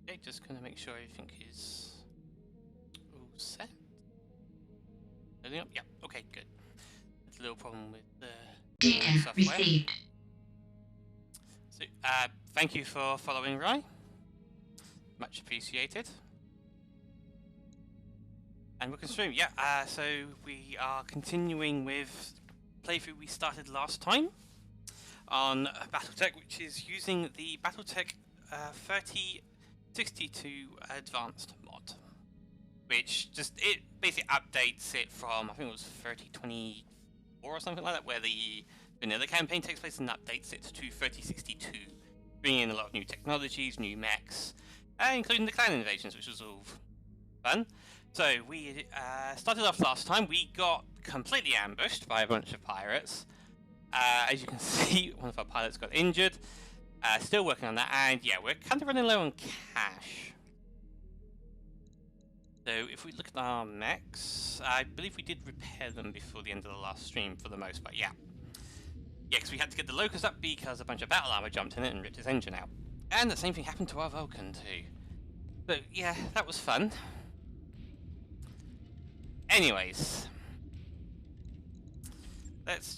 Okay, just gonna make sure everything is all set. Loading up? Yep, okay, good. There's a little problem with the software. Received. So, thank you for following, Rye. Much appreciated. And we're stream, yeah, so we are continuing with playthrough we started last time on Battletech, which is using the Battletech 3062 Advanced mod, which it basically updates it from, I think it was 3024 or something like that, where the vanilla campaign takes place, and updates it to 3062, bringing in a lot of new technologies, new mechs, including the clan invasions, which was all fun. So we started off last time. We got completely ambushed by a bunch of pirates. As you can see, one of our pilots got injured. Still working on that, and yeah, we're kind of running low on cash. So if we look at our mechs, I believe we did repair them before the end of the last stream for the most part, yeah. Yeah, because we had to get the Locust up because a bunch of battle armor jumped in it and ripped his engine out. And the same thing happened to our Vulcan too. So yeah, that was fun. Anyways, let's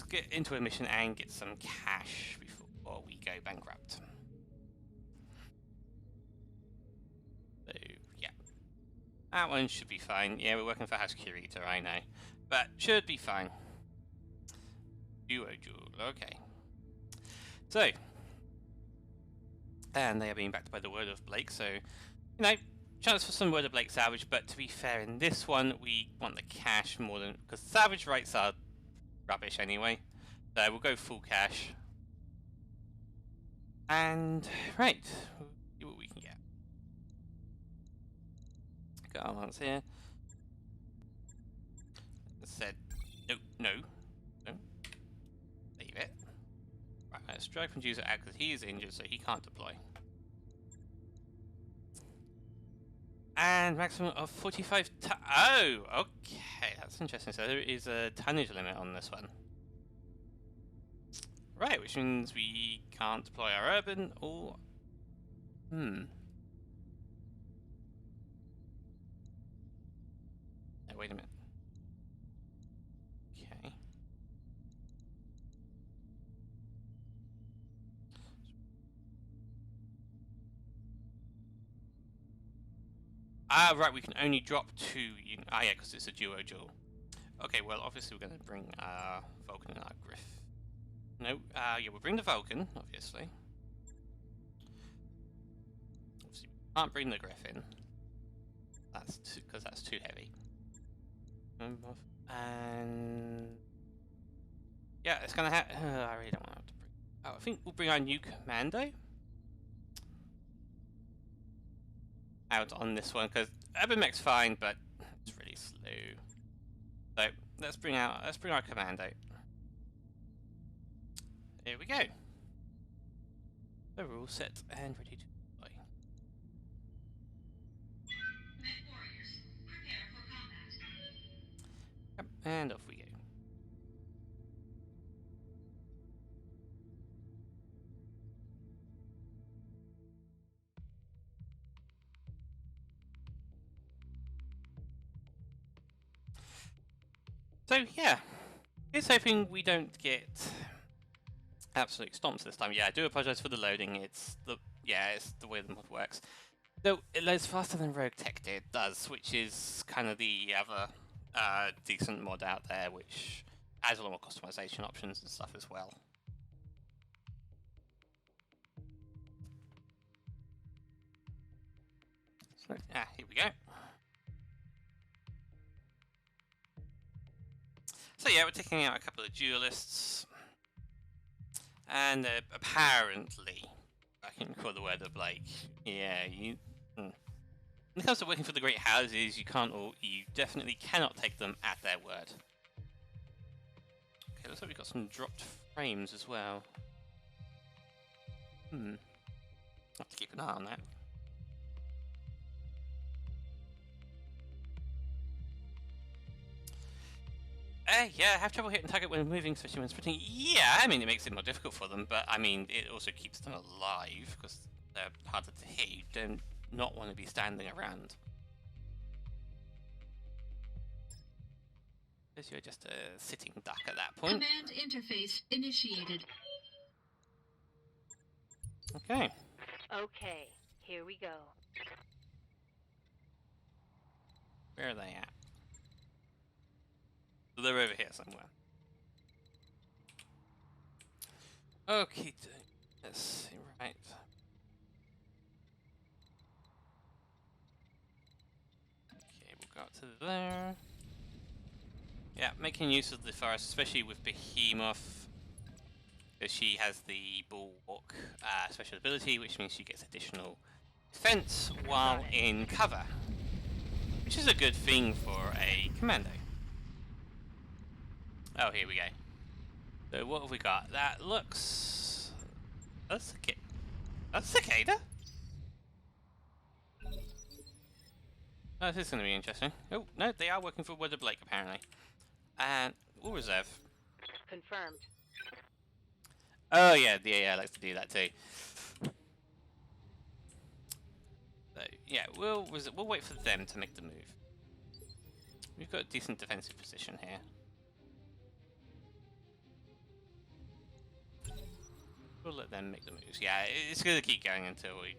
get into a mission and get some cash before we go bankrupt. So, yeah. That one should be fine. Yeah, we're working for House Curator, I know. But should be fine. Duo Jewel, okay. So, and they are being backed by the word of Blake, so, you know, chance for some word of Blake salvage, but to be fair, in this one, we want the cash more than... because salvage rates are rubbish anyway. So we'll go full cash. And, right, we'll see what we can get. Got our lance here. Said, no. Leave it. Right, let's drag from user out because he is injured, so he can't deploy. And maximum of 45 oh, okay, that's interesting. So there is a tonnage limit on this one. Right, which means we can't deploy our urban or... No, wait a minute. Okay. Right, we can only drop 2 units. Yeah, because it's a duo duel. Okay, well, obviously we're going to bring our Vulcan and our Griff. No, yeah, we'll bring the Vulcan, obviously. Obviously, we can't bring the Griffin. That's because that's too heavy. And... yeah, it's going to have... I really don't want to bring... oh, I think we'll bring our new Commando out on this one, because Urban Mech's fine, but it's really slow. So let's bring our Commando. Here we go. So we're all set and ready to deploy. Mechwarriors, prepare for combat. Yep, and off we go. So yeah, here's hoping we don't get absolute stomps this time. Yeah, I do apologize for the loading. It's the way the mod works. Though it loads faster than Rogue Tech does, which is kind of the other decent mod out there, which has a lot more customization options and stuff as well. So, here we go. So yeah, we're taking out a couple of duelists. And apparently, I can call the word of Blake. Yeah, when it comes to working for the great houses, you definitely cannot take them at their word. Okay, looks like we've got some dropped frames as well. Have to keep an eye on that. Yeah, have trouble hitting target when moving, especially when sprinting. Yeah, I mean, it makes it more difficult for them, but I mean, it also keeps them alive, because they're harder to hit. You don't not want to be standing around. Because you're just a sitting duck at that point. Command interface initiated. Okay. Okay, here we go. Where are they at? So they're over here somewhere. Okay, let's see, right. Okay, we'll go up to there. Yeah, making use of the forest, especially with Behemoth, because she has the Bulwark special ability, which means she gets additional defense while in cover, which is a good thing for a commando. Oh, here we go. So what have we got? That looks... That's a cicada? Oh, this is going to be interesting. Oh, no, they are working for Woodard Blake, apparently. And all reserve. Confirmed. Oh yeah, the AA likes to do that too. So yeah, we'll wait for them to make the move. We've got a decent defensive position here. We'll let them make the moves. Yeah, it's going to keep going until we...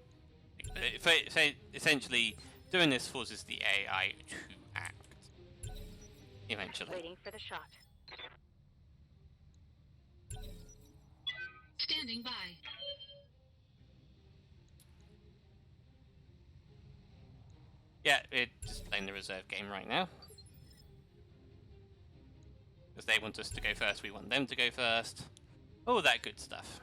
essentially, doing this forces the AI to act. Eventually. Waiting for the shot. Standing by. Yeah, we're just playing the reserve game right now. Because they want us to go first, we want them to go first. All that good stuff.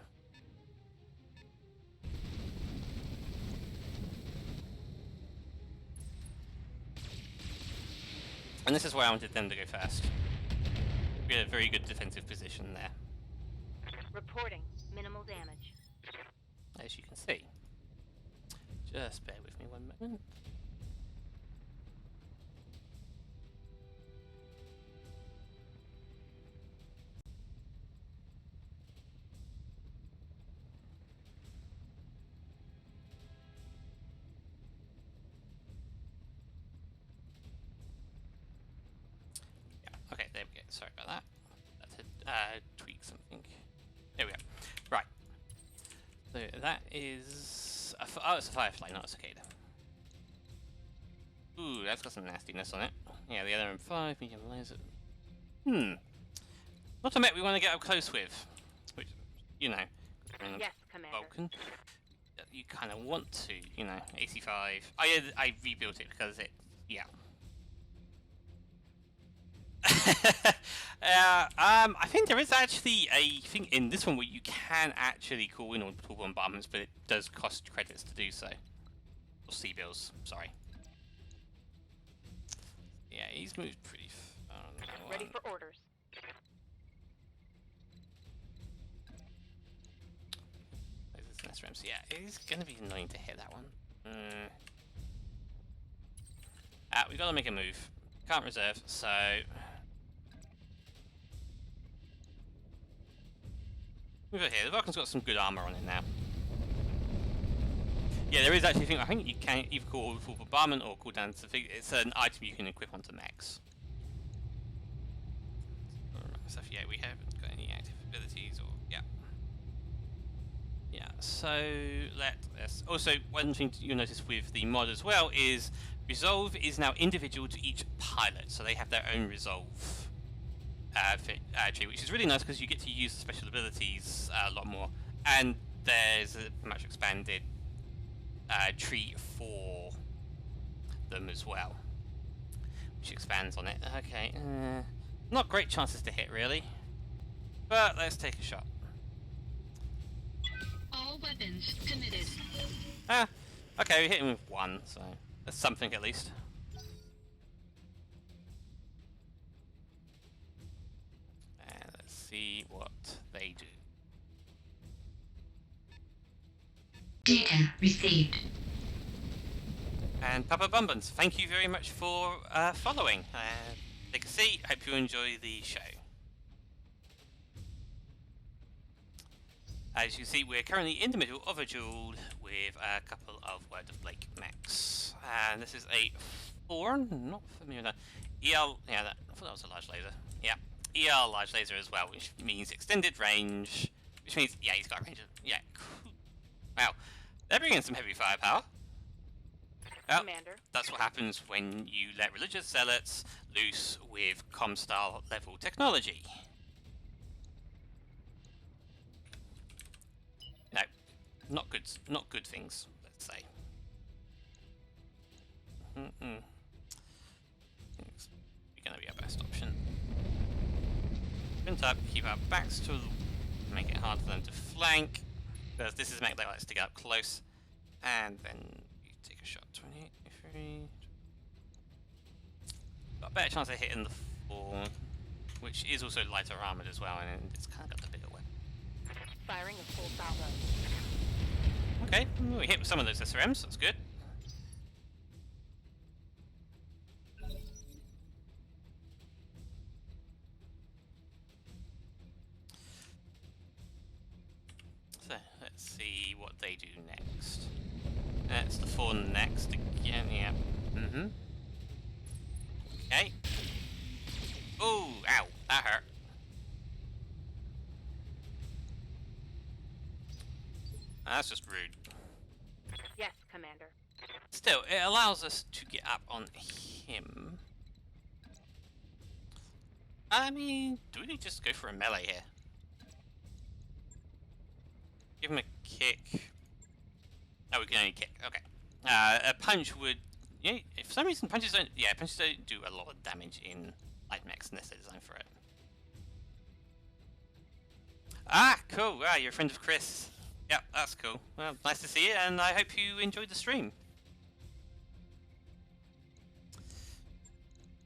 And this is why I wanted them to go first. We had a very good defensive position there, Reporting. Minimal damage. as you can see. Just bear with me one moment. Yeah, okay, there we go. Sorry about that. That had tweak something. There we go. Right. So that is... oh, it's a firefly, not a cicada. Ooh, that's got some nastiness on it. Yeah, the other M5, medium laser. Not a mech we want to get up close with. Which, you know, Yes, Commander. Vulcan. You kind of want to, you know, AC5. I rebuilt it because it... Yeah. I think there is actually a thing in this one where you can actually call in orbital bombardments, but it does cost credits to do so. Or C-bills, sorry. Yeah, he's moved pretty far. Ready for orders. There's this NSRMs. Yeah, it's gonna be annoying to hit that one. We gotta make a move. Can't reserve, so... Move it here. The Vulcan's got some good armor on it now. Yeah, there is actually a thing. I think you can either call full bombardment or cool down to... It's an item you can equip onto mechs. Stuff, yeah, we haven't got any active abilities or... Yeah. Yeah, so let us... Also, one thing you'll notice with the mod as well is resolve is now individual to each pilot, so they have their own resolve tree, which is really nice because you get to use the special abilities a lot more, and there's a much expanded tree for them as well, which expands on it. Okay, not great chances to hit really, but let's take a shot. All weapons committed. Okay, we hit him with one, so that's something at least. And let's see what they do. Data received. And Papa Bumbans, thank you very much for following. take a seat. Hope you enjoy the show. As you can see, we're currently in the middle of a duel with a couple of Word of Blake mechs. And this is a Thorn, not familiar with that. EL, yeah, I thought that was a large laser. Yeah, EL large laser as well, which means extended range, which means, yeah, he's got a range of, yeah, cool. Wow, they're bringing some heavy firepower. Well, Commander. that's what happens when you let religious zealots loose with Comstar level technology. No, not good things, let's say. It's gonna be our best option. Sprint up, keep our backs to make it hard for them to flank. Because this is a mech that likes to get up close. And then you take a shot. 28, 23. Got a better chance of hitting the 4, which is also lighter armored as well, and it's kind of got the bigger weapon. Firing a full salvo. Okay, we hit with some of those SRMs, that's good. So, let's see what they do next. That's the 4 next again, yeah. Okay. Oh, ow, that hurt. That's just rude. Yes, Commander. Still, it allows us to get up on him. I mean, do we just go for a melee here? Give him a kick. Oh, we can only kick. Okay. A punch would... Yeah, if for some reason punches don't... Yeah, punches don't do a lot of damage in light mechs unless they're designed for it. Ah, cool. Wow, you're a friend of Chris. Yep, that's cool. Well, nice to see you, and I hope you enjoyed the stream.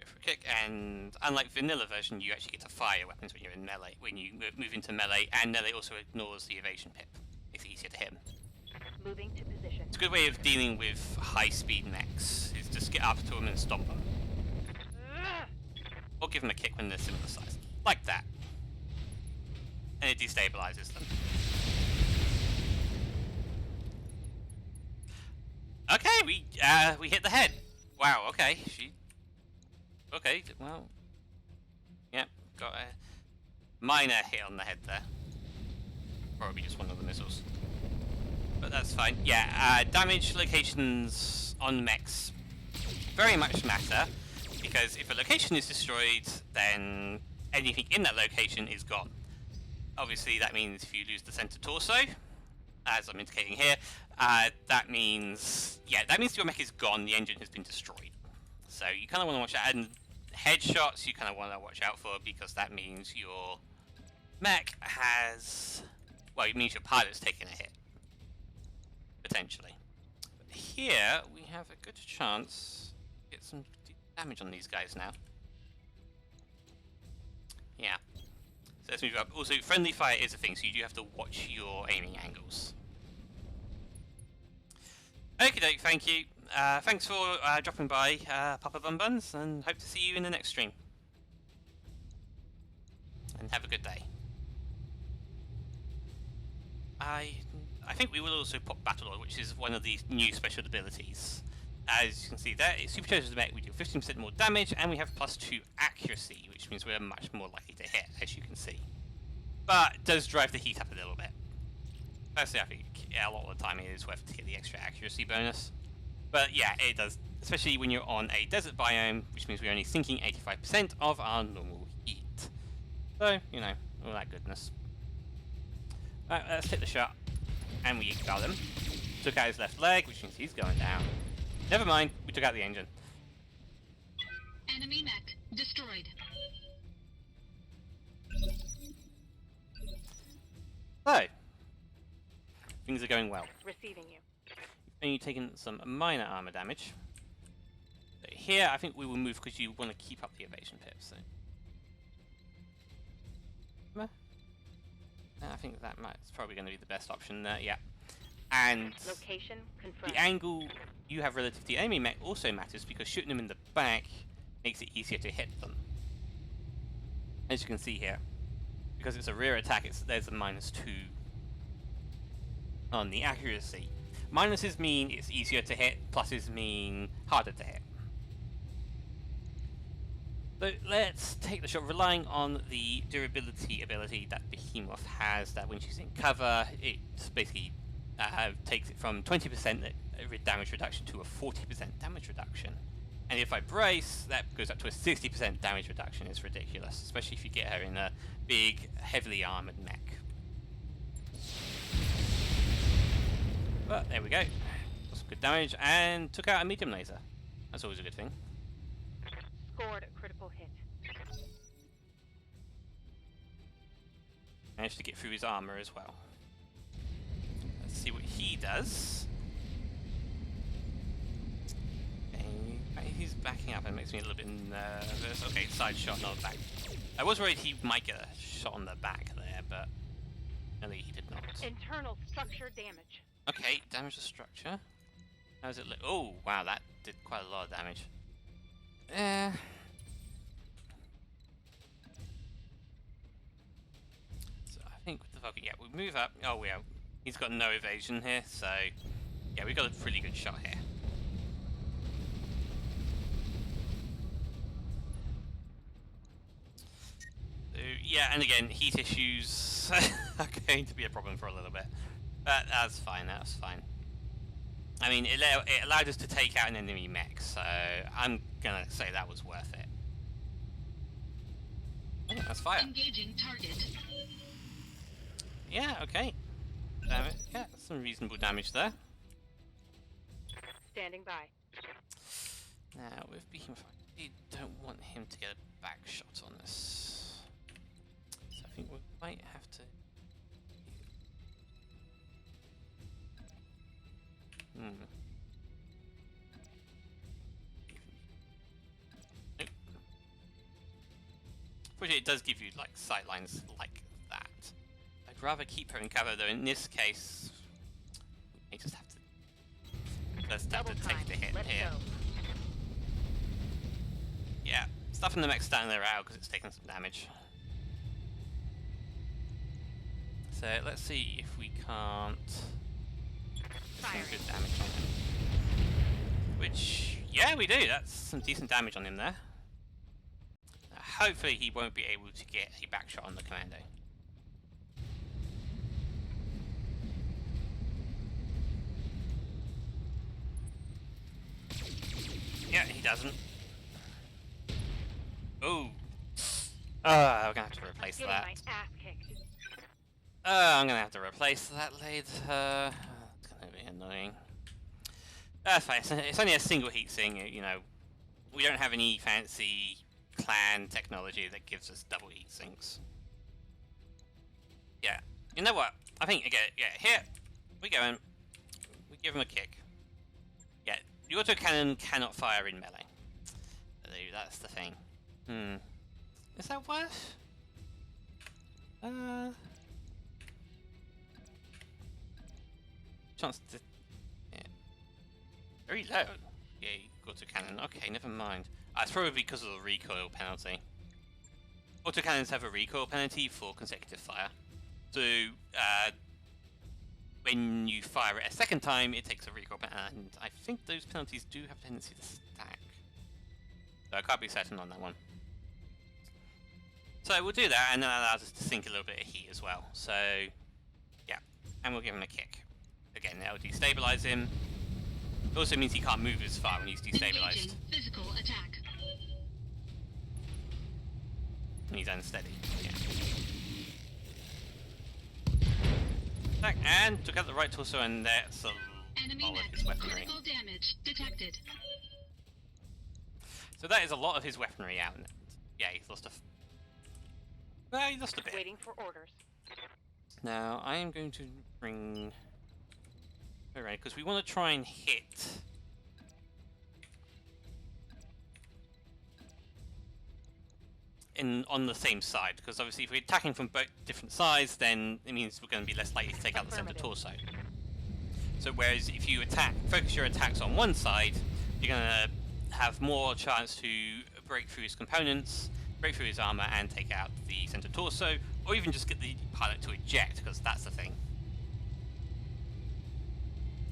Go for a kick, and unlike vanilla version, you actually get to fire weapons when you're in melee. When you move into melee, and melee also ignores the evasion pip. Makes it easier to hit him. Moving to position. It's a good way of dealing with high-speed mechs, is just get up to them and stomp them. Or give them a kick when they're similar size. Like that. And it destabilizes them. Okay, we hit the head. Wow, okay, okay, well... Yep, got a minor hit on the head there. Probably just one of the missiles. But that's fine. Yeah, damage locations on mechs very much matter, because if a location is destroyed, then anything in that location is gone. Obviously, that means if you lose the center torso, as I'm indicating here, that means your mech is gone, the engine has been destroyed. So you kind of want to watch out, and headshots you kind of want to watch out for, because that means your mech has, well, it means your pilot's taking a hit. Potentially. But here, we have a good chance to get some damage on these guys now. Yeah. So let's move up. Also, friendly fire is a thing, so you do have to watch your aiming angles. Okie doke, thank you. Thanks for dropping by, Papa Bun Buns, and hope to see you in the next stream. And have a good day. I think we will also pop Battle Lord, which is one of the new special abilities. As you can see there, it's supercharges the mech, we do 15% more damage, and we have +2 accuracy, which means we're much more likely to hit, as you can see. But it does drive the heat up a little bit. Personally, I think a lot of the time it is worth to get the extra accuracy bonus. But yeah, it does, especially when you're on a desert biome, which means we're only sinking 85% of our normal heat. So, you know, all that goodness. Right, let's hit the shot. And we got him. Took out his left leg, which means he's going down. Never mind, we took out the engine. Enemy mech destroyed. So, things are going well. Receiving you. Only taken some minor armor damage. But here, I think we will move because you want to keep up the evasion pip. So, I think that's probably going to be the best option there. Yeah, and Location confirmed. the angle you have relative to the enemy mech also matters, because shooting them in the back makes it easier to hit them. as you can see here. Because it's a rear attack, there's a -2 on the accuracy. Minuses mean it's easier to hit, pluses mean harder to hit. So let's take the shot, relying on the durability ability that Behemoth has, that when she's in cover, it basically takes it from 20% damage reduction to a 40% damage reduction. And if I brace, that goes up to a 60% damage reduction. It's ridiculous, especially if you get her in a big, heavily armored mech. But there we go. Got some good damage, and took out a medium laser. That's always a good thing. Scored a critical hit. Managed to get through his armor as well. Let's see what he does. Okay, he's backing up and makes me a little bit nervous. Okay, side shot, not back. I was worried he might get a shot on the back there, but really he did not. Internal structure damage. Okay, damage the structure. How does it look? Oh, wow, that did quite a lot of damage. So I think with the Vulcan, yeah, we move up. Oh, yeah, he's got no evasion here, so yeah, we got a pretty good shot here. So, yeah, and again, heat issues are going to be a problem for a little bit, but that's fine. That's fine. I mean, it allowed us to take out an enemy mech, so I'm gonna say that was worth it. Yeah, that's fire. Engaging target. Yeah, okay. Damn it. Yeah, some reasonable damage there. Standing by. Now, with Behemoth, I really don't want him to get a back shot on this. So I think we might have to... Nope. Fortunately, it does give you, like, sightlines like that. I'd rather keep her in cover, though in this case... We just have to... Let's have to take the hit Let's here. go. Yeah, stuffing the mech standing there out because it's taking some damage. So let's see if we can't get some good damage on him. Which, yeah, we do. That's some decent damage on him there. Hopefully he won't be able to get a back shot on the commando. Yeah, he doesn't. Ooh. I'm gonna have to replace Getting that. my ass kicked. I'm gonna have to replace that later. It's gonna be annoying. That's fine. It's only a single heat sink. You know, we don't have any fancy clan technology that gives us double heat sinks. Yeah. You know what? I think again. Yeah. Here we go. And we give him a kick. Yeah. The autocannon cannot fire in melee. That's the thing. Is that worse? Chance to... Yeah. Very low. Yeah, autocannon. Okay, never mind. It's probably because of the recoil penalty. Autocannons have a recoil penalty for consecutive fire. So, when you fire it a second time, it takes a recoil penalty. And I think those penalties do have a tendency to stack. So I can't be certain on that one. So we'll do that, and that allows us to sink a little bit of heat as well. So, yeah. And we'll give him a kick. Again, that'll destabilize him. It also means he can't move as far when he's destabilized. Engaging physical attack. And he's unsteady. Yeah. Attack, and took out the right torso, and that's a Enemy lot of mech. his weaponry. Critical damage detected. So that is a lot of his weaponry out. Yeah, he's lost a... Well, he lost a bit. Waiting for orders. Now, I am going to bring... Alright, because we want to try and hit... on the same side, because obviously if we're attacking from both different sides, then it means we're going to be less likely to take out the center torso. So whereas if you focus your attacks on one side, you're going to have more chance to break through his components, break through his armor and take out the center torso, or even just get the pilot to eject, because that's the thing.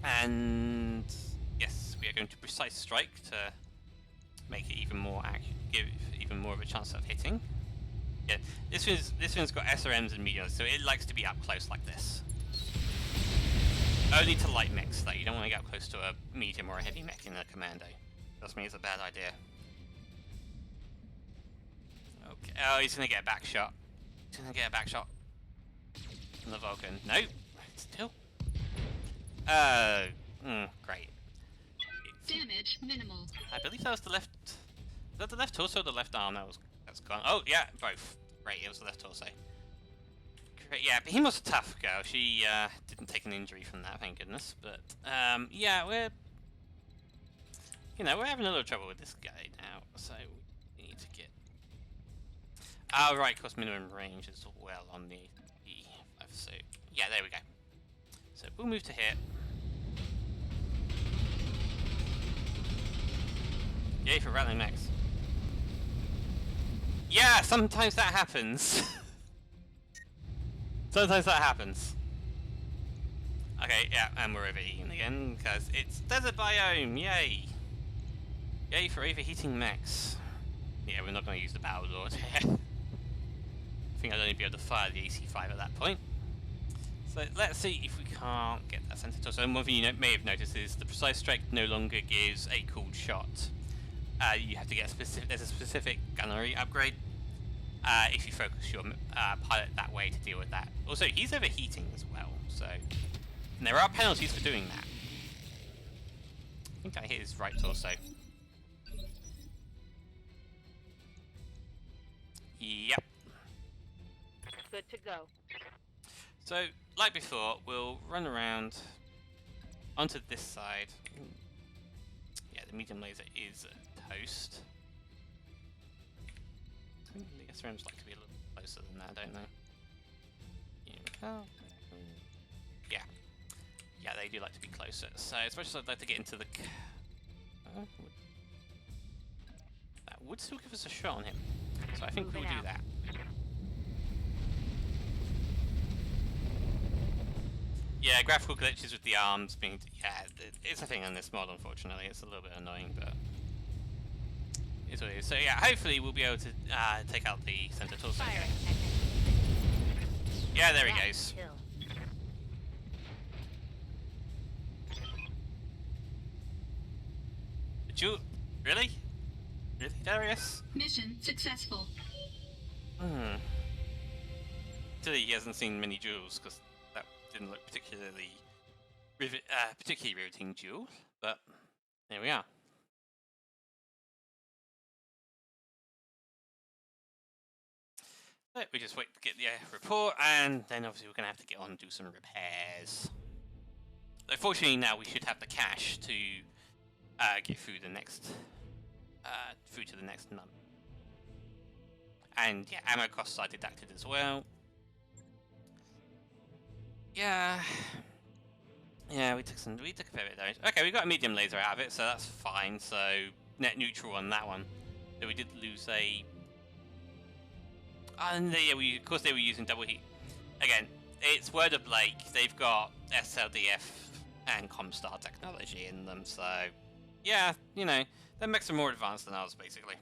And yes, we are going to precise strike to make it even more give even more of a chance of hitting. Yeah, this one's got SRMs and mediums, so it likes to be up close like this. Only to light mechs, though. You don't want to get up close to a medium or a heavy mech in a commando. Trust me, it's a bad idea. Okay. Oh, he's gonna get a back shot. He's gonna get a back shot from the Vulcan. Nope. Still. Great. Damage minimal. I believe that was the left. Is that the left torso or the left arm? That's gone. Oh yeah, both. Great, it was the left torso. Great, yeah, but he was a tough girl. She didn't take an injury from that, thank goodness. But yeah, we're having a little trouble with this guy now, so we need to get. Oh right, of course, minimum range as well on the E5. So yeah, there we go. So we'll move to here. Yay for rattling mechs. Yeah, sometimes that happens. Sometimes that happens. Okay, yeah, and we're overheating again, because it's desert biome, yay! Yay for overheating mechs. Yeah, we're not going to use the Battle Lord here. I think I'd only be able to fire the AC-5 at that point. So let's see if we can't get that center torso. And one thing you may have noticed is the precise strike no longer gives a cooled shot. You have to get there's a specific gunnery upgrade if you focus your pilot that way to deal with that. Also, he's overheating as well, so and there are penalties for doing that. I think I hit his right torso. Yep. Good to go. So, like before, we'll run around onto this side. Yeah, the medium laser is toast. I think the SRMs like to be a little closer than that, don't they? Here we go. Yeah. Yeah, they do like to be closer. So, as much as I'd like to get into the... that would still give us a shot on him. So I think we'll do that. Yeah, graphical glitches with the arms being... Yeah, it's a thing on this mod, unfortunately. It's a little bit annoying, but... it's what it is. So yeah, hopefully we'll be able to take out the center torso. Yeah, there he goes. Duel? Really? Really, Darius? Mission successful. Clearly he hasn't seen many duels, because that didn't look particularly riveting duel, but there we are. So we just wait to get the report, and then obviously we're going to have to get on and do some repairs. Fortunately now we should have the cash to get through the next through to the next month. And yeah, ammo costs are deducted as well. Yeah, we took a fair bit of damage. Okay, we got a medium laser out of it, so that's fine. So net neutral on that one. So we did lose a. And yeah, of course they were using double heat. Again, it's Word of Blake. They've got SLDF and Comstar technology in them, so yeah, their mechs are more advanced than ours, basically.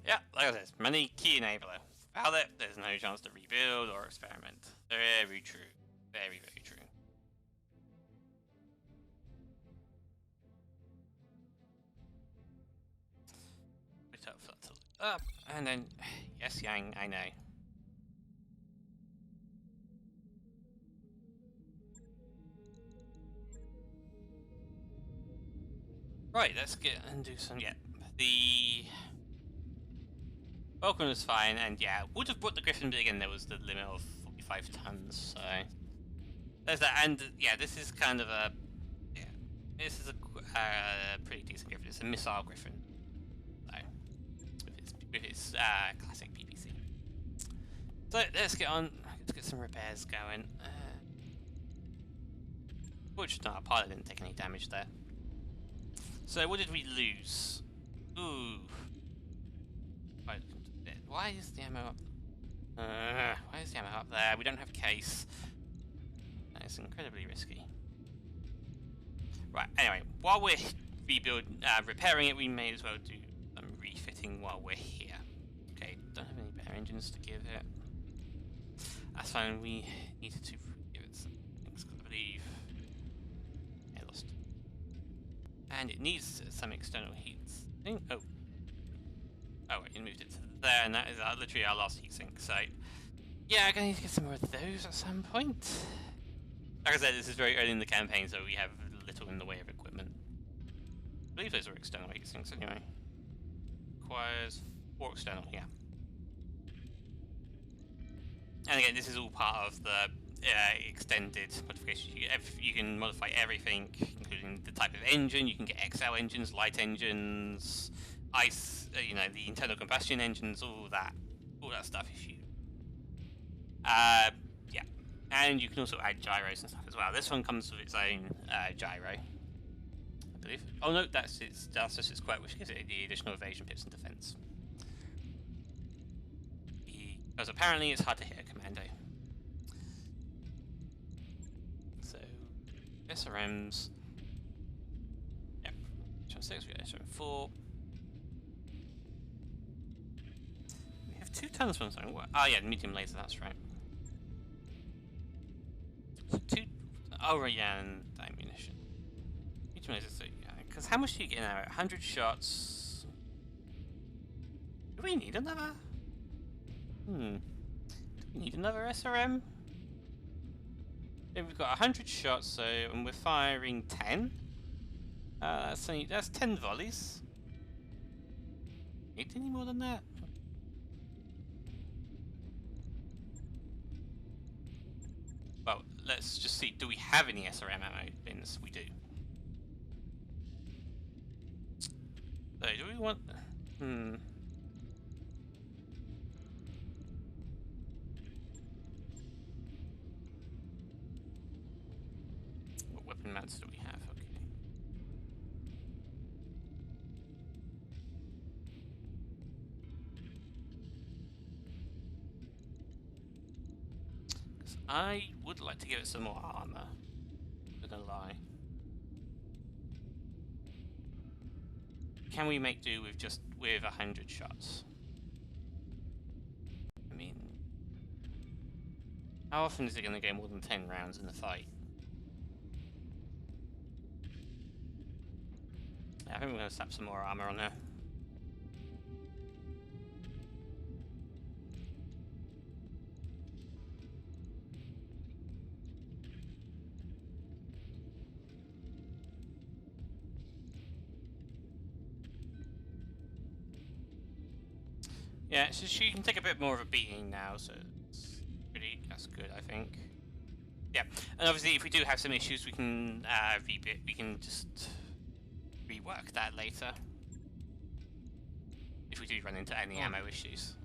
Yeah, like I said, money key enabler. Without it, there's no chance to rebuild or experiment. Very true. Very, very true. Wait up for that to look up, and then yes, Yang, I know. Right, let's get and do some. Yeah, the Vulcan was fine, and yeah, would have brought the Griffin, but again, there was the limit of 45 tons, so there's that. And yeah, this is kind of a this is a pretty decent Griffin. It's a missile Griffin, so with its classic PPC. So let's get on. Let's get some repairs going. Fortunately, our pilot didn't take any damage there. So what did we lose? Ooh. Right, why is the ammo up? Why is the ammo up there? We don't have case. That is incredibly risky. Right, anyway, while we're repairing it, we may as well do some refitting while we're here. Okay, don't have any better engines to give it. That's fine, we needed to give it some things, I believe. Yeah, lost. And it needs some external heats. Oh. Oh, it moved it to there, and that is literally our last heatsink, so... Yeah, I'm gonna need to get some more of those at some point. Like I said, this is very early in the campaign, so we have little in the way of equipment. I believe those are external heatsinks anyway. Requires 4 external, yeah. And again, this is all part of the extended modification. You can modify everything, including the type of engine. You can get XL engines, light engines, ice, the internal combustion engines, all that stuff. If you, yeah, and you can also add gyros and stuff as well. This one comes with its own gyro, I believe. Oh no, that's just its quirk, which gives it the additional evasion, pips, and defense. Because apparently it's hard to hit a commando. So, SRMs. Yep. SRM6, we got SRM4. We have 2 tons from something. Oh yeah, medium laser, that's right. So 2. Oh, right, yeah, and ammunition. Medium laser, so yeah. Because how much do you get now? 100 shots. Do we need another? Do we need another SRM? Yeah, we've got 100 shots, so and we're firing 10. That's 10 volleys. Need any more than that? Well, let's just see. Do we have any SRM ammo bins? We do. So, do we want? Weapon mats do we have? Okay. Because I would like to give it some more armor. Not gonna lie. Can we make do with just 100 shots? I mean, how often is it gonna go more than 10 rounds in a fight? I think we're going to slap some more armor on her. Yeah, so she can take a bit more of a beating now, so that's good, I think. Yeah, and obviously if we do have some issues, we can we can just rework that later. If we do run into any ammo issues.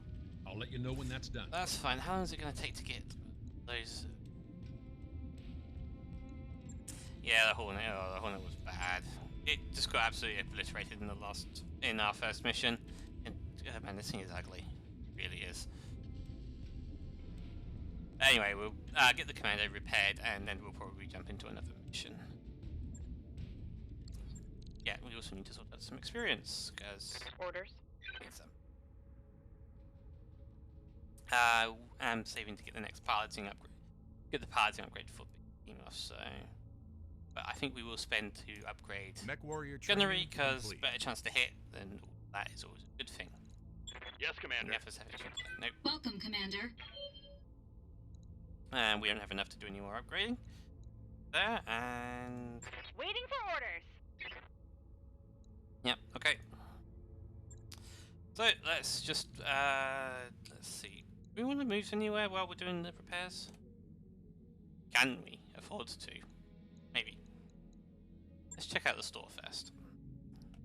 I'll let you know when that's done. That's fine. How long is it going to take to get those? Yeah, the Hornet. Oh, the Hornet was bad. It just got absolutely obliterated in our first mission. And, man, this thing is ugly. It really is. Anyway, we'll get the commando repaired, and then we'll probably jump into another mission. Yeah, we also need to sort out some experience, because... Orders. I'm saving to get the next piloting upgrade. Get the piloting upgrade for the enough, so... But I think we will spend to upgrade Mechwarrior gunnery, because better chance to hit, then that is always a good thing. Yes, Commander. Nope. Welcome, Commander. And we don't have enough to do any more upgrading. There, and... Waiting for orders. Yep, okay. So, let's just, let's see. Do we want to move anywhere while we're doing the repairs? Can we afford to? Maybe. Let's check out the store first.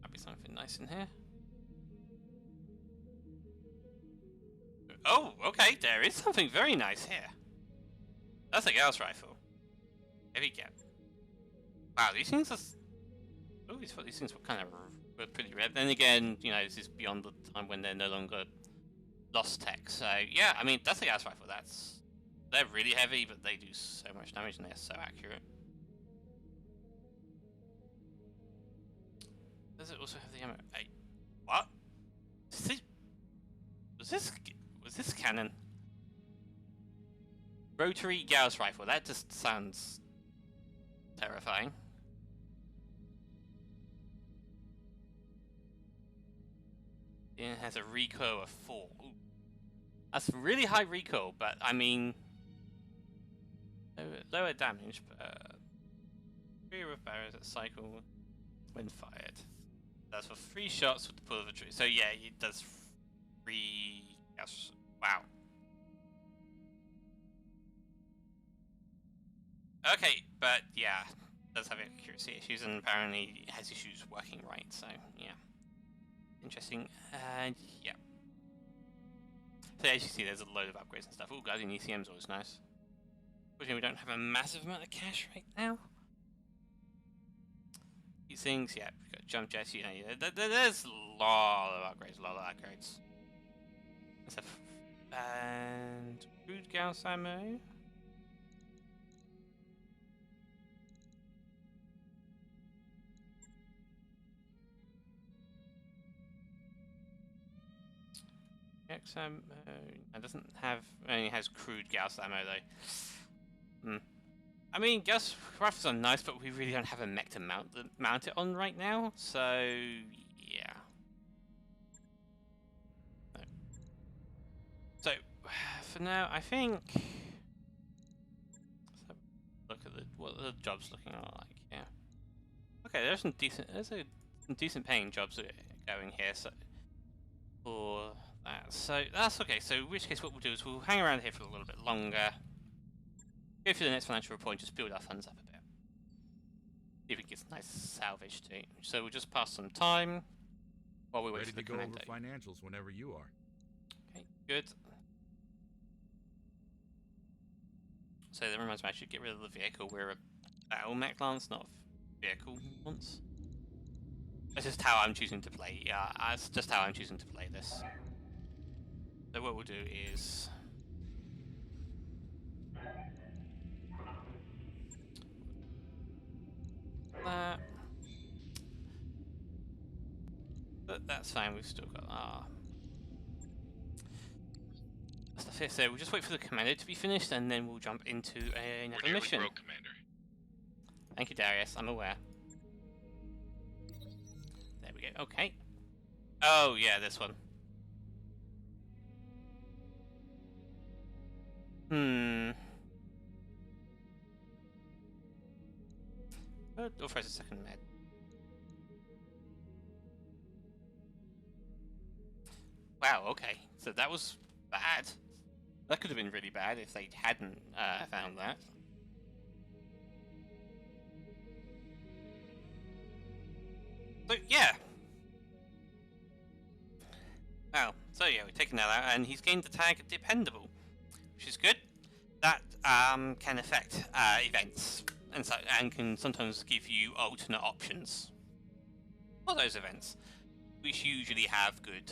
Might be something nice in here. Oh, okay, there is something very nice here. That's a Gauss rifle. There we go. Wow, these things are... I always thought these things were kind of pretty rare. Then again, you know, this is beyond the time when they're no longer lost tech. So, yeah, I mean, that's a gas rifle. They're really heavy, but they do so much damage and they're so accurate. Does it also have the ammo? Hey, what? Was this cannon? Rotary Gauss rifle. That just sounds terrifying. It has a recoil of 4. Ooh. That's really high recoil, but I mean, lower damage, but rear of barrels that cycle when fired. That's for 3 shots with the pull of a tree. So yeah, it does 3. Yes. Wow. Okay, but yeah, it does have accuracy issues, and apparently it has issues working right. So yeah, interesting. And yeah. So as you see, there's a load of upgrades and stuff. Oh, Guardian ECM's always nice. Fortunately, we don't have a massive amount of cash right now. These things, yeah, we've got jump jets, you know, there's a lot of upgrades, And crude Gauss ammo. X ammo, it doesn't have, only has crude Gauss ammo though. I mean, Gauss rifles are nice, but we really don't have a mech to mount it on right now, so yeah. So for now, I think let's have a look at what the jobs looking like. Yeah. Okay, there's some decent paying jobs going here. So for that, so that's okay. So in which case, what we'll do is we'll hang around here for a little bit longer. Go through the next financial report and just build our funds up a bit. See if we can get some nice salvage too. So we'll just pass some time while we wait for the commando. Ready to go over financials whenever you are. Okay, good. So that reminds me, I should get rid of the vehicle. We're a battle mech lance, not a vehicle lance. That's just how I'm choosing to play. Yeah, that's just how I'm choosing to play this. So what we'll do is that. But that's fine, we've still got stuff here. So we'll just wait for the commando to be finished and then we'll jump into another mission. Broke, Commander. Thank you, Darius, I'm aware. There we go, okay. Oh yeah, this one. Authorize a second med. Wow, okay. So that was bad. That could have been really bad if they hadn't found that. So, yeah. Wow. So, yeah, we've taken that out, and he's gained the tag Dependable, which is good. That can affect events. And can sometimes give you alternate options for those events, which usually have good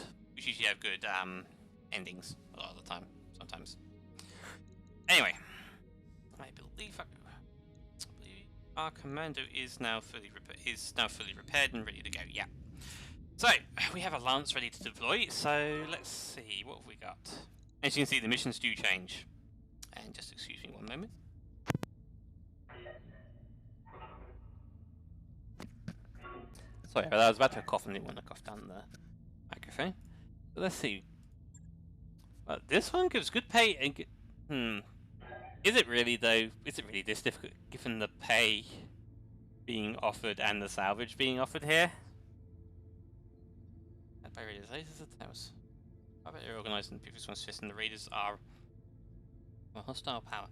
endings a lot of the time. Sometimes. Anyway, I believe our commando is now fully repaired and ready to go. Yeah. So we have a lance ready to deploy. So let's see what have we got. As you can see, the missions do change. And just excuse me one moment. Sorry, I was about to cough and didn't want to cough down the microphone. But let's see. Well, this one gives good pay and good... Is it really, though? Is it really this difficult, given the pay being offered and the salvage being offered here? By raiders, lasers at the house. I bet they're organised and previous ones and the raiders are a hostile power.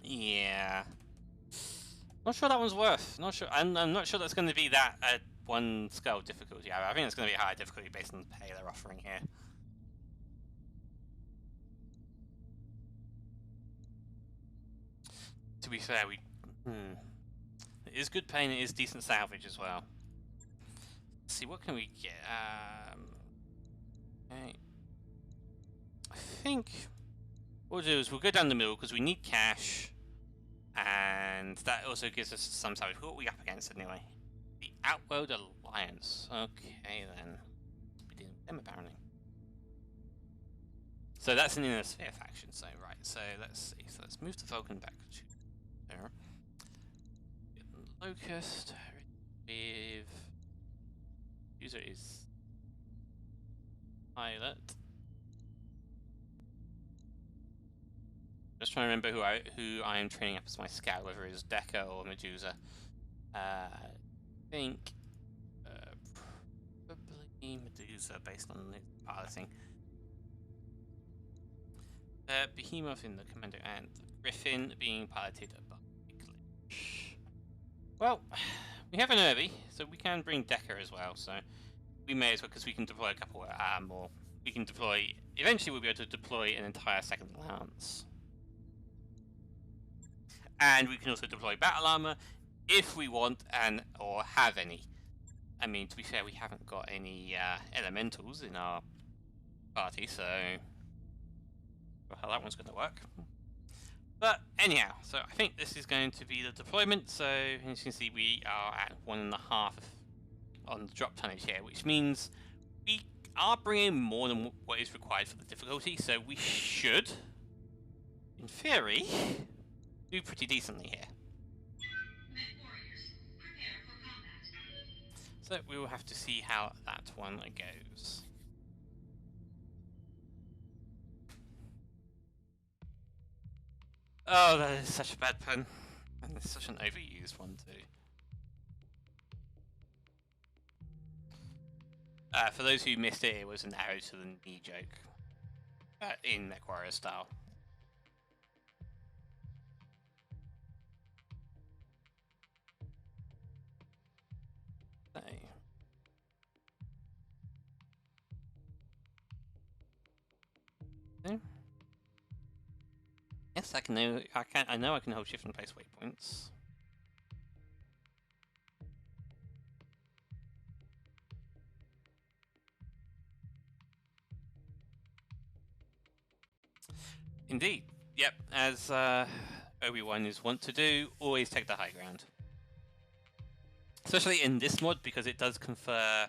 Yeah. Not sure that one's worth. Not sure. I'm not sure that's going to be that one scale difficulty. I think it's going to be a higher difficulty based on the pay they're offering here. To be fair, it is good pay and it is decent salvage as well. Let's see, what can we get? Okay. I think what we'll do is we'll go down the middle because we need cash, and that also gives us some salvage. What are we up against anyway? The Outworld Alliance. Okay then. We did them apparently. So that's an inner sphere faction. So right. So let's see. So let's move the Vulcan back to there. Get the Locust. With user is pilot. Just trying to remember who I am training up as my scout, whether it's Decker or Medusa. I think probably Medusa based on the piloting. Behemoth in the commando and Griffin being piloted by Glitch. Well, we have an Irby, so we can bring Decker as well. So we may as well, because we can deploy a couple more. We can deploy. Eventually, we'll be able to deploy an entire second lance. And we can also deploy battle armor if we want or have any. I mean, to be fair, we haven't got any elementals in our party, so how that one's going to work. But anyhow, so I think this is going to be the deployment. So as you can see, we are at 1.5 on the drop tonnage here, which means we are bringing more than what is required for the difficulty. So we should, in theory, do pretty decently here. Mechwarriors, prepare for combat. So we will have to see how that one goes. Oh, that is such a bad pun. And it's such an overused one too. For those who missed it, it was an arrow to the knee joke. In Mechwarrior style. Okay. Yes, I know I can hold shift and place waypoints. Indeed. Yep, as Obi-Wan is wont to do, always take the high ground. Especially in this mod, because it does confer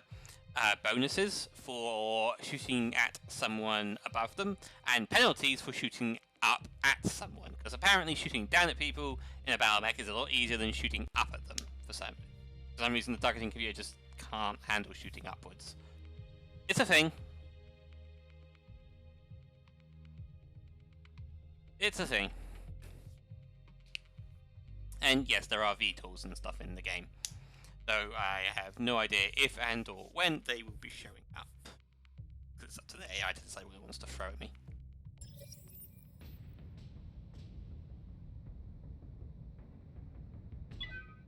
bonuses for shooting at someone above them, and penalties for shooting up at someone. Because apparently shooting down at people in a battle mech is a lot easier than shooting up at them. For some reason, the targeting computer just can't handle shooting upwards. It's a thing. It's a thing. And yes, there are VTOLs and stuff in the game. Though I have no idea if and or when they will be showing up. Because it's up to the AI to decide what it wants to throw at me.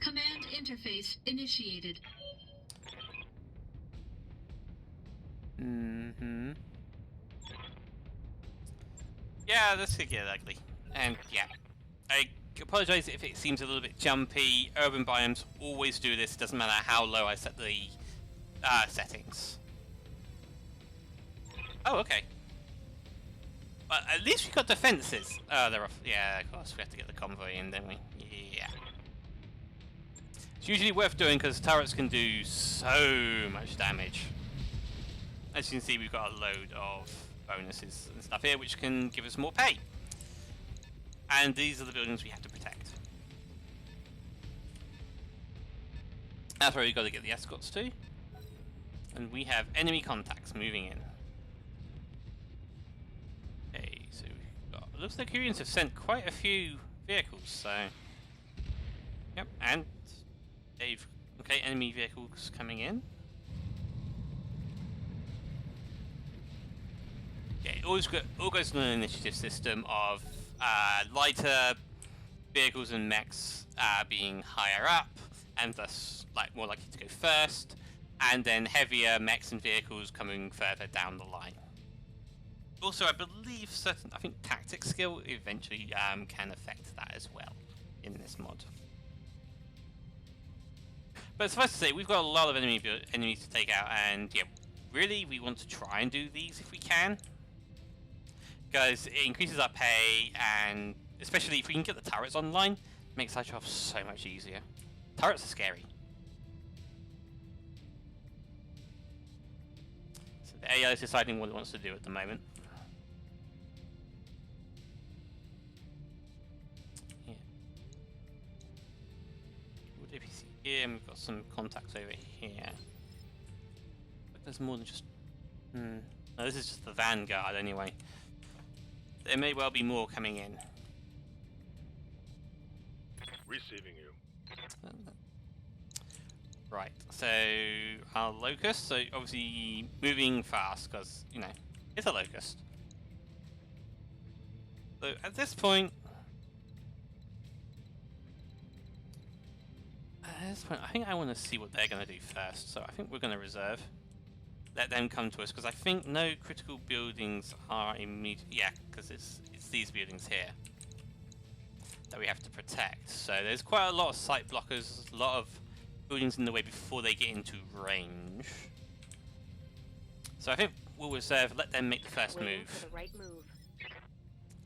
Command interface initiated. Mm-hmm. Yeah, this could get ugly. And yeah, I apologize if it seems a little bit jumpy. Urban biomes always do this. It doesn't matter how low I set the settings. Oh, okay. But at least we got defenses. Oh, they're off. Yeah, of course, we have to get the convoy in, don't we? Yeah. It's usually worth doing because turrets can do so much damage. As you can see, we've got a load of bonuses and stuff here, which can give us more pay. And these are the buildings we have to protect. That's where we've got to get the escorts to. And we have enemy contacts moving in. Okay, so we've got, it looks like Koreans have sent quite a few vehicles, so... Yep, and they've... Okay, enemy vehicles coming in. Okay, it all goes on an initiative system of lighter vehicles and mechs being higher up, and thus more likely to go first, and then heavier mechs and vehicles coming further down the line. Also, I believe I think tactic skill eventually can affect that as well, in this mod. But suffice to say, we've got a lot of enemies to take out, and yeah, really, we want to try and do these if we can. Because it increases our pay, and especially if we can get the turrets online, it makes our job so much easier. Turrets are scary. So the AI is deciding what it wants to do at the moment. Yeah. What do we see here? And we've got some contacts over here. But there's more than just... No, this is just the Vanguard anyway. There may well be more coming in. Receiving you. Right, so our Locust, so obviously moving fast, because, you know, it's a Locust. So at this point... I think I want to see what they're going to do first, so I think we're going to reserve. Let them come to us, because I think no critical buildings are immediate. Yeah, because it's these buildings here that we have to protect. So there's quite a lot of site blockers, a lot of buildings in the way before they get into range. So I think we'll reserve, let them make the first move. For the right move.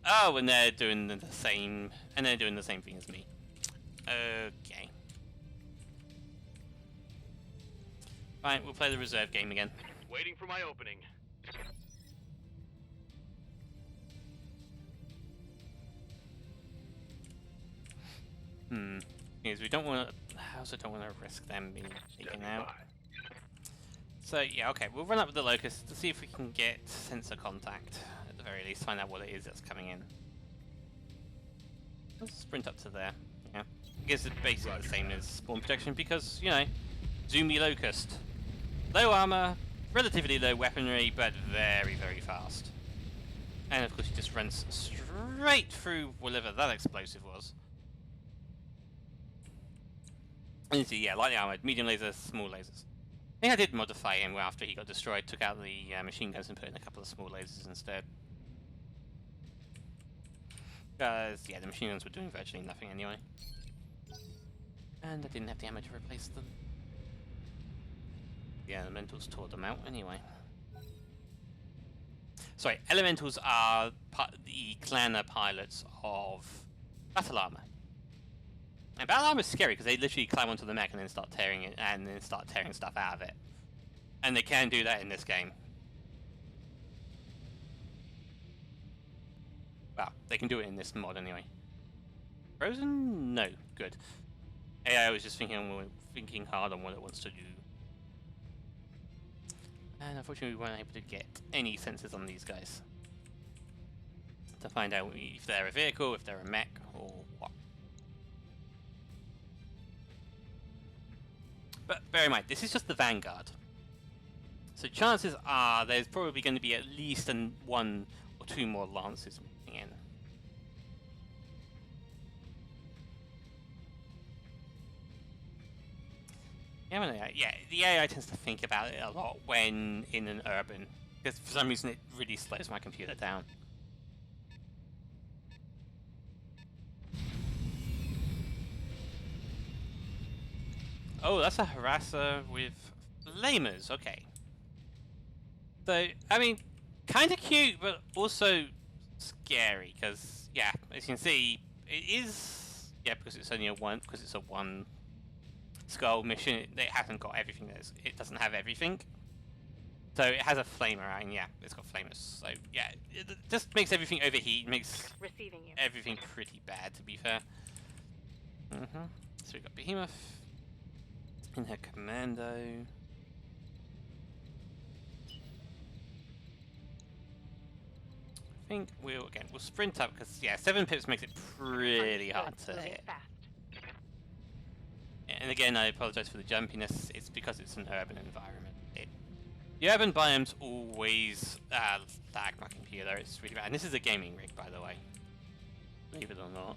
Oh, and they're doing the same, and they're doing the same thing as me. Okay. Fine, we'll play the reserve game again. Waiting for my opening. Because we don't want to... I also don't want to risk them being taken out. So, yeah, okay. We'll run up with the Locust to see if we can get sensor contact. At the very least, find out what it is that's coming in. Let's sprint up to there. Yeah. I guess it's basically the same as spawn protection because, you know, zoomy Locust. Low armor, relatively low weaponry, but very, very fast. And of course he just runs straight through whatever that explosive was. And you see, yeah, lightly armored, medium lasers, small lasers. I think I did modify him after he got destroyed, took out the machine guns and put in a couple of small lasers instead. Because, yeah, the machine guns were doing virtually nothing anyway. And I didn't have the ammo to replace them. The elementals tore them out anyway. Sorry, elementals are the clanner pilots of battle armor. And battle armor is scary because they literally climb onto the mech and then start tearing it and then start tearing stuff out of it. And they can do that in this game. Well, they can do it in this mod anyway. Frozen? No. Good. AI was just thinking hard on what it wants to do. And unfortunately we weren't able to get any sensors on these guys. To find out if they're a vehicle, if they're a mech, or what. But bear in mind, this is just the Vanguard. So chances are there's probably going to be at least one or two more Lances moving in. Yeah, the AI tends to think about it a lot when in an urban, because for some reason it really slows my computer down. Oh, that's a harasser with flamers, okay. So, I mean, kind of cute, but also scary, because, yeah, as you can see, it is, yeah, because it's only because it's a one skull mission, it hasn't got everything. It doesn't have everything. So it has a flamer, and yeah, it's got flamers. So yeah, it just makes everything overheat, makes everything pretty bad, to be fair. So we've got Behemoth in her commando. I think we'll sprint up because yeah, 7 pips makes it pretty hard to hit. And again, I apologize for the jumpiness. It's because it's an urban environment. The urban biomes always lag my computer. It's really bad. And this is a gaming rig, by the way. Believe it or not.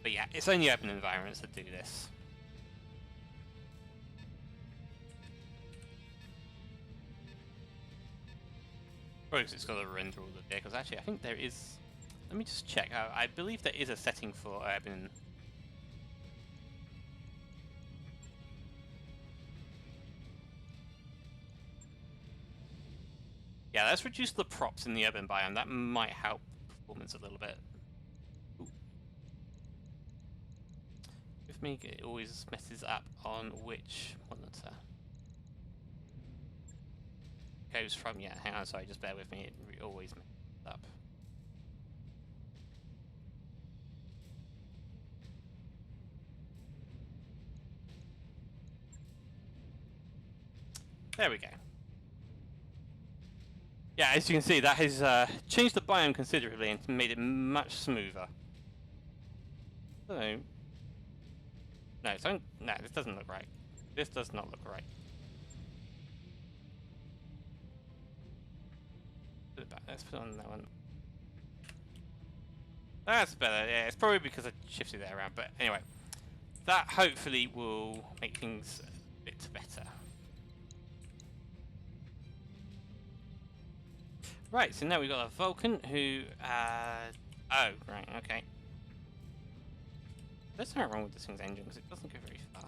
But yeah, it's only urban environments that do this. Probably because it's got to render all the vehicles. Actually, I think there is Let me just check. I believe there is a setting for urban. Yeah, let's reduce the props in the urban biome. That might help performance a little bit. Ooh. With me, it always messes up on which monitor. Goes from, yeah, hang on, sorry, just bear with me. It always messes up. There we go. Yeah, as you can see, that has changed the biome considerably and made it much smoother. So, no, no, this doesn't look right. This does not look right. Let's put on that one. That's better. Yeah, it's probably because I shifted that around. But anyway, that hopefully will make things a bit better. Right, so now we've got a Vulcan who, oh, right, okay. There's something wrong with this thing's engine because it doesn't go very far.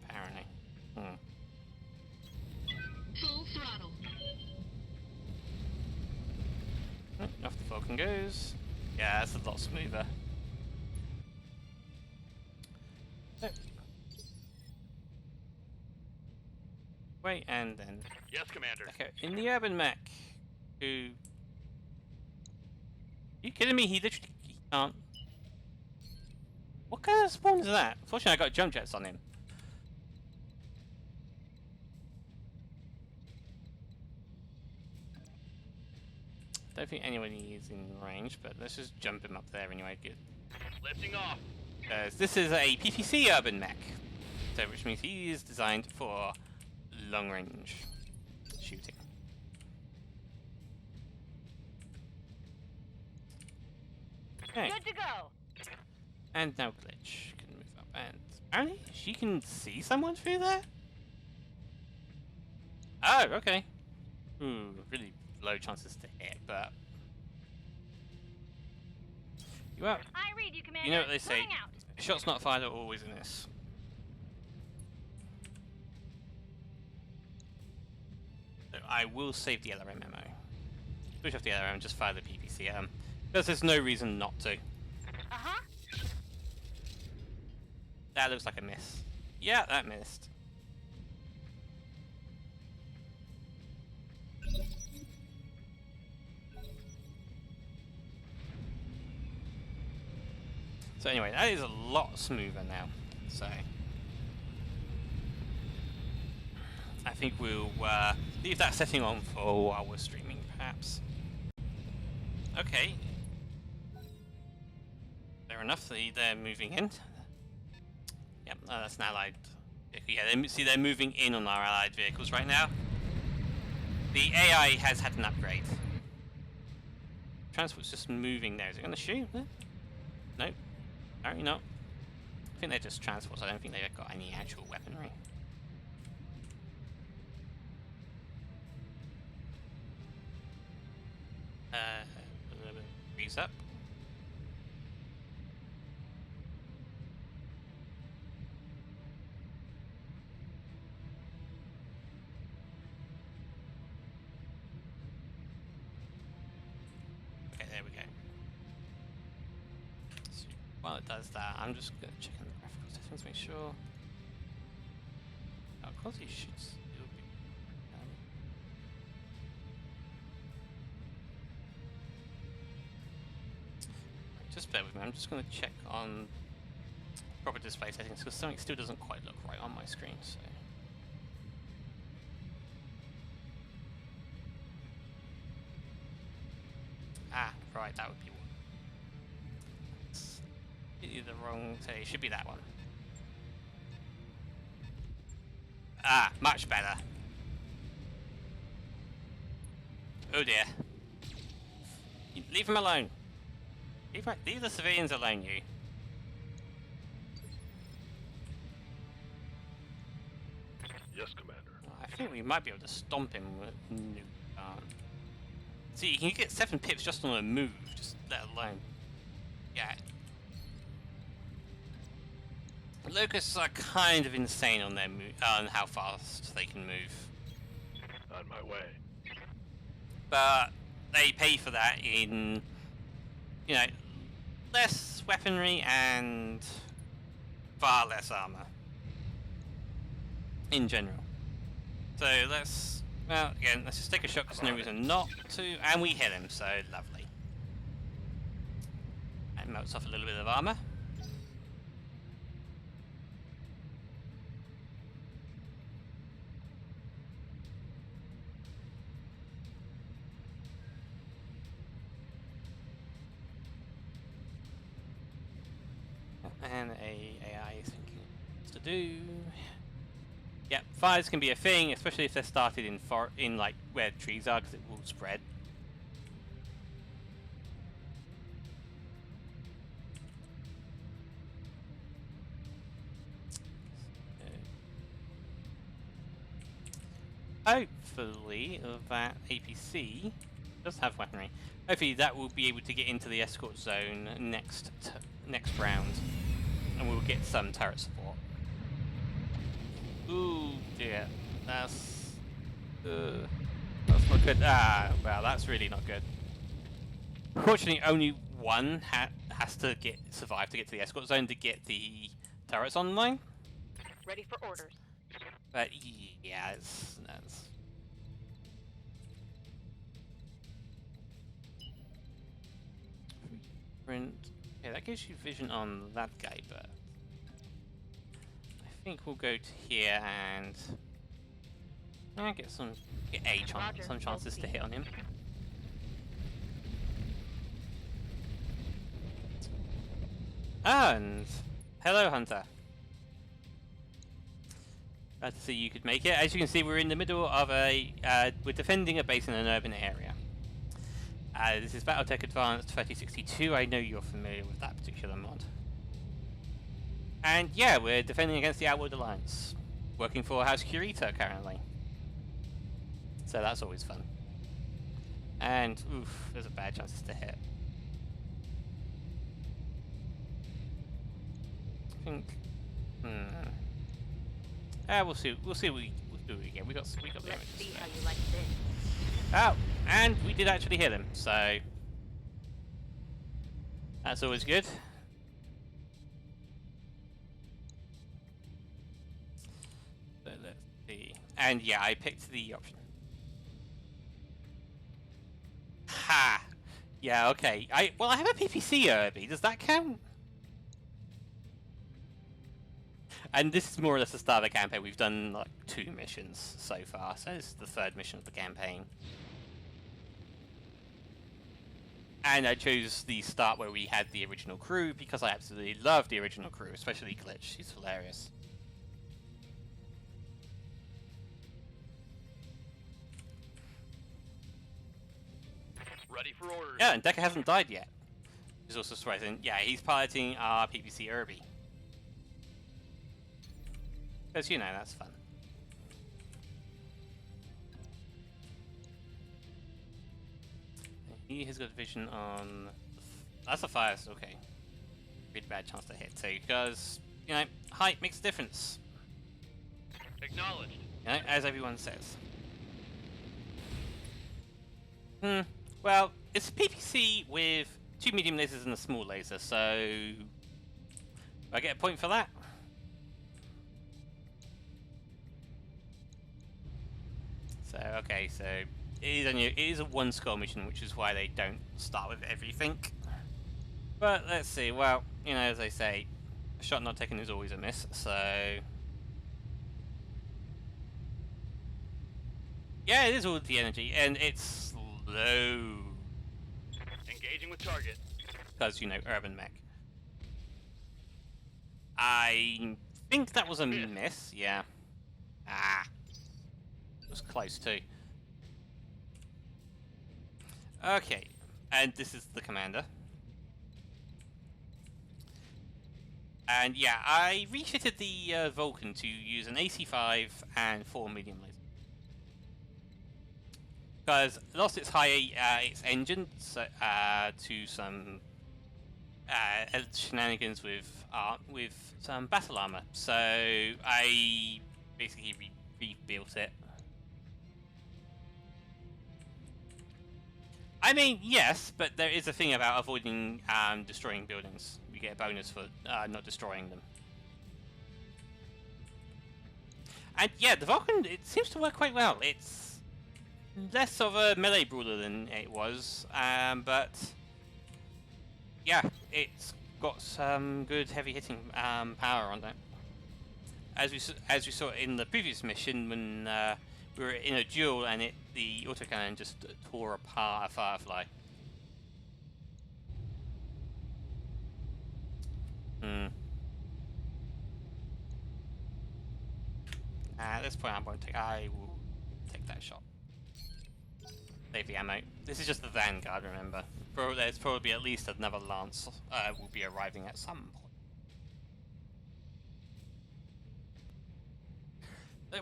Apparently. Full throttle. Off the Vulcan goes. Yeah, that's a lot smoother. So. Wait, and then... Yes, Commander. Okay, in the urban mech, who... Are you kidding me? He literally can't... What kind of spawn is that? Fortunately, I got jump jets on him. Don't think anyone is in range, but let's just jump him up there anyway. Good. Lifting off. This is a PPC urban mech, so which means he is designed for long range shooting. Okay. Good to go. And now Glitch can move up, and apparently she can see someone through there. Oh, okay. Ooh, really low chances to hit, but you are. I read you, Commander. You know what they say? Moving out. Shots not fired are always a miss. So I will save the LRM ammo. Switch off the LRM and just fire the PPC. Because there's no reason not to. Uh-huh. That looks like a miss. Yeah, that missed. So anyway, that is a lot smoother now. So I think we'll leave that setting on for while we're streaming, perhaps. Okay. Fair enough. They're moving in. Yep, that's an allied vehicle. Yeah, see, they're moving in on our allied vehicles right now. The AI has had an upgrade. Transport's just moving there. Is it going to shoot? Nope. Apparently not. I think they're just transports. I don't think they've got any actual weaponry. Freeze up. Okay, there we go. So while it does that, I'm just going to check on the graphical settings to make sure. Oh, quality should still be. Just bear with me, I'm just going to check on proper display settings because something still doesn't quite look right on my screen. So. Ah, right, that would be one. It's the wrong, so it should be that one. Ah, much better. Oh dear. Leave him alone. Leave the civilians alone, you. Yes, Commander. I think we might be able to stomp him with nuke. See, you can get 7 pips just on a move, just let alone. Yeah. Locusts are kind of insane on their on how fast they can move. On my way. But they pay for that in, you know, less weaponry and far less armor. In general. So let's, well, again, let's just take a shot because no reason not to, and we hit him, so lovely. And melts off a little bit of armor. And AI is thinking what to do. Yeah, fires can be a thing, especially if they're started in like where trees are, because it will spread. Hopefully, that APC does have weaponry. Hopefully, that will be able to get into the escort zone next round, and we'll get some turret support. Ooh, dear. That's not good. Ah, well, that's really not good. Fortunately, only one has to survive to get to the escort zone to get the turrets online. Ready for orders. But yeah, that's print. Yeah, that gives you vision on that guy, but I think we'll go to here and get some chances to hit on him. And hello, Hunter. Glad to see you could make it. As you can see, we're in the middle of we're defending a base in an urban area. This is Battletech Advanced 3062. I know you're familiar with that particular mod. And yeah, we're defending against the Outward Alliance. Working for House Kurita currently. So that's always fun. And, oof, there's a bad chance to hit. I think... we'll see what we do again. We got Let's damage. see how you like this. Oh, and we did actually hit him, so that's always good. So let's see. And yeah, I picked the option. Ha! Yeah, okay. I have a PPC Irby. Does that count? And this is more or less the start of the campaign. We've done like 2 missions so far, so this is the 3rd mission of the campaign. And I chose the start where we had the original crew because I absolutely love the original crew, especially Glitch. She's hilarious. Ready for orders. Yeah, and Decker hasn't died yet. He's also surprising. Yeah, he's piloting our PPC Irby. Because, you know, that's fun. He has got vision on... That's a fire, okay. Really bad chance to hit too, because, you know, height makes a difference. Acknowledged. You know, as everyone says. Well, it's a PPC with 2 medium lasers and a small laser, so... Do I get a point for that? So, okay, so it is a 1 skull mission, which is why they don't start with everything. But let's see, well, you know, as they say, a shot not taken is always a miss, so... Yeah, it is all the energy, and it's slow. Engaging with target. Because, you know, urban mech. I think that was a miss, yeah. Ah. It was close too. Okay, and this is the commander. And yeah, I refitted the Vulcan to use an AC5 and 4 medium lasers. because it lost its engine to some shenanigans with some battle armor. So I basically rebuilt it. I mean, yes, but there is a thing about avoiding destroying buildings. You get a bonus for not destroying them. And yeah, the Vulcan, it seems to work quite well. It's less of a melee brawler than it was, but yeah, it's got some good heavy hitting power on that. As we saw in the previous mission when we were in a duel and the autocannon just tore apart a Firefly. At this point, I will take that shot. Save the ammo. This is just the Vanguard, remember. There's probably at least another Lance will be arriving at some point.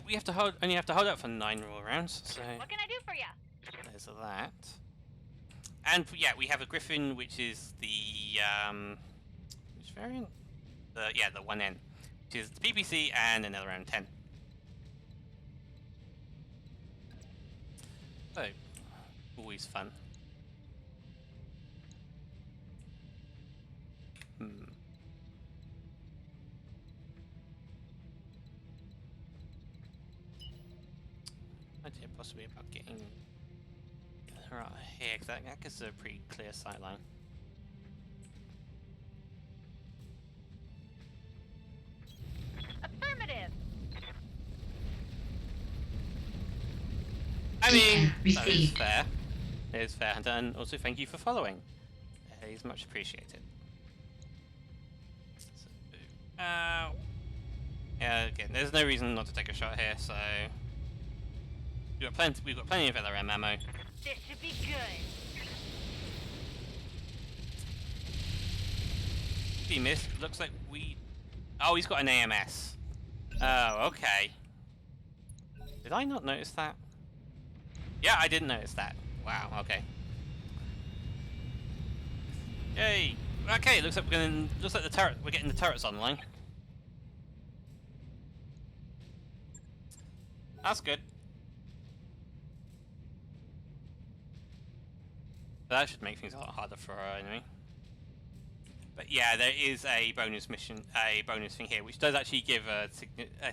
We have to only have to hold out for 9 more rounds, so What can I do for you? there's that. And yeah, we have a Griffin, which is the which variant? The 1N, which is the PPC and another round 10. So always fun. Idea possibly about getting her out here, because that gives a pretty clear sight line. Affirmative. I mean, Data that is received. fair. It is fair, and also thank you for following. It is much appreciated. So, yeah, again, there's no reason not to take a shot here, so we've got plenty of LRM ammo. This should be good. He missed. Looks like oh, he's got an AMS. Oh, okay. Did I not notice that? Yeah, I didn't notice that. Wow, okay. Yay! Okay, looks like we're getting the turrets online. That's good. That should make things a lot harder for our enemy. But yeah, there is a bonus thing here, which does actually give a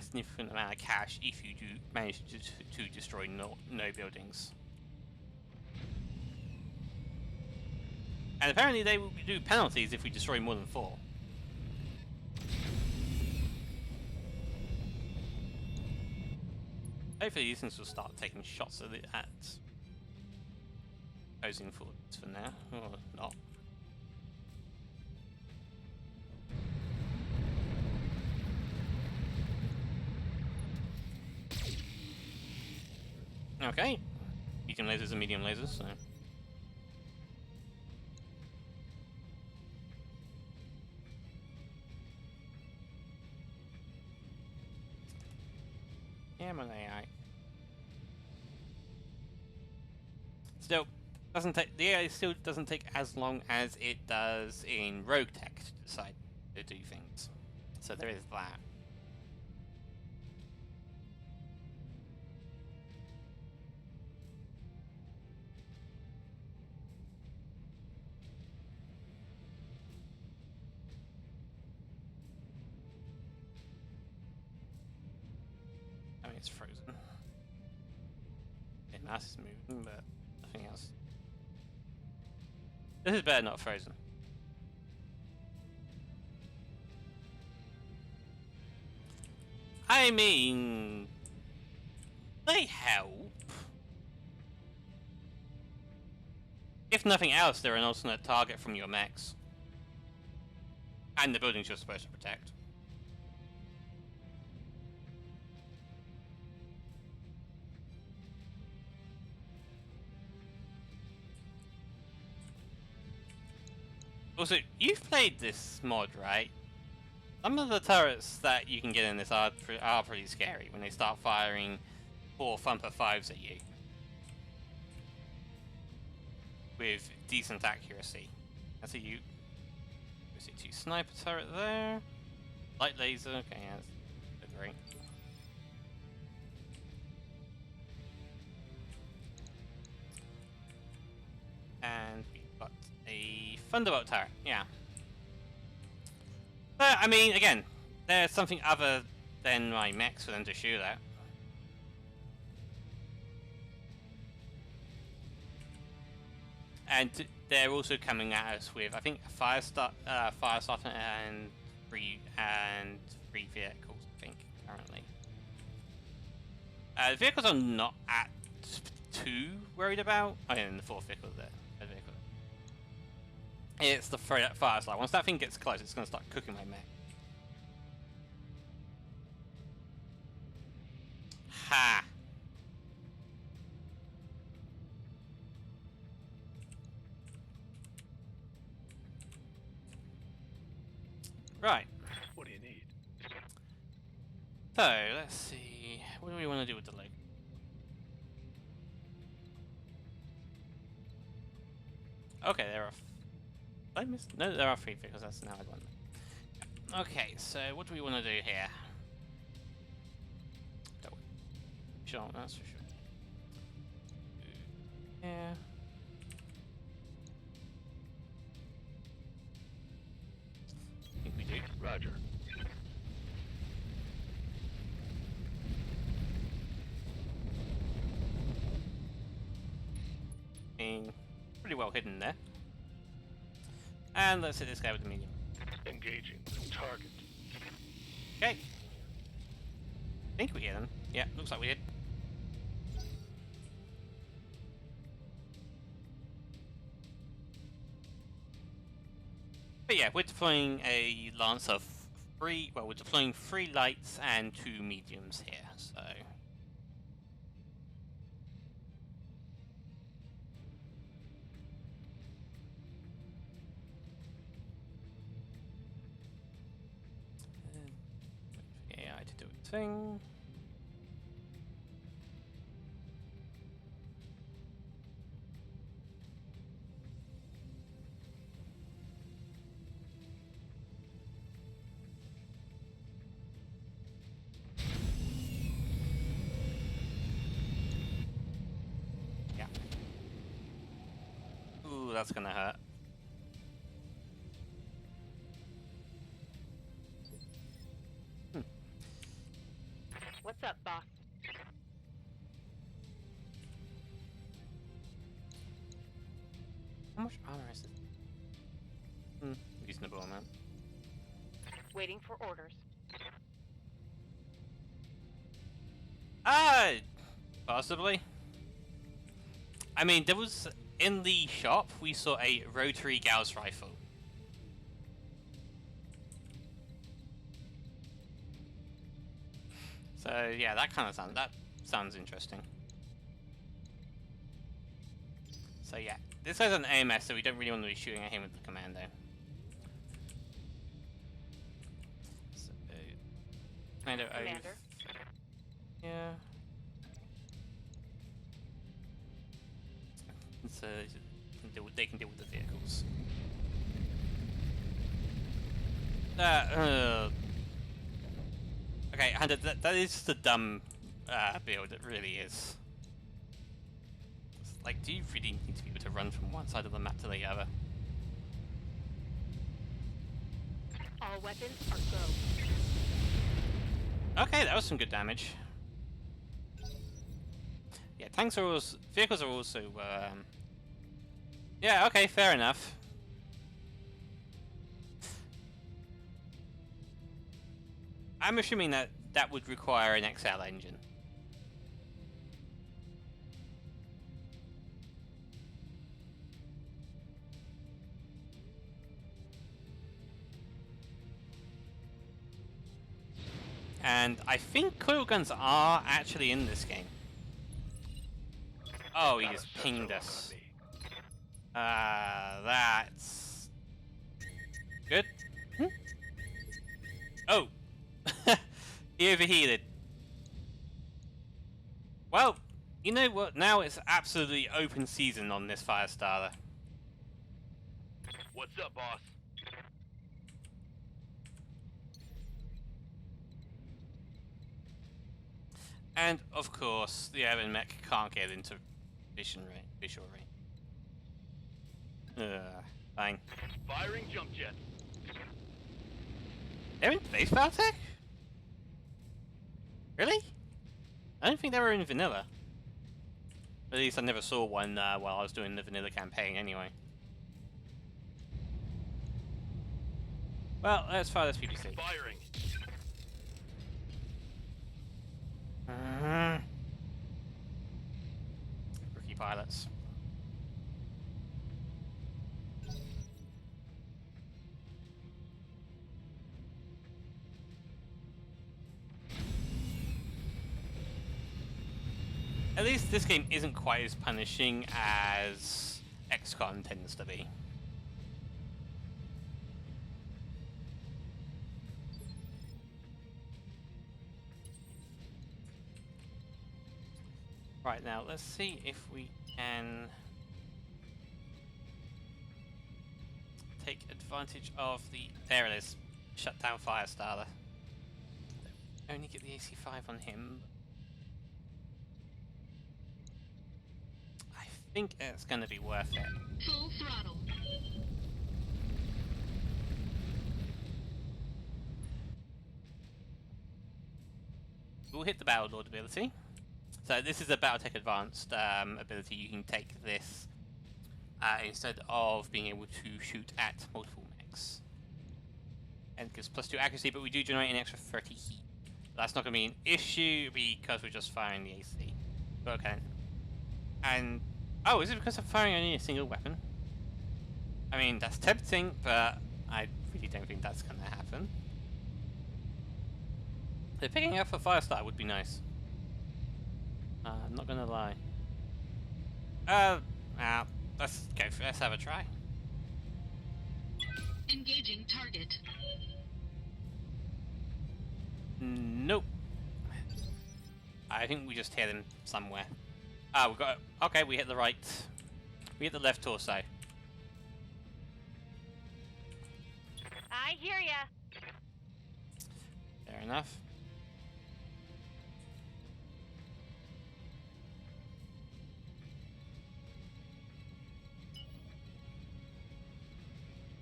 significant amount of cash if you do manage to destroy no buildings. And apparently they will do penalties if we destroy more than 4. Hopefully these things will start taking shots at opposing forts for now, or not. Okay. Medium lasers and medium lasers, so. Yeah, my AI. Still, the AI still doesn't take as long as it does in Roguetech to decide to do things. So there is that. I mean, it's frozen. Yeah, Mars is moving, but nothing else. This is better not frozen. I mean, they help. If nothing else, they're an alternate target from your mechs. And the buildings you're supposed to protect. Also, you've played this mod, right? Some of the turrets that you can get in this are pretty scary when they start firing 4 Thumper 5s at you. with decent accuracy. That's a U. We see 2 sniper turret there. Light laser. Okay, yeah, that's great. And we've got a thunderbolt turret. Yeah. But I mean, again, there's something other than my mechs for them to shoot at. And they're also coming at us with, I think, fire starter and three vehicles. I think currently, the vehicles I'm not too worried about. Oh, yeah, and the 4th vehicle there. Third vehicle. It's the fire starter. Once that thing gets close, it's going to start cooking my mech. Ha! Right. What do you need? So, let's see. What do we want to do with the leg? Okay, there are... I missed... No, there are 3 vehicles. That's now I one. Okay, so what do we want to do here? Sure, that's for sure. Yeah. I think we do. Roger. Being pretty well hidden there. And let's hit this guy with the medium. Engaging target. Okay. I think we hit him. Yeah, looks like we did. But yeah, we're deploying a lance of 3. Well, we're deploying 3 lights and 2 mediums here, so. AI to do its thing. Ooh, that's gonna hurt. What's up, boss? How much armor is it? Reasonable amount. Waiting for orders. Possibly. I mean, there was... In the shop, we saw a rotary Gauss rifle. So yeah, that sounds interesting. So yeah, this guy's an AMS, so we don't really want to be shooting at him with the commando. So, Commander. Yeah. So they can deal with the vehicles. Okay, and that is just a dumb build. It really is. It's like, do you really need to be able to run from one side of the map to the other? All weapons are go. Okay, that was some good damage. Yeah, tanks are also... Vehicles are also... Yeah, okay, fair enough. I'm assuming that that would require an XL engine. And I think coil guns are actually in this game. Oh, he just pinged us. That's... good? Oh! He overheated. Well, you know what? Now it's absolutely open season on this Firestarter. What's up, boss? And of course, the urban mech can't get into visual range. Fine. Firing jump jets. They're in base Battletech? Really? I don't think they were in vanilla. At least I never saw one while I was doing the vanilla campaign anyway. Well, let's fire this PPC. Firing. Rookie pilots. At least this game isn't quite as punishing as XCOM tends to be. Right, now let's see if we can take advantage of the... There it is. Shut down Firestarter. Only get the AC5 on him. I think it's going to be worth it. Full throttle. We'll hit the Battle Lord ability. So this is a Battletech Advanced ability. You can take this instead of being able to shoot at multiple mechs. And it gives +2 accuracy, but we do generate an extra 30 heat. That's not going to be an issue because we're just firing the AC. Okay. And... oh, is it because I'm firing only a single weapon? I mean, that's tempting, but I really don't think that's going to happen. So picking up a Firestarter would be nice. I'm not gonna lie. Let's go. Let's have a try. Engaging target. Nope. I think we just hit him somewhere. We got. Okay, we hit the right. We hit the left torso. I hear ya. Fair enough.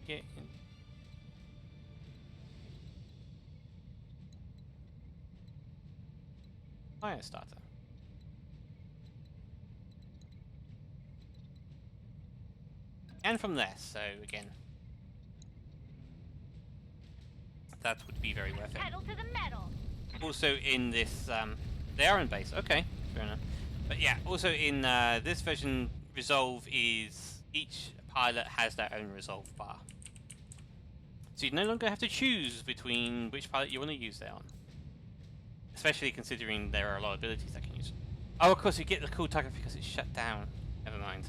Get in. Firestarter. And from there, so again, that would be very worth it. Pedal to the metal. Also in this, they are in base. Okay, fair enough. But yeah, also in this version, resolve is each pilot has their own resolve bar. So you no longer have to choose between which pilot you want to use there on. Especially considering there are a lot of abilities I can use. Oh, of course, you get the cool target because it's shut down. Never mind.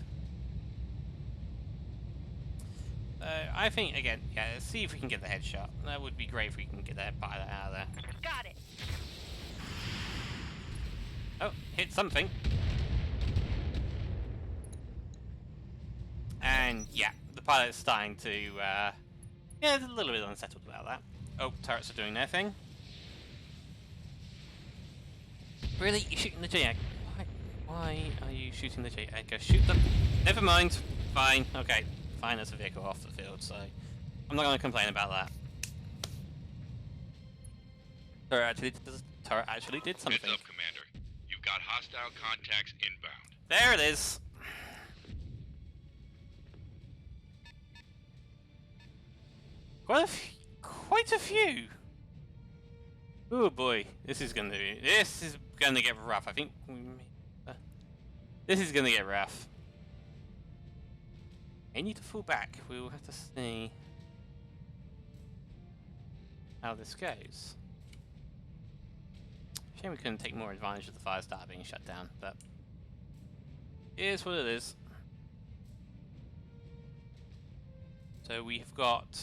I think, again, yeah, let's see if we can get the headshot. That would be great if we can get that pilot out of there. Got it. Oh, hit something. And, yeah, the pilot's starting to, yeah, it's a little bit unsettled about that. Oh, turrets are doing their thing. Really? You're shooting the JAG? Why are you shooting the JAG? Go shoot them. Never mind. Fine. Okay. Fine, that's a vehicle off the field, so I'm not going to complain about that. Turret actually did something. Heads up, Commander. You've got hostile contacts inbound. There it is. Quite a few. Oh boy, this is gonna get rough. I think this is gonna get rough. I need to fall back. We will have to see how this goes. Shame we couldn't take more advantage of the Firestarter being shut down, but it is what it is. So we've got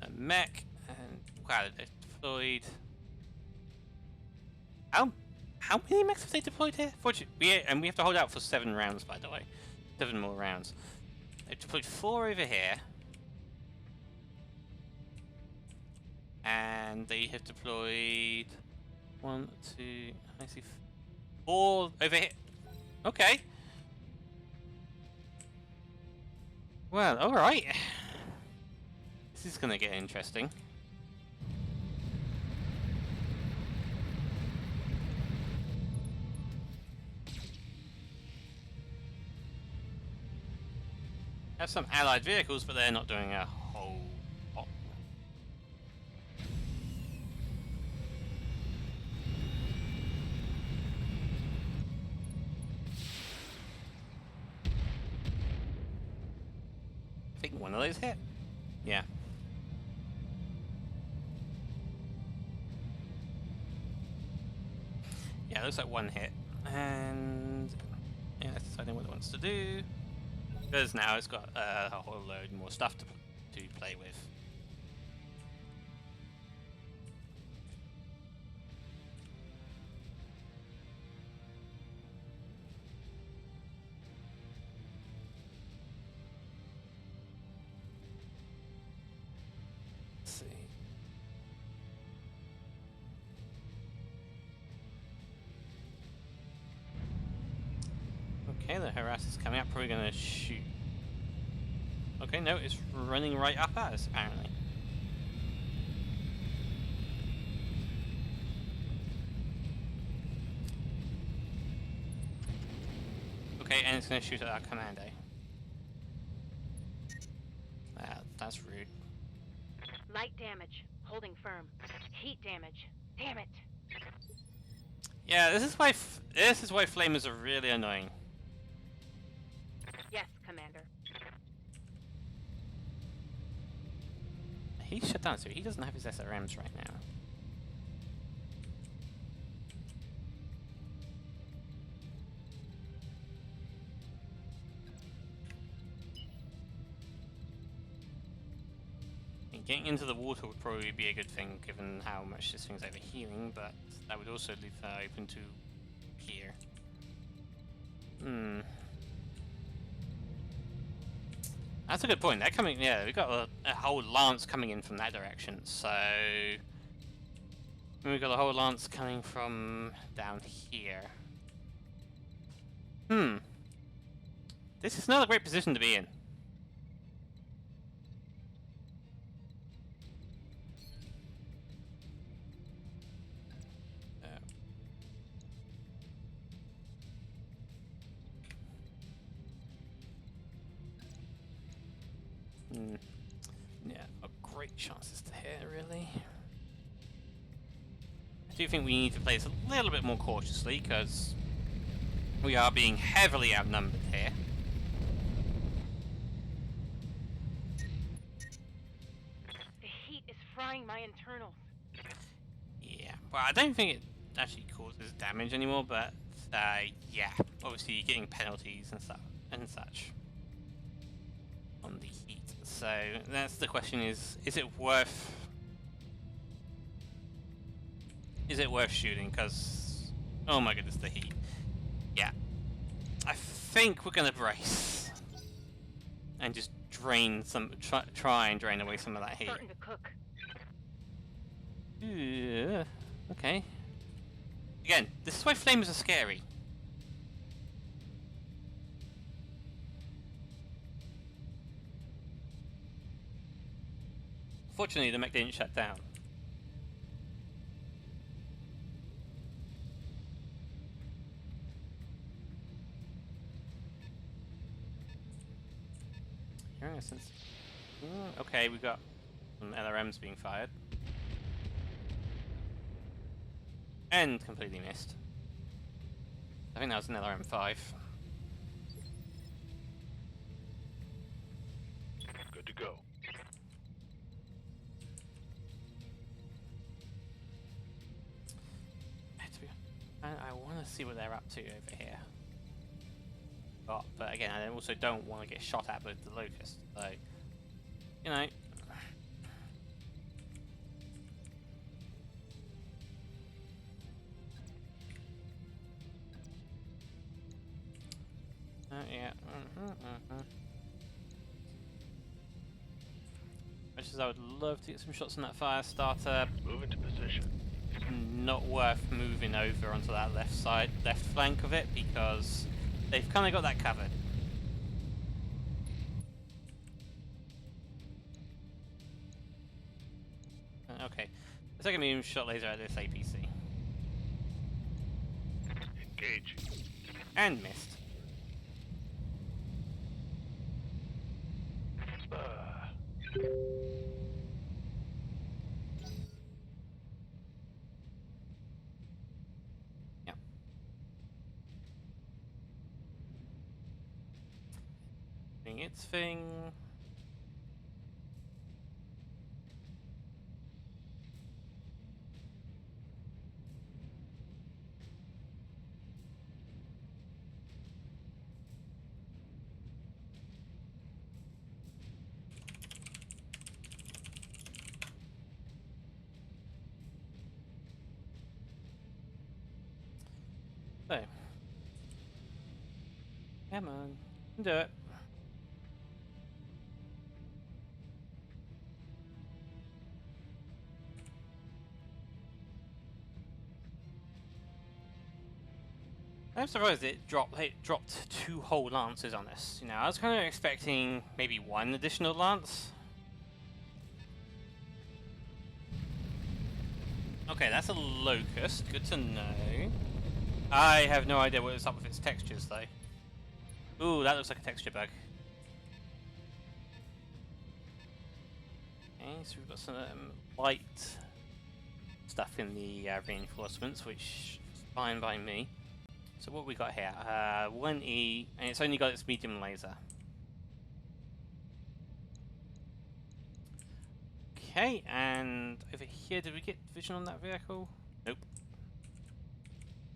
a mech and wow, they've deployed. How many mechs have they deployed here? Fortunately, we have to hold out for 7 rounds, by the way. 7 more rounds. They've deployed 4 over here. And they have deployed 1, 2, I see 4 over here. Okay. Well, alright. This is gonna get interesting. Have some allied vehicles, but they're not doing a whole lot. I think one of those hit. Yeah. Yeah, looks like one hit. And yeah, it's deciding what it wants to do. Because now it's got a whole load more stuff to play with. Let's see. Okay, the harass is coming up, probably gonna shoot. Okay, no, it's running right up at us, apparently. Okay, and it's gonna shoot at our commando. That's rude. Light damage. Holding firm. Heat damage. Damn it. Yeah, this is why flamers are really annoying. Yes, Commander. He's shut down, so he doesn't have his SRMs right now. And getting into the water would probably be a good thing, given how much this thing's overhealing, but that would also leave her open to here. That's a good point. They're coming. Yeah, we've got a whole lance coming in from that direction. So we've got a whole lance coming from down here. This is not a great position to be in. Yeah, not great chances to hit, really. I do think we need to play this a little bit more cautiously, because we are being heavily outnumbered here. The heat is frying my internals. Yeah, well, I don't think it actually causes damage anymore, but yeah, obviously you're getting penalties and such on the heat. So that's the question: is it worth shooting? Because oh my goodness, the heat. Yeah, I think we're gonna brace and just drain some, try and drain away some of that heat. Starting to cook. Yeah. Okay. Again, this is why flamers are scary. Fortunately, the mech didn't shut down. Hearing a sense. Okay, we got some LRMs being fired. And completely missed. I think that was an LRM-5. Good to go. I want to see what they're up to over here. But again, I also don't want to get shot at with the Locust. So, you know. Yeah. as I would love to get some shots on that fire starter, Move into position. not worth moving over onto that left side, left flank of it, because they've kind of got that covered. Okay, the second medium shot laser at this APC. Engage. And missed. Yep. Doing its thing. So, come on, you can do it. I'm surprised it dropped 2 whole lances on us. You know, I was kind of expecting maybe 1 additional lance. Okay, that's a locust. Good to know. I have no idea what's up with its textures, though. Ooh, that looks like a texture bug. Okay, so we've got some light stuff in the reinforcements, which is fine by me. So what we got here? 1E, and it's only got its medium laser. Okay, and over here, did we get vision on that vehicle? Nope.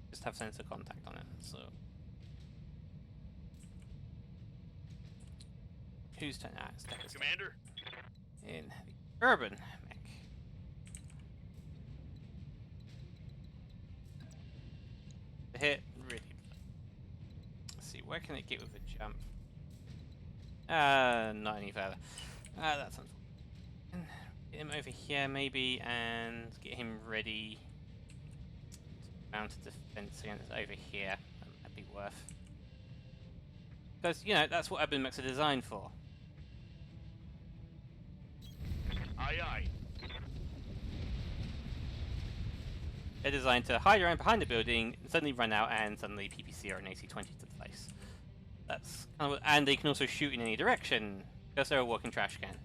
Just have sensor contact on it, so. Who's turn? Ah, it's Deckers. Commander? In the urban mech. The hit, really. Let's see, where can it get with a jump? Not any further. That's unfortunate. Get him over here, maybe, and get him ready. Mounted defense against over here. That'd be worth. Because, you know, that's what urban mechs are designed for. Aye, aye. They're designed to hide around behind the building, suddenly run out, and suddenly PPC or an AC-20 to the face. That's kind of what, and they can also shoot in any direction, because they're a walking trash can.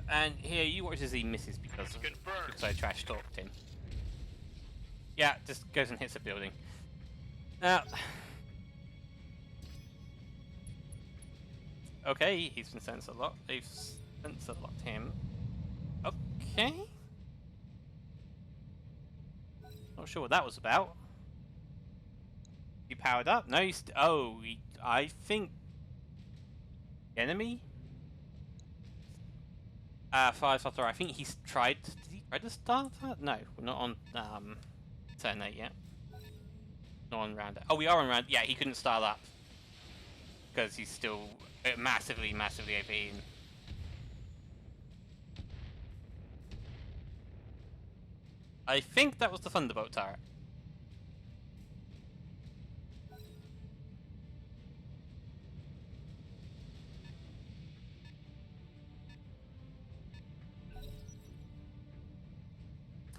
And here, you watch as he misses because I trash talked him. Yeah, just goes and hits a building. Now, okay, he's been sensor locked. They've sensor locked him. Okay. Not sure what that was about. He powered up? No, he's. I think. Enemy? Fire starter. I think he's tried. Did he try to start that? No, we're not on turn 8 yet. Not on round 8. Oh, we are on round. Yeah, he couldn't start up because he's still massively overheating. I think that was the Thunderbolt turret.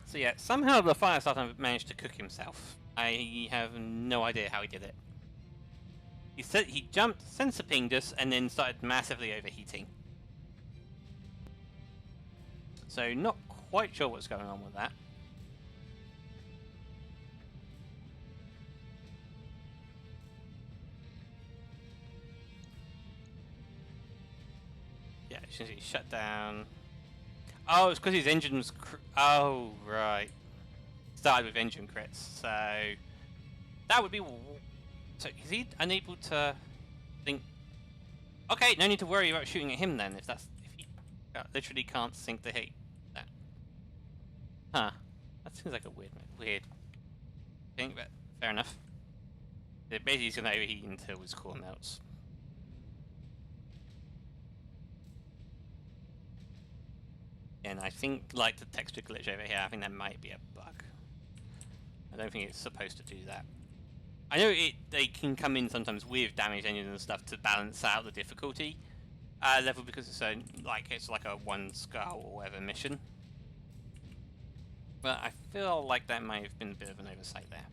So yeah, somehow the fire starter managed to cook himself. I have no idea how he did it. He said he jumped, sensor pinged us, and then started massively overheating. So not quite sure what's going on with that. Yeah, as soon as he shut down. Oh, it's because his engine was. Oh, right. Started with engine crits, so that would be. So is he unable to think? Okay, no need to worry about shooting at him then. If he literally can't sink the heat. That. Huh. That seems like a weird thing, but fair enough. Basically, he's going to overheat until his core melts. And I think, like the texture glitch over here, I think that might be a bug. I don't think it's supposed to do that. I know they can come in sometimes with damage engines and stuff to balance out the difficulty level because it's like a one skull or whatever mission. But I feel like that might have been a bit of an oversight there.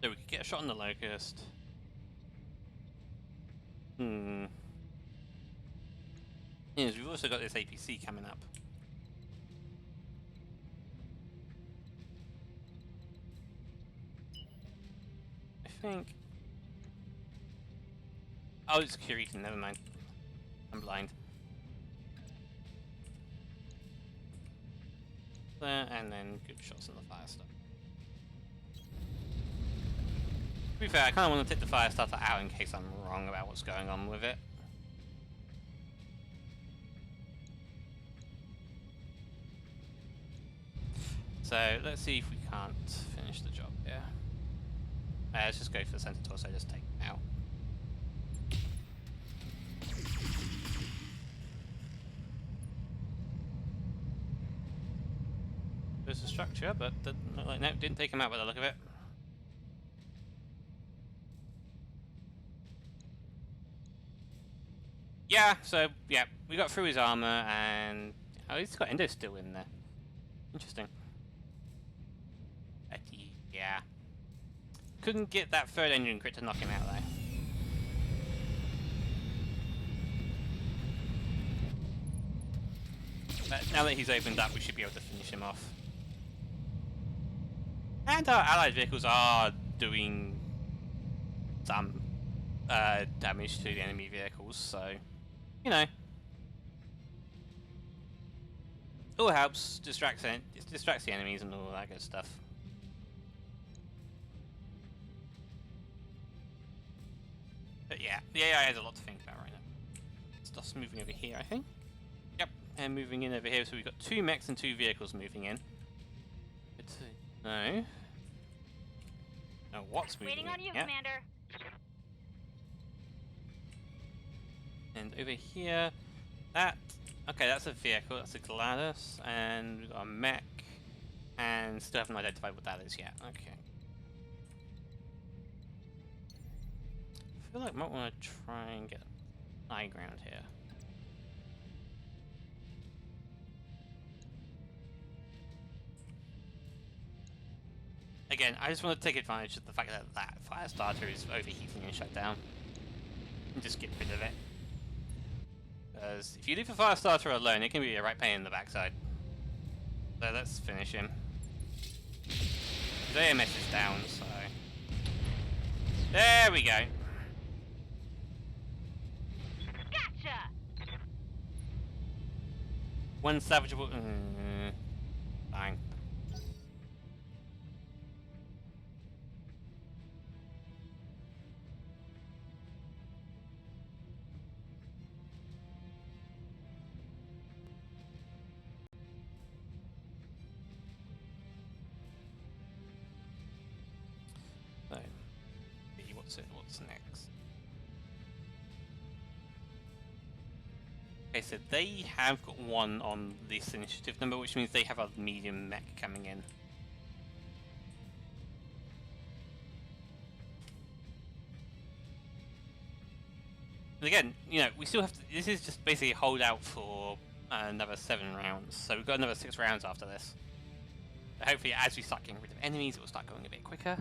So we could get a shot on the Locust. Yes, we've also got this APC coming up. I think... Oh, it's Kirito, never mind. I'm blind. There, and then good shots on the fire stuff. To be fair, I kind of want to take the fire starter out in case I'm wrong about what's going on with it. So let's see if we can't finish the job here. Let's just go for the center torso, just take it out. There's a structure, but no, didn't take him out by the look of it. Yeah, so yeah, we got through his armor, and oh, he's got Endo still in there. Interesting. Yeah. Couldn't get that third engine crit to knock him out though. But now that he's opened up, we should be able to finish him off. And our allied vehicles are doing some damage to the enemy vehicles, so you know, all helps, distracts the enemies and all that good stuff. But yeah, the AI has a lot to think about right now. Stuff's moving over here, I think. Yep, and moving in over here, so we've got 2 mechs and 2 vehicles moving in. No. No, what's moving Waiting in? on you, Yep. Commander. And over here, okay, that's a vehicle, that's a Gladys, and we've got a mech, and still haven't identified what that is yet. Okay. I feel like I might want to try and get high ground here. Again, I just want to take advantage of the fact that that fire starter is overheating and shut down, and just get rid of it. Because if you leave the fire starter alone, it can be a right pain in the backside. So let's finish him. His AMS is down, so... There we go. Gotcha! One salvageable... fine. So, what's next? Okay, so they have got 1 on this initiative number, which means they have a medium mech coming in. And again, you know, we still have to... This is just basically a holdout for another 7 rounds, so we've got another 6 rounds after this. So hopefully, as we start getting rid of enemies, it will start going a bit quicker.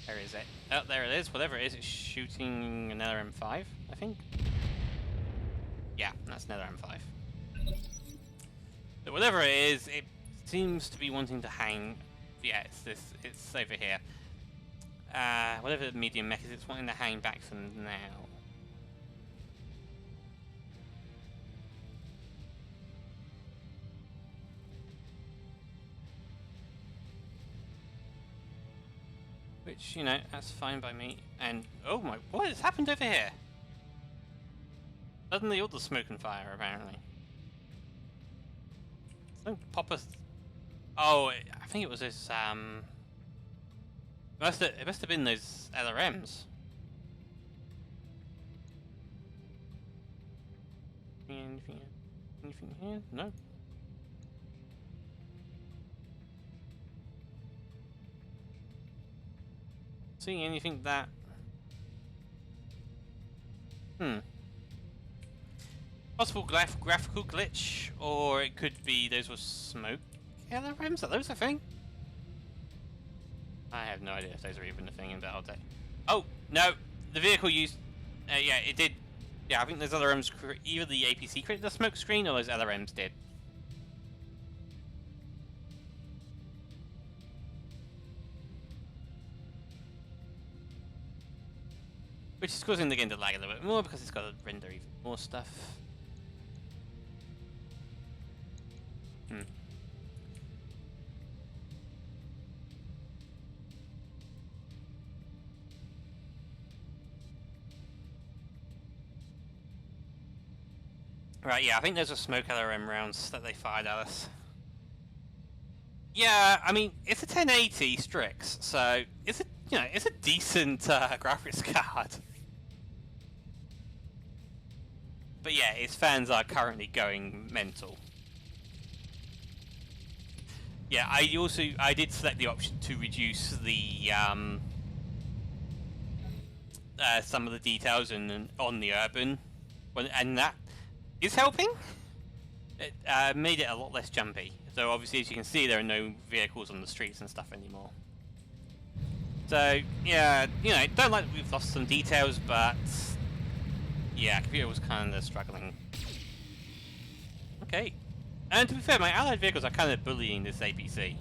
Where is it? Oh, there it is. Whatever it is, it's shooting another M5, I think. Yeah, that's another M5. So whatever it is, it seems to be wanting to hang. Yeah, it's over here. Whatever the medium mech is, it's wanting to hang back for now. Which, you know, that's fine by me. And, oh my, what has happened over here? Suddenly all the smoke and fire, apparently. Don't pop us. Oh, I think it was this. It must have been those LRMs. Anything here? No. See anything that? Possible graphical glitch, or it could be those were smoke LRMs. Are those a thing? I have no idea if those are even a thing in Battletech. Oh no, the vehicle used. Yeah, it did. Yeah, I think those LRMs. Either the APC created the smoke screen, or those LRMs did. Which is causing the game to lag a little bit more because it's got to render even more stuff. Right, yeah, I think those are smoke LRM rounds that they fired at us. Yeah, I mean, it's a 1080 Strix, so it's a decent graphics card. But yeah, its fans are currently going mental. Yeah, I did select the option to reduce the some of the details on the urban, and that is helping. It made it a lot less jumpy. So obviously, as you can see, there are no vehicles on the streets and stuff anymore. So yeah, don't like that we've lost some details, but yeah, computer was kind of struggling. Okay, and to be fair, my allied vehicles are kind of bullying this APC.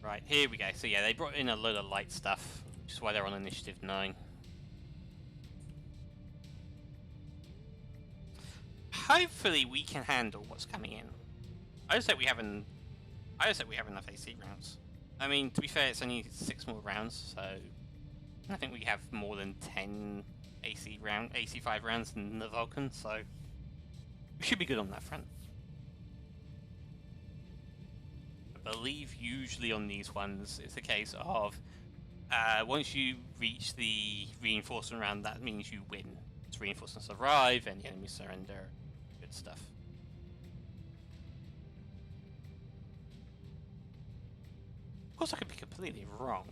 Right, here we go. So yeah, they brought in a load of light stuff, which is why they're on Initiative 9. Hopefully we can handle what's coming in. I just hope we have enough AC rounds. I mean, to be fair, it's only 6 more rounds, so I think we have more than 10 AC5 rounds in the Vulcan, so we should be good on that front. I believe usually on these ones, it's a case of once you reach the reinforcement round, that means you win. It's reinforcements arrive and the enemy surrender. Good stuff. Of course, I could be completely wrong,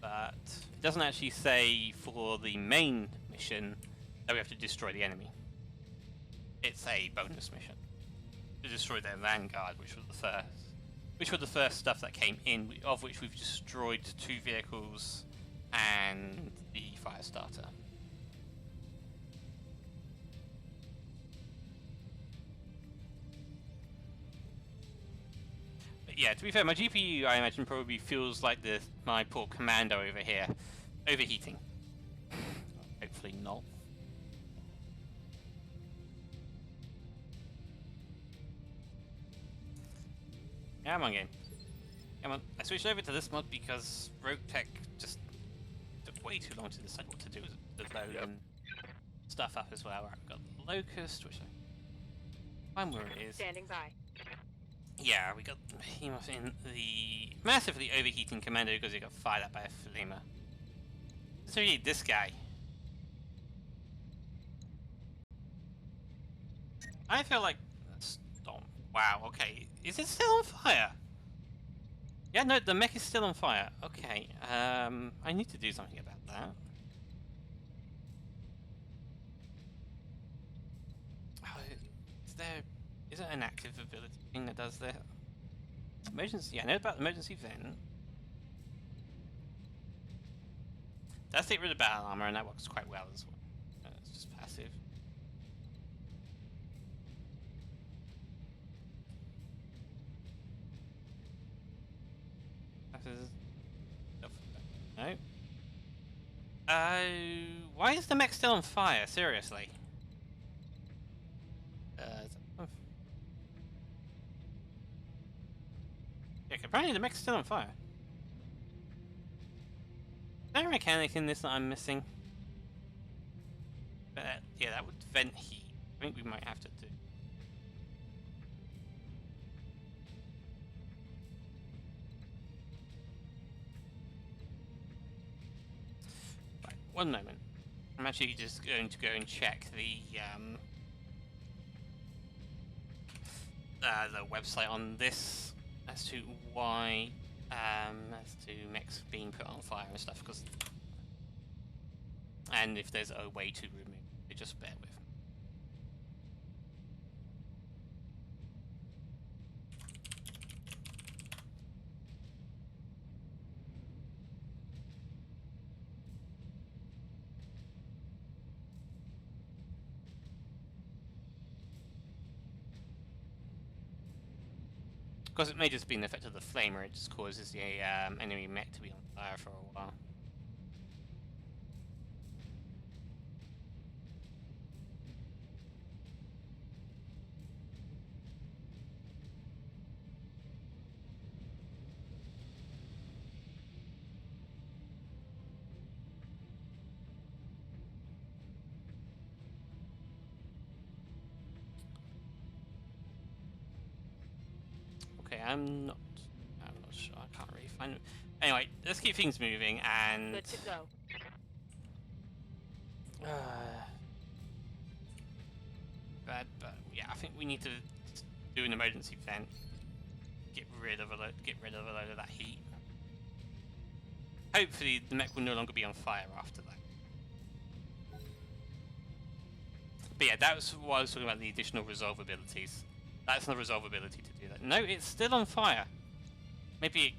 but it doesn't actually say for the main mission that we have to destroy the enemy. It's a bonus mission to destroy their vanguard, which were the first stuff that came in, of which we've destroyed 2 vehicles and the fire starter. But yeah, to be fair, my GPU, I imagine, probably feels like my poor commando over here, overheating. Hopefully not. Come on, game. Come on. I switched over to this mod because Rotary just took way too long to decide what to do with the load and stuff up as well. I've got the Locust, which I find where it is. Standing by. Yeah, we got Behemoth in the massively overheating commando because he got fired up by a flamer. So you need this guy. I feel like Stomp. Wow, okay. Is it still on fire? Yeah, no, the mech is still on fire. Okay, I need to do something about that. Oh, is it an active ability thing that does that? Emergency, I know about emergency vent. Does get rid of battle armor, and that works quite well as well. It's just passive. No. Why is the mech still on fire? Seriously. Yeah, apparently the mech's still on fire. Is there a mechanic in this that I'm missing? Yeah, that would vent heat. I think we might have to do. Right, one moment. I'm actually just going to go and check the website on this as to why as to mechs being put on fire and stuff, and if there's a way to remove it, just bear with. Because it may just be an effect of the flamer, it just causes the enemy mech to be on fire for a while. Okay, I'm not sure. I can't really find it. Anyway, let's keep things moving and. Good to go. But yeah, I think we need to do an emergency vent. Get rid of a load of that heat. Hopefully, the mech will no longer be on fire after that. But yeah, that was what I was talking about, the additional resolve abilities. That's the resolve ability to do that. No, it's still on fire. Maybe it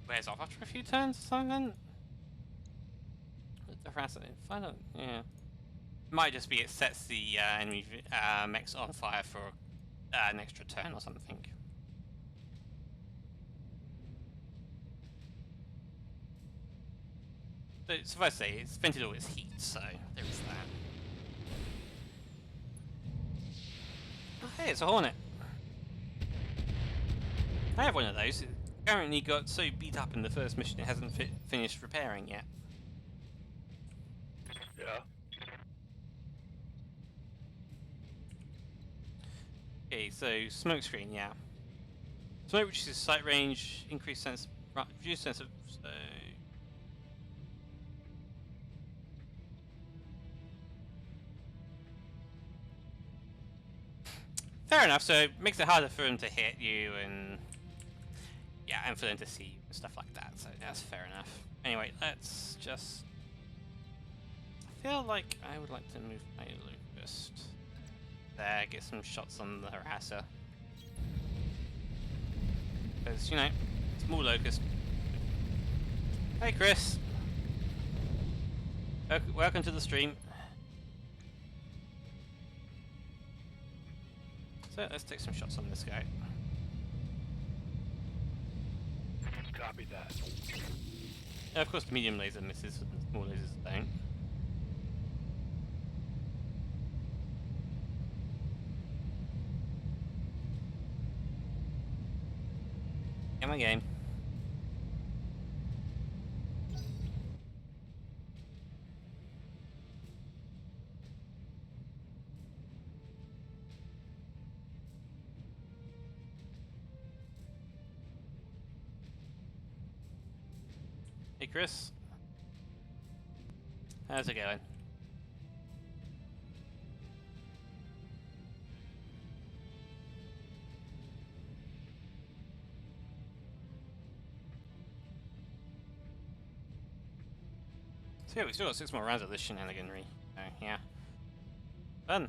wears off after a few turns or something. The harassment, yeah. Might just be it sets the enemy mechs on fire for an extra turn or something. So suffice to say, it's vented all its heat, so there is that. Oh, hey, it's a Hornet. I have one of those. It apparently got so beat up in the first mission it hasn't finished repairing yet. Yeah. Okay, so smoke screen, yeah. Smoke reduces sight range, increased sense, reduced sense of. So. Fair enough. So it makes it harder for them to hit you, and yeah, and for them to see you and stuff like that. So that's fair enough. Anyway, let's just. I feel like I would like to move my Locust there, get some shots on the harasser. Because, you know, small Locust. Hey, Chris. Welcome to the stream. So let's take some shots on this guy. Copy that. Now, of course, the medium laser misses, but the small lasers don't. Get my game. Hey, Chris. How's it going? So yeah, we still got 6 more rounds of this shenaniganry. So yeah. Fun.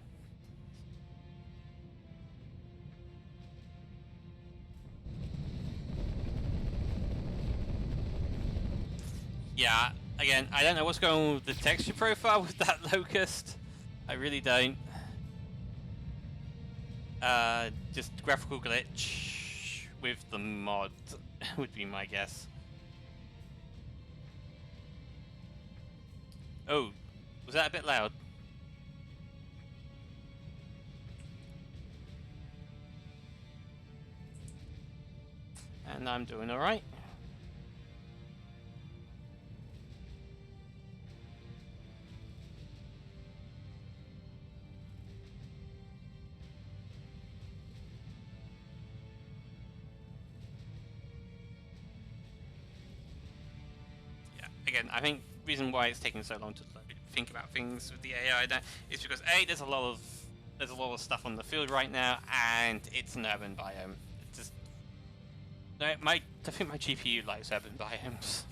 Yeah, again, I don't know what's going on with the texture profile with that Locust. I really don't. Just graphical glitch with the mod would be my guess. Oh, was that a bit loud? And I'm doing alright. again, I think the reason why it's taking so long to think about things with the AI now is because there's a lot of stuff on the field right now, and it's an urban biome. It's just I think my GPU likes urban biomes.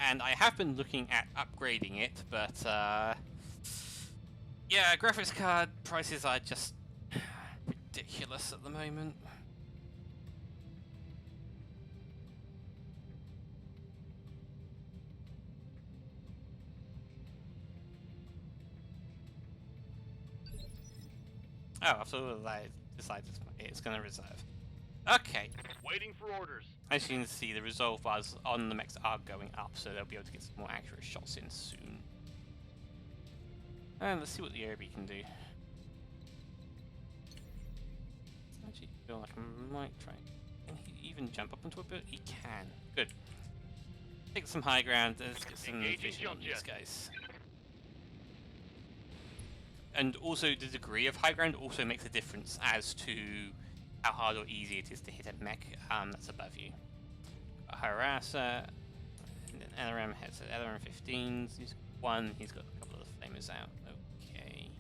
And I have been looking at upgrading it, but yeah, graphics card prices are just ridiculous at the moment. Oh, after all of that, decided it's going to reserve. Okay. Waiting for orders. As you can see, the resolve bars on the mechs are going up, so they'll be able to get some more accurate shots in soon. And let's see what the Obi can do. I actually feel like I might try. Can he even jump up onto a boat? He can. Good. Take some high ground. Let's get some vision on these guys. And also, the degree of high ground also makes a difference as to how hard or easy it is to hit a mech that's above you. A harasser, LRM hits at LRM 15s. He's got one. He's got a couple of flamers out. Okay.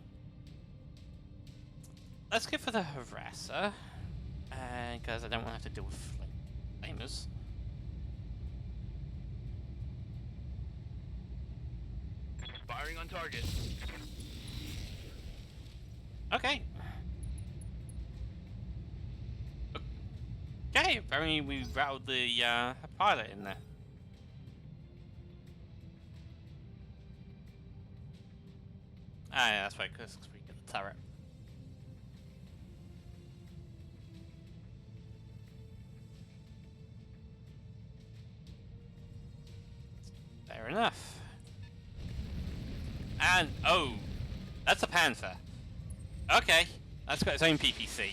Let's go for the harasser, because I don't want to have to deal with flamers. Firing on target. Okay. Okay, apparently we rattled the pilot in there. Ah, yeah, that's right, because we get the turret. Fair enough. And, oh, that's a Panther. Okay, that's got its own PPC.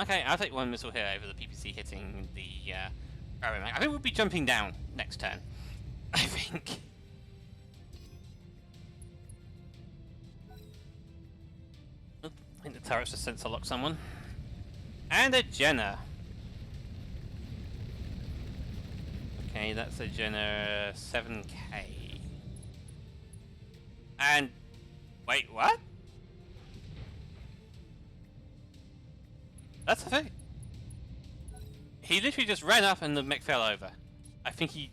Okay, I'll take one missile here over the PPC hitting the Larien. I think we'll be jumping down next turn. I think. I think the turret's just sensor lock someone. And a Jenner. Okay, that's a Jenner 7K. And wait, what? That's the thing. He literally just ran up and the mech fell over. I think he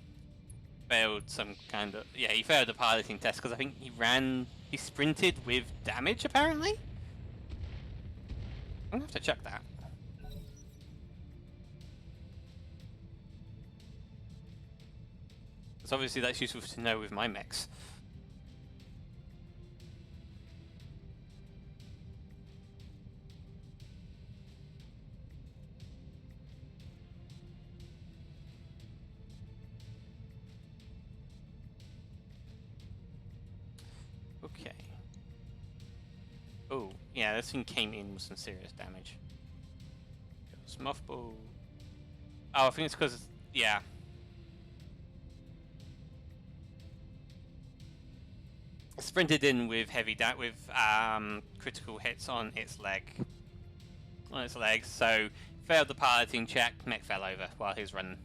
failed some kind of... Yeah, he failed the piloting test because I think he sprinted with damage, apparently? I'm gonna have to check that. Because obviously that's useful to know with my mechs. Okay. Oh, yeah, this thing came in with some serious damage. Mothball. Oh, I think it's because, yeah. Sprinted in with heavy critical hits on its legs, so failed the piloting check, mech fell over while he was running.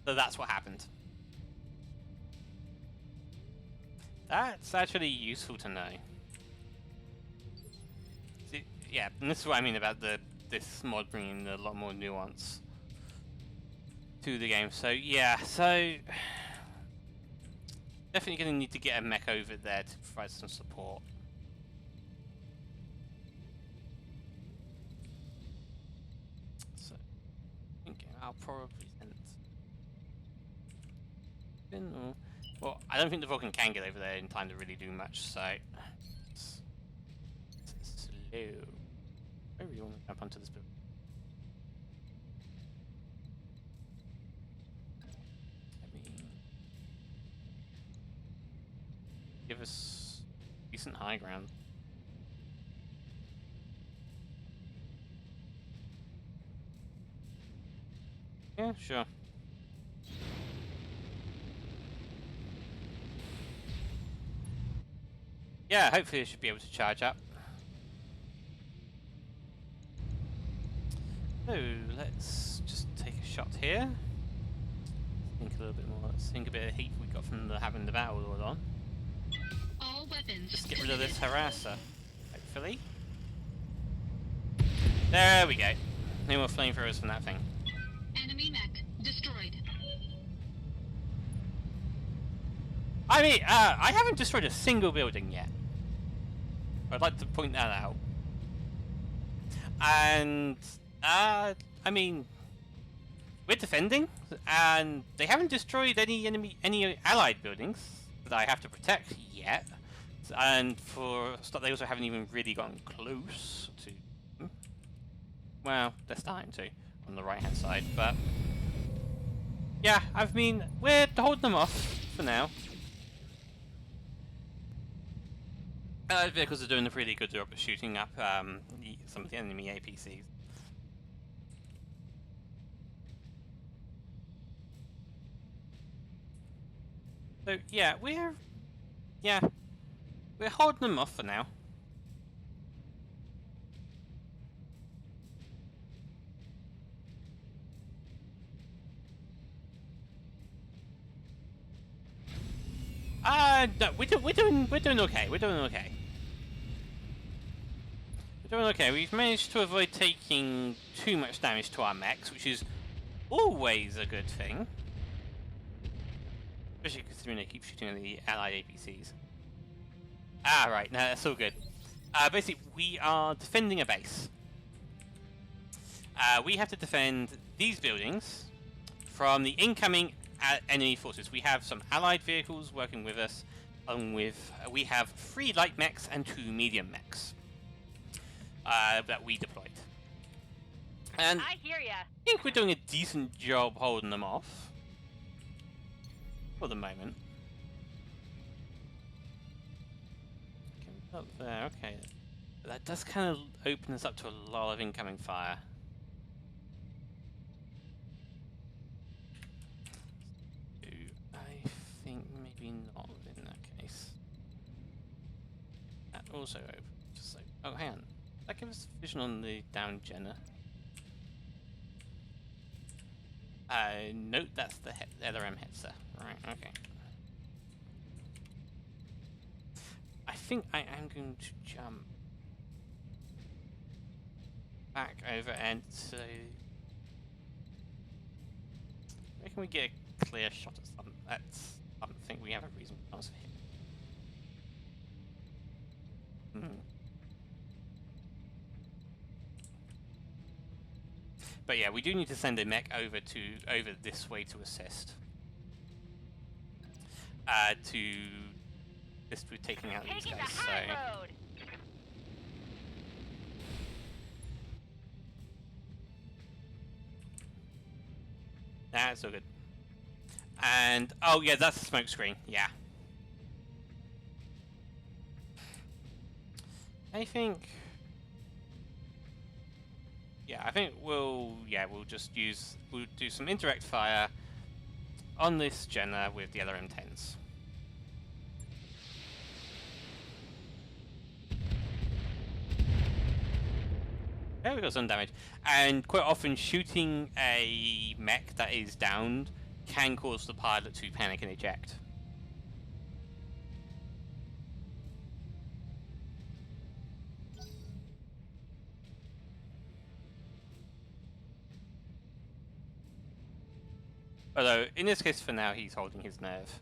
So that's what happened. That's actually useful to know. See, yeah, and this is what I mean about this mod bringing a lot more nuance to the game. So yeah, so definitely going to need to get a mech over there to provide some support. So I think I'll probably send. Well, I don't think the Vulcan can get over there in time to really do much, so it's slow. I really want to jump onto this bit. Let me give us decent high ground. Yeah, sure. Yeah, hopefully it should be able to charge up. So let's just take a shot here. Think a little bit more. Let's think a bit of heat we got from having the battle all on. All weapons. Just get rid of this harasser, hopefully. There we go. No more flamethrowers from that thing. Enemy mech destroyed. I mean, I haven't destroyed a single building yet. I'd like to point that out. And, I mean, we're defending, and they haven't destroyed any allied buildings that I have to protect yet. And for stuff, they also haven't even really gotten close to. Well, they're starting to on the right-hand side, but yeah, I mean, we're holding them off for now. Vehicles are doing a pretty good job of shooting up some of the enemy APCs. So yeah, we're holding them off for now. No, we're doing okay. We're doing okay. We're doing okay. We've managed to avoid taking too much damage to our mechs, which is always a good thing. Especially considering they keep shooting at the allied APCs. Ah, right. No, that's all good. Basically, we are defending a base. We have to defend these buildings from the incoming enemy forces. We have some allied vehicles working with us, along with we have 3 light mechs and 2 medium mechs that we deployed. And I hear ya. I think we're doing a decent job holding them off for the moment. Up there, okay. That does kind of open us up to a lot of incoming fire. I think maybe not in that case. That also opens. Just like, oh, hang on. That gives us vision on the down Jenner. Note that's the LRM Hetzer. Right, okay. I think I am going to jump back over and so where can we get a clear shot at something? That's something we have a reasonable chance of hitting. But yeah, we do need to send a mech over this way to assist. Just with taking out these guys. So that's all good. And oh yeah, that's the smoke screen. Yeah. I think we'll do some indirect fire on this Jenner with the other M10s. There we got some damage. And quite often shooting a mech that is downed can cause the pilot to panic and eject. Although, in this case for now, he's holding his nerve.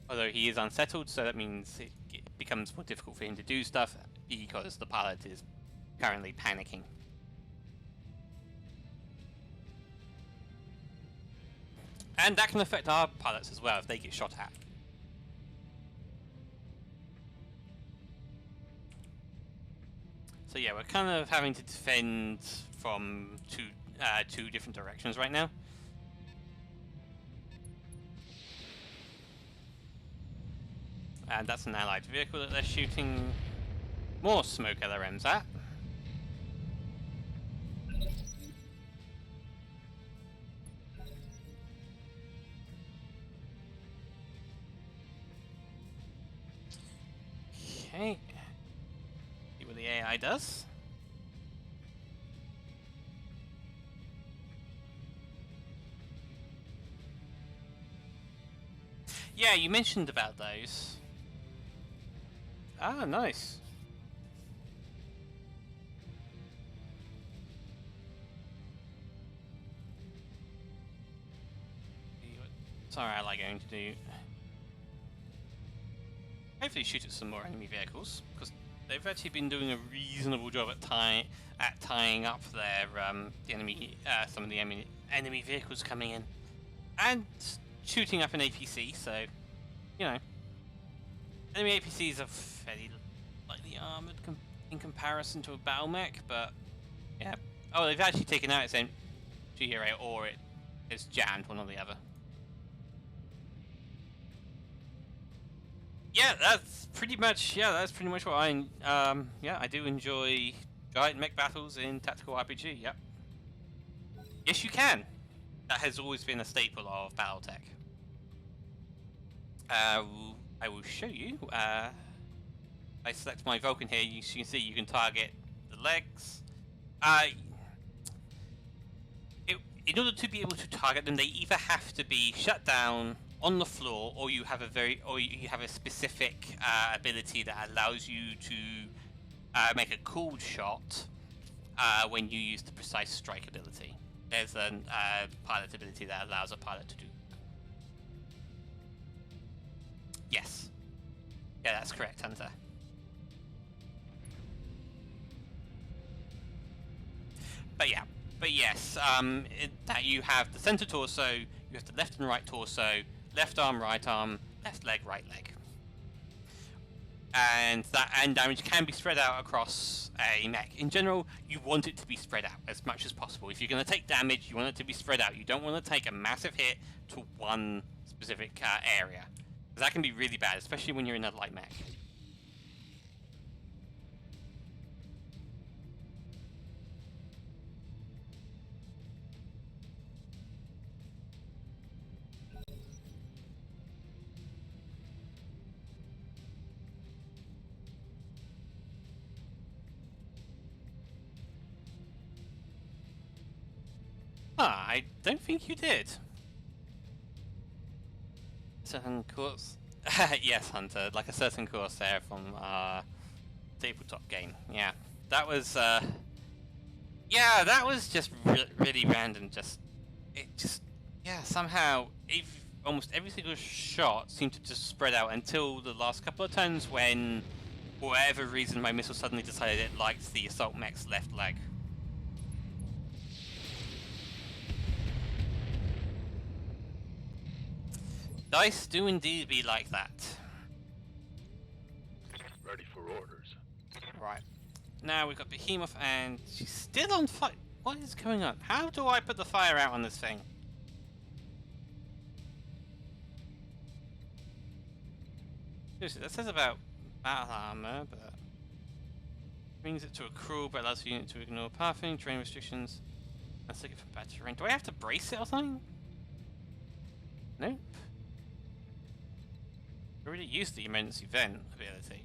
Although he is unsettled, so that means it becomes more difficult for him to do stuff because the pilot is currently panicking. And that can affect our pilots as well if they get shot at. So yeah, we're kind of having to defend from two different directions right now. And that's an allied vehicle that they're shooting more smoke LRMs at. Okay. See what the AI does. Yeah, you mentioned about those. Ah, nice. Sorry, I like going to do. Hopefully, shoot at some more enemy vehicles because they've actually been doing a reasonable job at tying up their some of the enemy vehicles coming in, and shooting up an APC. So, you know, enemy APCs are fairly lightly armored in comparison to a battle mech, but yeah. Oh, they've actually taken out its hero, or it's jammed, one or the other. Yeah, that's pretty much what I do enjoy giant mech battles in tactical RPG. Yep. Yes, you can. That has always been a staple of Battletech. I will show you. I select my Vulcan here. You can see you can target the legs. In order to be able to target them, they either have to be shut down on the floor, or you have a specific ability that allows you to make a cooled shot when you use the precise strike ability. There's a pilot ability that allows a pilot to do. Yes. Yeah, that's correct, Hunter. But yes, that you have the center torso, you have the left and right torso, left arm, right arm, left leg, right leg. And damage can be spread out across a mech. In general, you want it to be spread out as much as possible. If you're going to take damage, you want it to be spread out. You don't want to take a massive hit to one specific area. Because that can be really bad, especially when you're in a light mech. I don't think you did. Certain course. Yes, Hunter, like a certain course there from tabletop game. Yeah, that was. Yeah, that was just really random. Somehow, almost every single shot seemed to just spread out until the last couple of turns when, for whatever reason, my missile suddenly decided it liked the assault mech's left leg. Dice do indeed be like that. Ready for orders. Right. Now we've got Behemoth and she's still on fire. What is going on? How do I put the fire out on this thing? Seriously, that says about battle armor, but brings it to a crawl, but allows the unit to ignore pathing, terrain restrictions. That's looking for bad terrain. Do I have to brace it or something? Nope. I already used the emergency vent ability.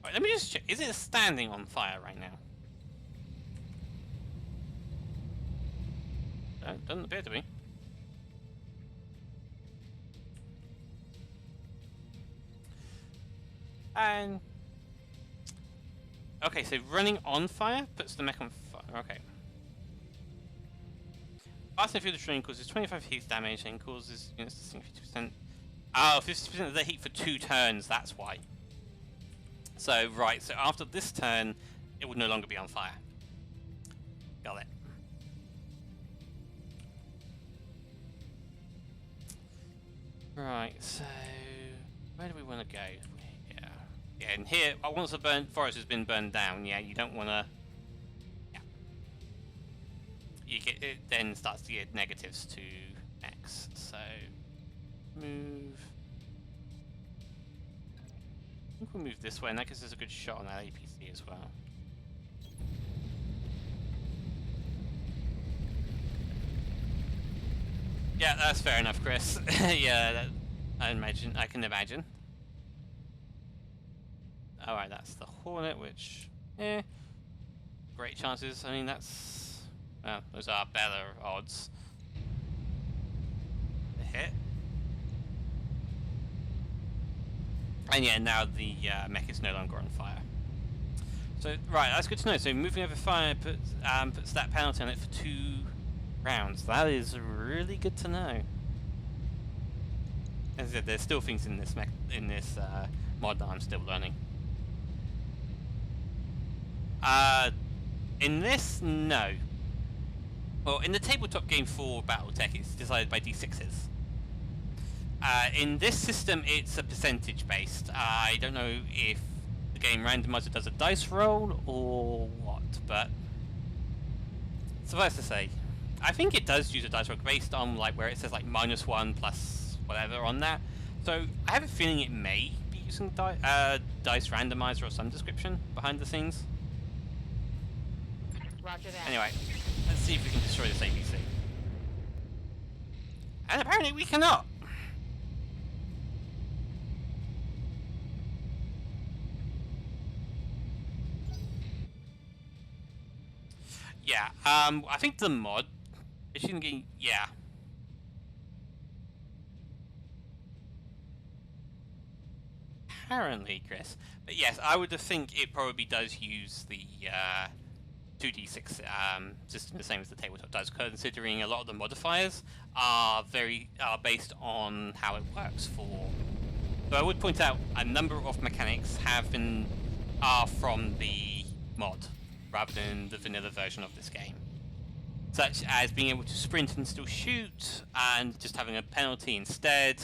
Right, let me just check. Is it standing on fire right now? No, doesn't appear to be. And okay, so running on fire puts the mech on fire. Okay. Passing through the terrain causes 25 heat damage and causes units to sink 50%. Oh, 50% of the heat for 2 turns, that's why. So, right, so after this turn, it would no longer be on fire. Got it. Right, so where do we want to go? Yeah, and here, once the burnt forest has been burned down, yeah, you don't want to. It then starts to get negatives to X. So move. I think we'll move this way, and that gives us a good shot on that APC as well. Yeah, that's fair enough, Chris. Yeah, I can imagine. Alright, that's the Hornet, which, great chances. I mean, that's, well, those are better odds. The hit. And yeah, now the mech is no longer on fire. So, right, that's good to know. So moving over fire puts that penalty on it for 2 rounds. That is really good to know. As I said, there's still things in this mod that I'm still learning. In this, no. Well, in the tabletop game for Battletech, it's decided by d6s. In this system, it's a percentage based. I don't know if the game randomizer does a dice roll or what, but suffice to say, I think it does use a dice roll based on like where it says like -1 plus whatever on that. So I have a feeling it may be using dice randomizer or some description behind the scenes. Roger that. Anyway, let's see if we can destroy this ABC. And apparently we cannot. Yeah, I think the mod, it shouldn't get, yeah. Apparently, Chris. But yes, I would think it probably does use the 2d6 system, the same as the tabletop does, considering a lot of the modifiers are based on how it works for. So I would point out a number of mechanics are from the mod, rather than the vanilla version of this game. Such as being able to sprint and still shoot, and just having a penalty instead.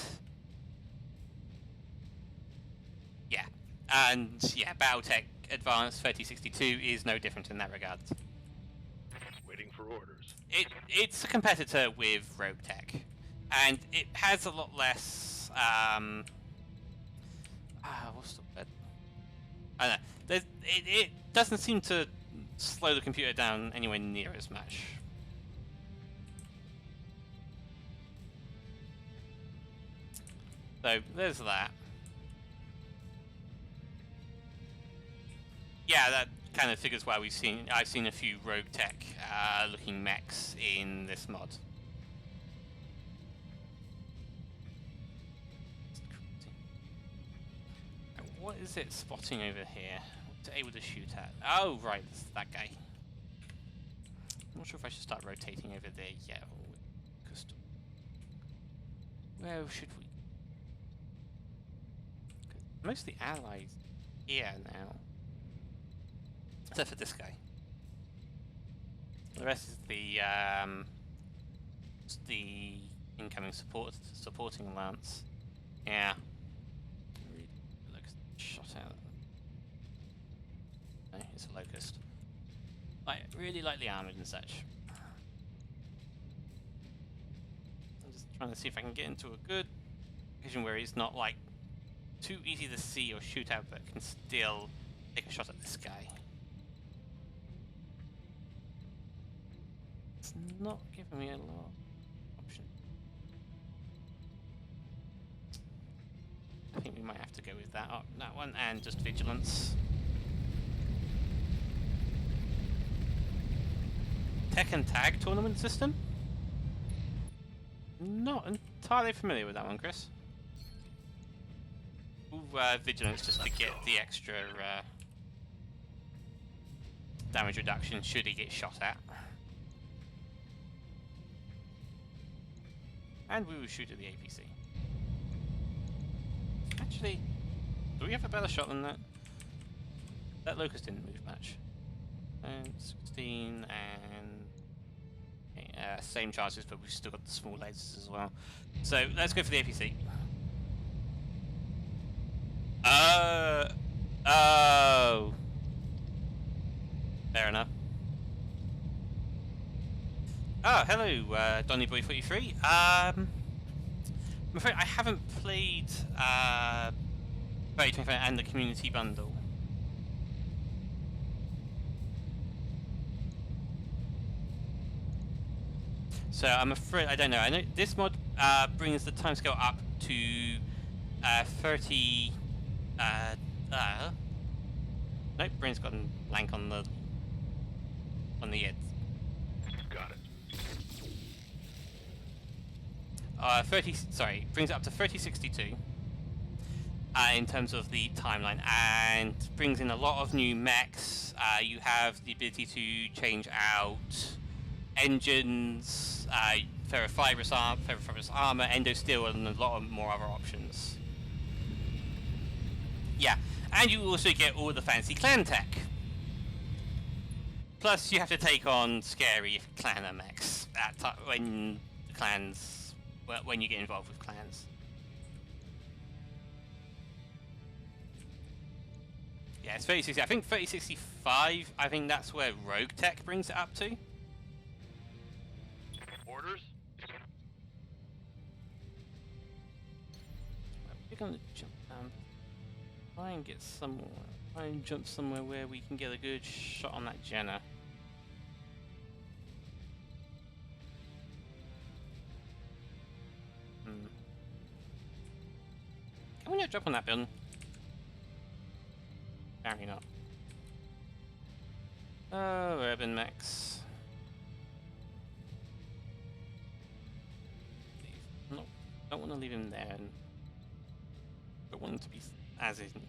Yeah. And yeah, Battletech Advanced 3062 is no different in that regard. Waiting for orders. It's a competitor with Rogue Tech, and it has a lot less, what's the word? I don't know. It doesn't seem to slow the computer down anywhere near as much. So there's that. Yeah, that kind of figures why I've seen a few Rogue Tech looking mechs in this mod. What is it spotting over here? What's it able to shoot at? Oh, right, this is that guy. I'm not sure if I should start rotating over there yet. Where should we? Most of the allies here now. Except for this guy. The rest is the incoming supporting lance. Yeah. Really looks shot out. No, it's a locust. Like really lightly armored and such. I'm just trying to see if I can get into a good position where he's not like too easy to see or shoot at, but can still take a shot at this guy. It's not giving me a lot of options. I think we might have to go with that one and just vigilance. Tech and Tag tournament system? Not entirely familiar with that one, Chris. Ooh, vigilance just to get the extra damage reduction should he get shot at. And we will shoot at the APC. Actually, do we have a better shot than that? That locust didn't move much. And 16 and same chances, but we've still got the small lasers as well. So let's go for the APC. Oh. Fair enough. Oh, hello, DonnyBoy43. I'm afraid I haven't played 3025 and the community bundle. So I'm afraid I don't know. I know this mod brings the timescale up to 30. Nope, Bryn's got a blank on the id. Got it. 30. Sorry, brings it up to 3062. In terms of the timeline, and brings in a lot of new mechs. You have the ability to change out engines, ferrofibrous armor, endosteel, and a lot of more other options. Yeah, and you also get all the fancy clan tech. Plus, you have to take on scary clan mechs when you get involved with clans. Yeah, it's 3060. I think 3065. I think that's where Rogue Tech brings it up to. Orders? We're gonna jump down. Try and get somewhere. Try and jump somewhere where we can get a good shot on that Jenna. Can we not jump on that building? Apparently not. Oh, urban mechs. No, don't want to leave him there. And don't want him to be as easy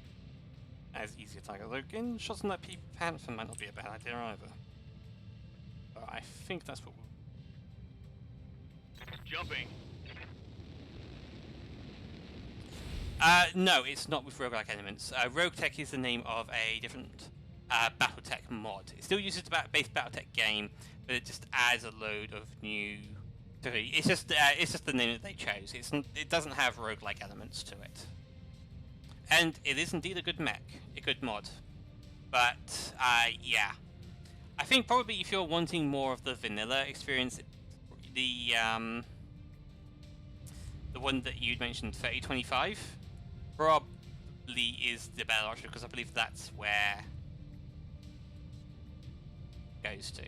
a target. Though getting shots on that Panther might not be a bad idea either. But I think that's what we'll... Jumping. No, it's not with roguelike elements. Rogue Tech is the name of a different Battletech mod. It still uses the base Battletech game, but it just adds a load of new... It's just the name that they chose. It doesn't have roguelike elements to it. And it is indeed a good mech, a good mod. But, yeah. I think probably if you're wanting more of the vanilla experience, the one that you'd mentioned, 3025, probably is the better option, because I believe that's where it goes to.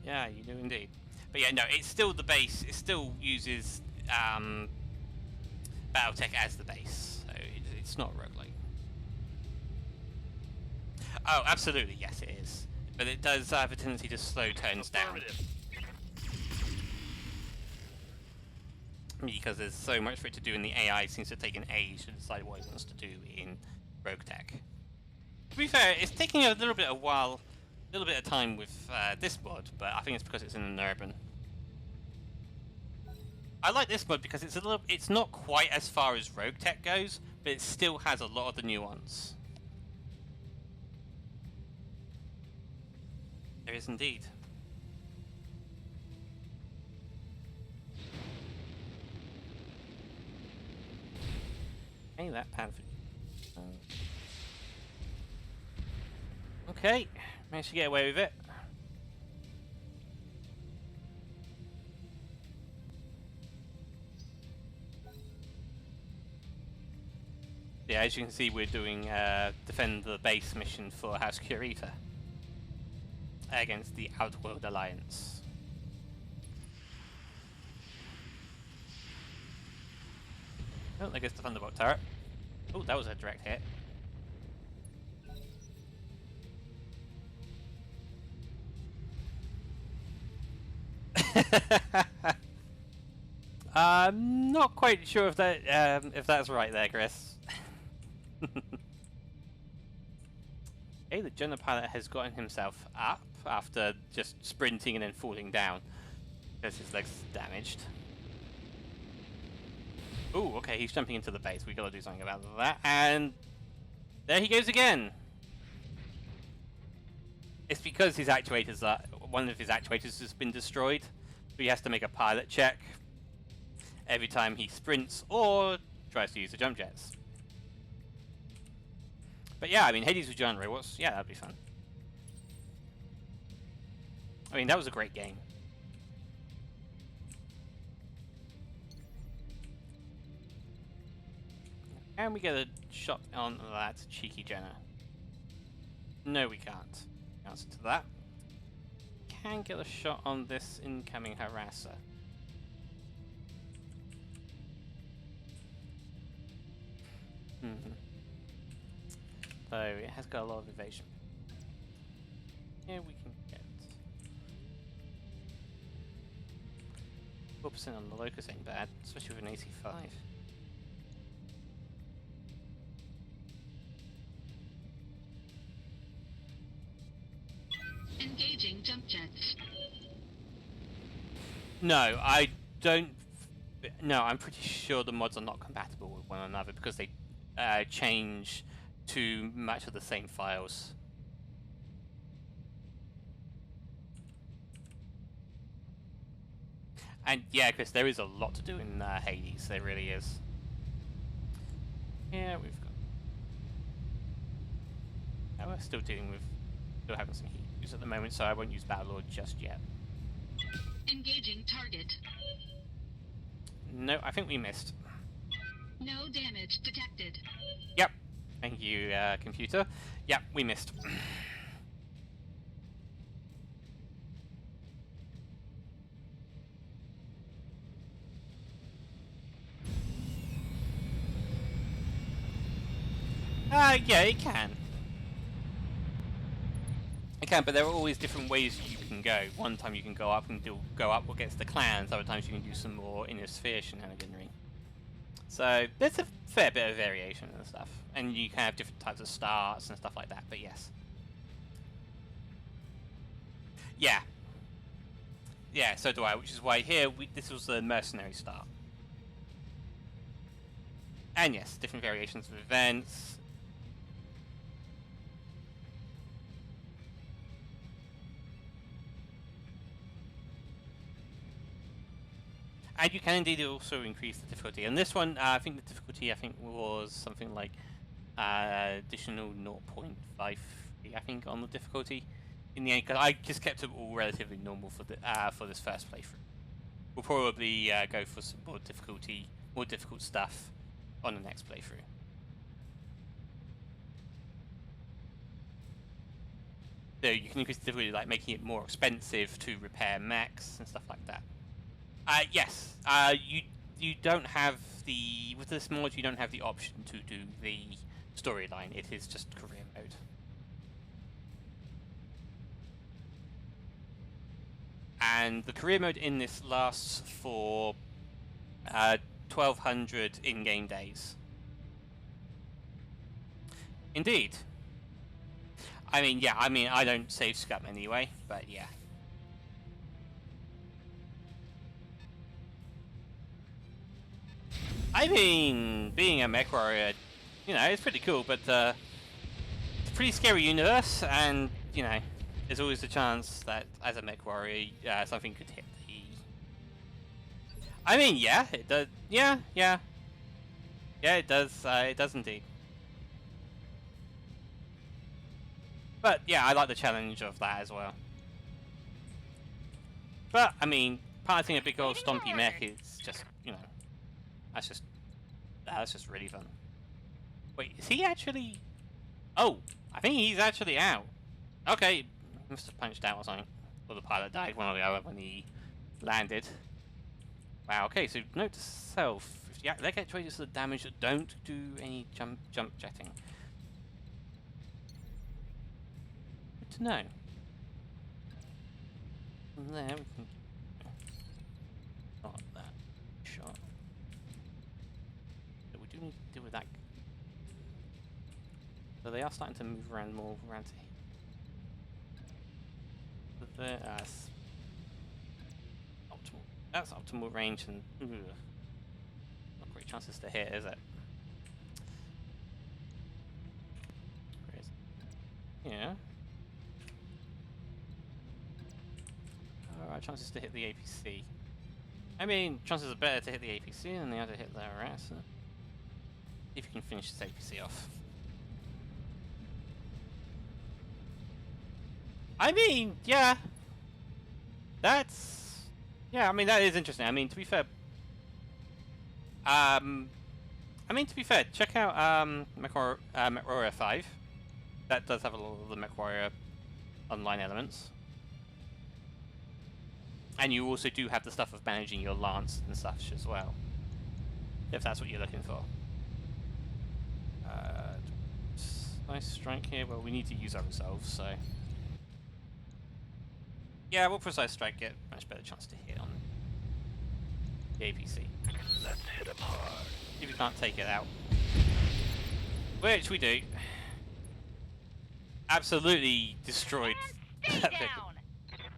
Yeah, you do indeed. But yeah, no, it's still the base. It still uses Battletech as the base, so it's not roguelike. Oh, absolutely, yes it is. But it does have a tendency to slow turns down. Because there's so much for it to do, and the AI seems to take an age to decide what it wants to do in Rogue Tech. To be fair, it's taking a little bit of time with this mod, but I think it's because it's in an urban. I like this mod because it's not quite as far as Rogue Tech goes, but it still has a lot of the nuance. There is indeed. Hey, that Panther. Okay, managed to get away with it. Yeah, as you can see, we're doing defend the base mission for House Curita against the Outworld Alliance. Oh, there goes the Thunderbolt turret. Oh, that was a direct hit. I'm not quite sure if that's right there, Chris. Okay, the Jenna pilot has gotten himself up after just sprinting and then falling down because his leg's damaged. Ooh, okay, he's jumping into the base. We gotta do something about that. And there he goes again. It's because his actuators one of his actuators has been destroyed, so he has to make a pilot check every time he sprints or tries to use the jump jets. But yeah, I mean, Hades Regenerate, yeah, that'd be fun. I mean, that was a great game. Can we get a shot on that cheeky Jenna? No, we can't. Answer to that. Can get a shot on this incoming harasser. So it has got a lot of evasion. Here we can get 4% on the locust ain't bad, especially with an AC5. Engaging jump jets. No, I don't. No, I'm pretty sure the mods are not compatible with one another because they change to much of the same files. And yeah, Chris, there is a lot to do in Hades. There really is. Yeah, we've got. We're still dealing with, still having some heat issues at the moment, so I won't use Battlelord just yet. Engaging target. No, I think we missed. No damage detected. Yep. Thank you, computer. Yep, we missed. Yeah, it can. It can, but there are always different ways you can go. One time you can go up and go up against the clans, other times you can do some more inner sphere shenaniganry. So there's a fair bit of variation and stuff. And you can have different types of starts and stuff like that, but yes. Yeah. Yeah, so do I, which is why here, this was the mercenary start. And yes, different variations of events. And you can indeed also increase the difficulty. And this one, I think the difficulty, was something like additional 0.53, I think, on the difficulty in the end. Because I just kept it all relatively normal for the for this first playthrough. We'll probably go for some more difficult stuff on the next playthrough. So you can increase the difficulty, like making it more expensive to repair mechs and stuff like that. Yes, you don't have the, with this mod you don't have the option to do the storyline. It is just career mode. And the career mode in this lasts for 1,200 in-game days. Indeed. I mean, yeah, I don't save scum anyway, but yeah. I mean, being a Mechwarrior, you know, it's pretty cool, but it's a pretty scary universe, and, you know, there's always the chance that, as a Mechwarrior, something could hit the... I mean, yeah, it does. Yeah, it does indeed. But, yeah, I like the challenge of that as well. But, I mean, piloting a big old stompy mech is just, you know, that's just really fun. Wait, is he actually... Oh, I think he's actually out. Okay, must have punched out or something. Or the pilot died, one or the other, when he landed. Wow, okay, so note to self. If the leg actuators to the damage, don't do any jump jetting. Good to know. From there, we can... Not that shot. So we do need to deal with that. So they are starting to move around more around to here. But that's optimal. That's optimal range, and not great chances to hit, is it? Where is it? Yeah. Alright, chances to hit the APC. I mean, chances are better to hit the APC than they are to hit the RS. So if you can finish this APC off. I mean, yeah. That's... Yeah, I mean, that is interesting. I mean, to be fair... check out Mechwarrior 5. That does have a lot of the Mechwarrior online elements. And you also do have the stuff of managing your lance and such as well. If that's what you're looking for. Nice strike here. Well, we need to use our resolves, so yeah, we'll precise strike, get much better chance to hit on the APC. Let's hit him hard. If we can't take it out, which we do. Absolutely destroyed. Stay that vehicle. down!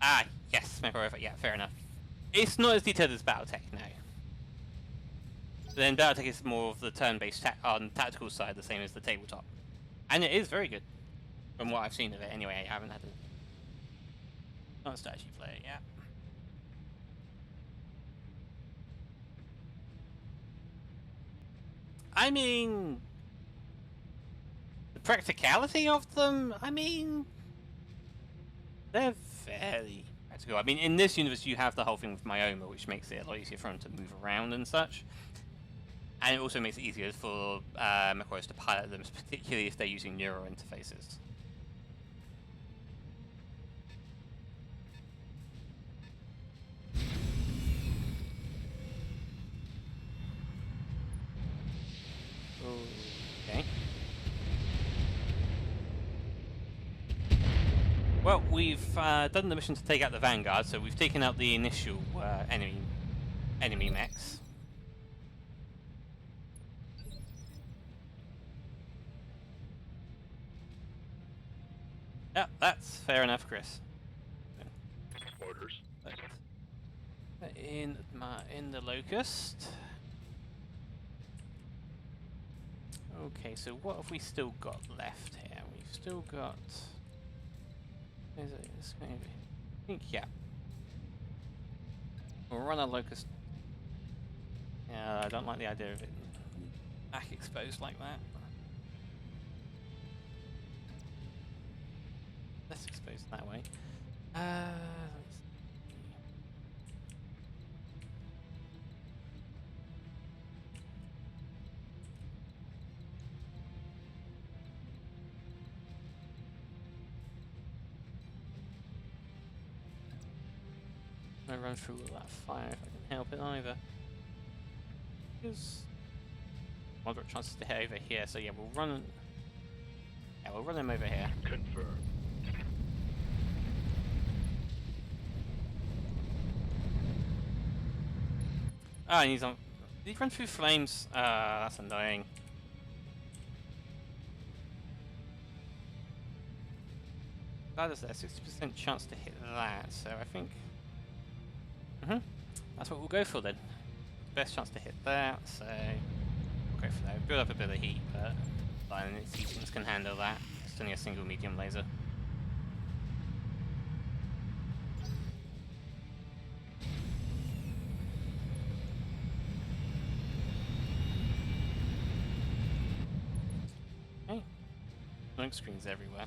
Ah, yes, Mechwarrior. Yeah, fair enough. It's not as detailed as Battletech, no. Then Battletech is more of the turn-based on tactical side, the same as the tabletop, and it is very good from what I've seen of it. Anyway, I haven't had not a strategy player yet. I mean, the practicality of them, I mean, they're fairly practical. I mean, in this universe, you have the whole thing with Myoma, which makes it a lot easier for them to move around and such. And it also makes it easier for Mechwarriors to pilot them, particularly if they're using neural interfaces. Okay. Well, we've done the mission to take out the Vanguard, so we've taken out the initial enemy mechs. Yeah, that's fair enough, Chris. Orders. In the Locust. Okay, so what have we still got left here? We've still got. Is it? It's going to be. I think yeah. We'll run a Locust. Yeah, I don't like the idea of it back exposed like that. Let's expose that way. Let's I run through all that fire if I can help it either. Because moderate chances to hit over here, so yeah, we'll run. Yeah, we'll run him over here. Confirm. Ah, and he's on. Did he run through flames? That's annoying. That is there, 60% chance to hit that, so I think. That's what we'll go for then. Best chance to hit that, so we'll go for that. Build up a bit of heat, but fine, its heatings can handle that. It's only a single medium laser. Okay. Smoke screens everywhere.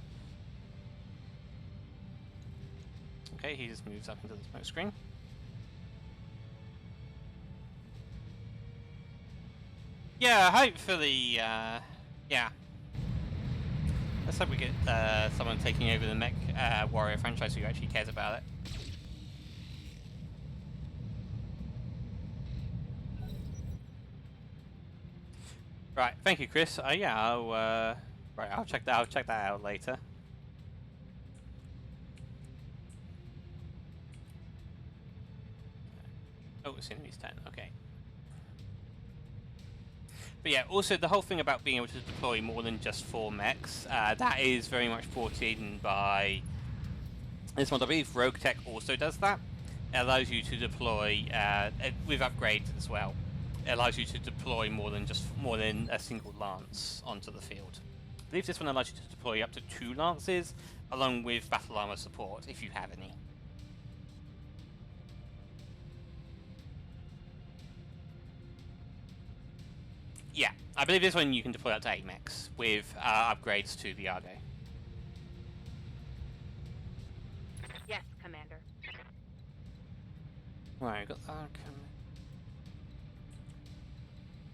Okay, he just moves up into the smoke screen. Yeah, hopefully, yeah. Let's hope we get someone taking over the Mechwarrior franchise who actually cares about it. Right, thank you, Chris. Yeah, I'll check that. I'll check that out later. Oh, it's enemy's turn. Okay. But yeah, also the whole thing about being able to deploy more than just 4 mechs, that is very much brought in by this one. I believe Rogue Tech also does that. It allows you to deploy with upgrades as well. It allows you to deploy more than a single lance onto the field. I believe this one allows you to deploy up to 2 lances, along with battle armor support if you have any. Yeah, I believe this one you can deploy up to 8 mechs with upgrades to the Argo. Yes, Commander. Right, I've got that.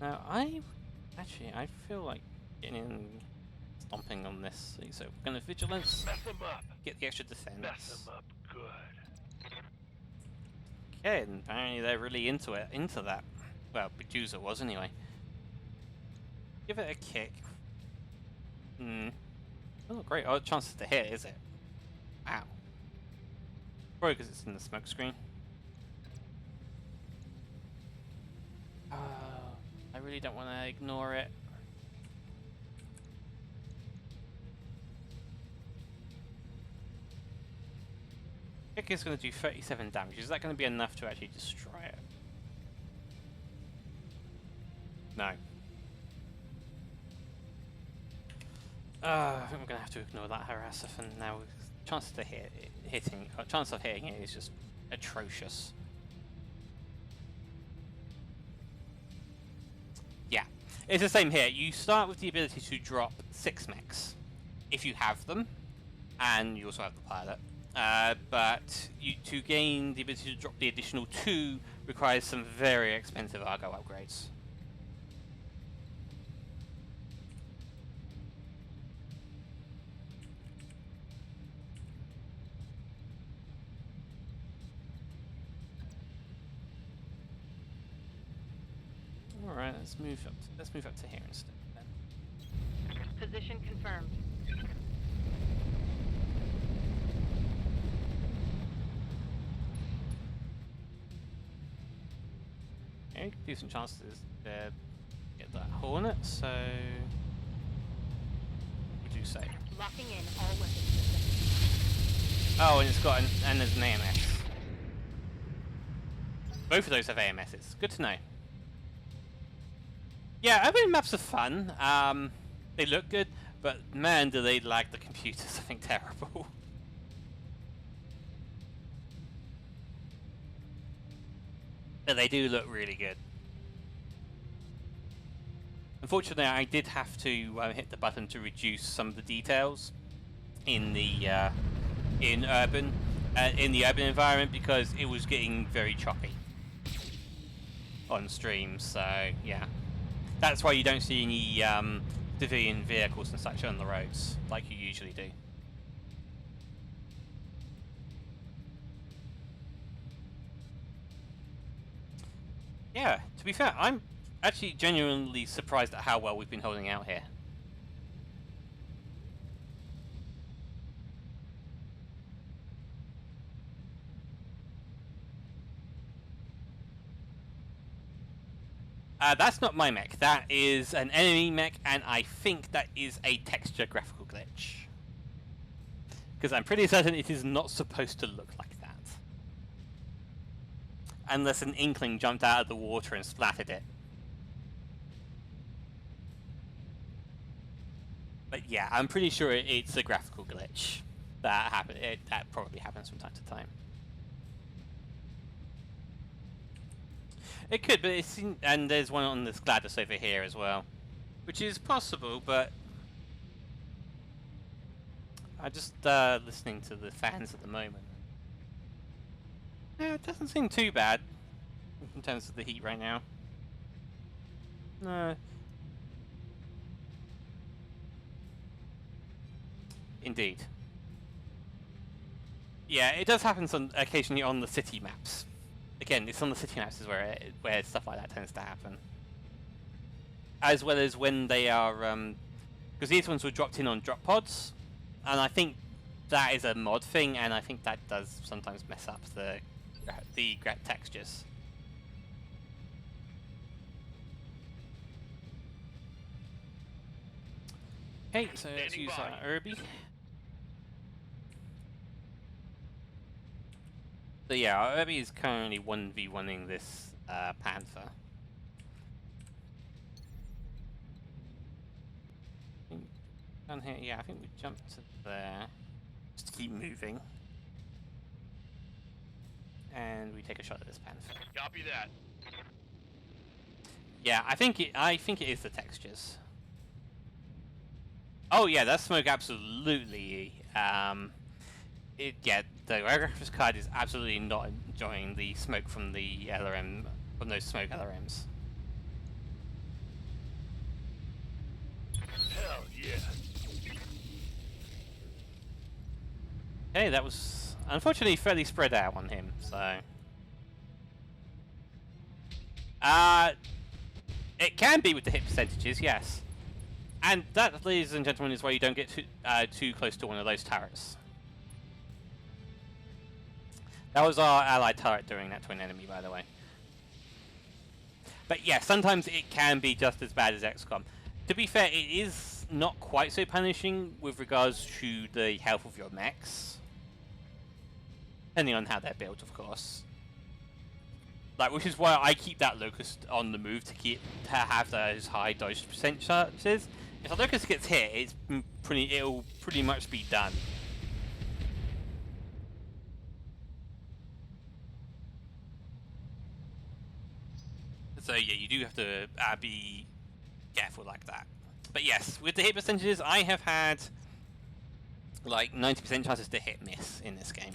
Now, I feel like getting in, stomping on this. So we're gonna vigilance, Mess them up. get the extra defense. Mess them up good. Okay, and apparently they're really into that. Well, Bejusa was anyway. Give it a kick. Not great chances to hit, is it? Wow. Probably because it's in the smoke screen. I really don't want to ignore it. Kick is going to do 37 damage. Is that going to be enough to actually destroy it? No. I think we're going to have to ignore that harasser for now. Chances to chance of hitting it is just atrocious. Yeah, it's the same here. You start with the ability to drop 6 mechs, if you have them, and you also have the pilot. But to gain the ability to drop the additional 2 requires some very expensive Argo upgrades. Alright, let's move up to here instead then. Position confirmed. Okay, decent chances to get that Hornet, so what do you say? Locking in all weapon systems. Oh, and it's got and there's an AMS. Both of those have AMSs. Good to know. Yeah, opening maps are fun. They look good, but man, do they lag the computers. I think terrible. But they do look really good. Unfortunately, I did have to hit the button to reduce some of the details in the urban environment because it was getting very choppy on stream. So yeah. That's why you don't see any civilian vehicles and such on the roads, like you usually do. Yeah, to be fair, I'm actually genuinely surprised at how well we've been holding out here. That's not my mech. That is an enemy mech, and I think that is a texture graphical glitch. Because I'm pretty certain it is not supposed to look like that. Unless an inkling jumped out of the water and splattered it. But yeah, I'm pretty sure it's a graphical glitch. That probably happens from time to time. It could, but and there's one on this GLaDOS over here as well, which is possible. But I'm just listening to the fans at the moment. Yeah, it doesn't seem too bad in terms of the heat right now. No. Indeed. Yeah, it does happen occasionally on the city maps. Again, it's on the city maps is where stuff like that tends to happen. As well as when they are, because these ones were dropped in on drop pods, and I think that is a mod thing, and I think that does sometimes mess up the textures. Okay, so let's use Irby. So yeah, Irby is currently 1v1ing this Panther. Down here, yeah, I think we jumped to there. Just to keep moving. And we take a shot at this Panther. Copy that. Yeah, I think it is the textures. Oh yeah, that smoke absolutely. Yeah, the graphics card is absolutely not enjoying the smoke from the LRM, from those smoke LRMs. Hell yeah. Hey, that was unfortunately fairly spread out on him, so. It can be with the hit percentages, yes. And that, ladies and gentlemen, is why you don't get too close to one of those turrets. That was our allied turret doing that to an enemy, by the way. But yeah, sometimes it can be just as bad as XCOM. To be fair, it is not quite so punishing with regards to the health of your mechs. Depending on how they're built, of course. Like, which is why I keep that Locust on the move to have those high dodge percent chances. If a Locust gets hit, it'll pretty much be done. So yeah, you do have to be careful like that. But yes, with the hit percentages, I have had like 90% chances to hit miss in this game.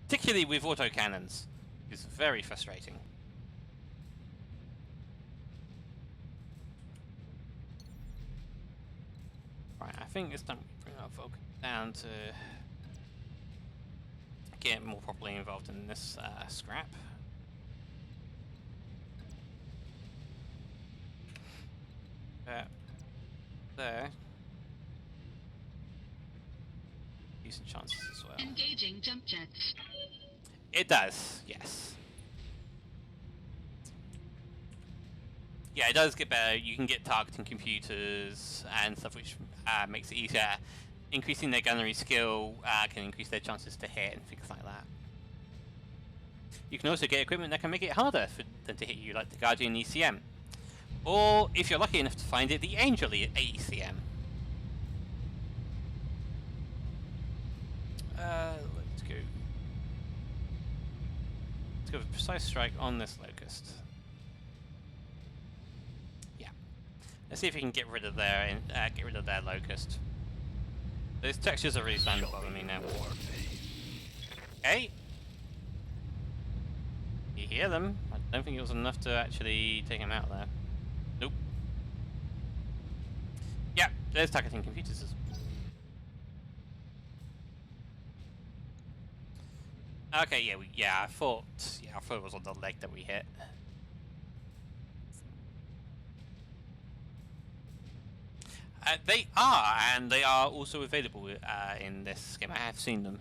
Particularly with autocannons. It's very frustrating. Right, I think it's time we bring our Vulcan down to get more properly involved in this scrap. There. Decent chances as well. Engaging jump jets. It does, yes. Yeah, it does get better. You can get targeting computers and stuff, which makes it easier. Increasing their gunnery skill can increase their chances to hit and things like that. You can also get equipment that can make it harder for them to hit you, like the Guardian ECM. Or, if you're lucky enough to find it, the Angel ECM. Let's go. Let's go with Precise Strike on this Locust. Yeah. Let's see if we can get rid of their Locust. Those textures are really starting to bother me now. Okay. You hear them? I don't think it was enough to actually take him out there. Nope. Yeah, there's targeting computers as well. Okay, yeah, I thought it was on the leg that we hit. They are, and they are also available in this game. I have seen them.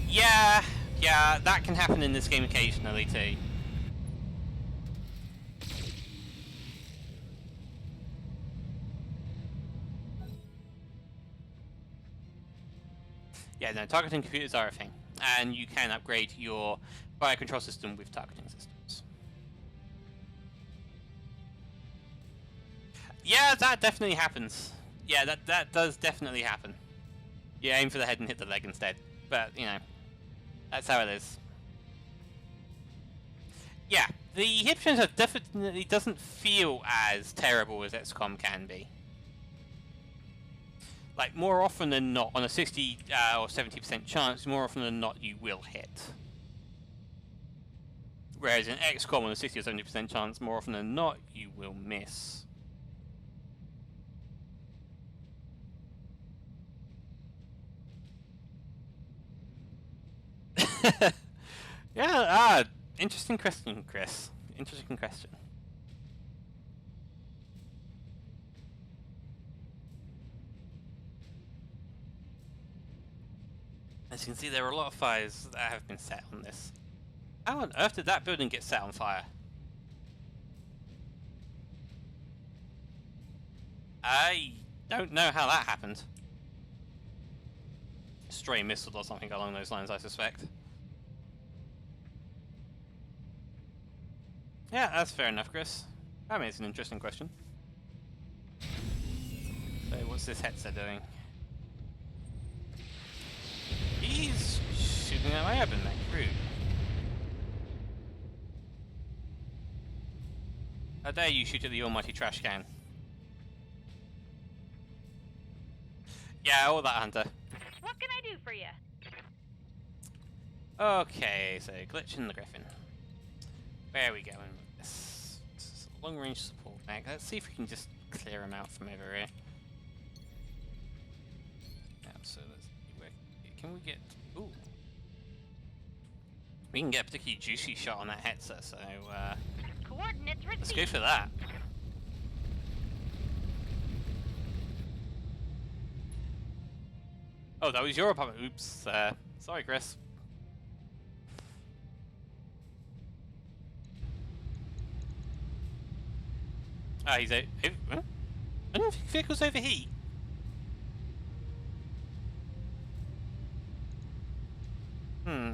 Yeah, that can happen in this game occasionally too. Yeah, no, targeting computers are a thing, and you can upgrade your fire control system with targeting systems. Yeah, that definitely happens. Yeah, that does definitely happen. You aim for the head and hit the leg instead, but you know, that's how it is. Yeah, the hit percentage definitely doesn't feel as terrible as XCOM can be. Like, more often than not, on a 60 or 70% chance, more often than not, you will hit. Whereas in XCOM, on a 60 or 70% chance, more often than not, you will miss. Yeah, interesting question, Chris. Interesting question. As you can see, there are a lot of fires that have been set on this. How on earth did that building get set on fire? I don't know how that happened. Stray missile or something along those lines, I suspect. Yeah, that's fair enough, Chris. I mean, it's an interesting question. So, what's this Hetzer doing? He's shooting at my urban mech, rude. How dare you shoot at the almighty trash can? Yeah, all that, Hunter. What can I do for you? Okay, so glitch in the Griffin. Where are we going with this? This is a long-range support mech. Let's see if we can just clear him out from over here. Yeah, so let's see where can we get? Ooh, we can get a particularly juicy shot on that Hetzer. So Coordinates received. Let's go for that. Oh, that was your apartment. Oops. Sorry, Chris. Ah, he's out. Huh? I don't think vehicles overheat. Hmm.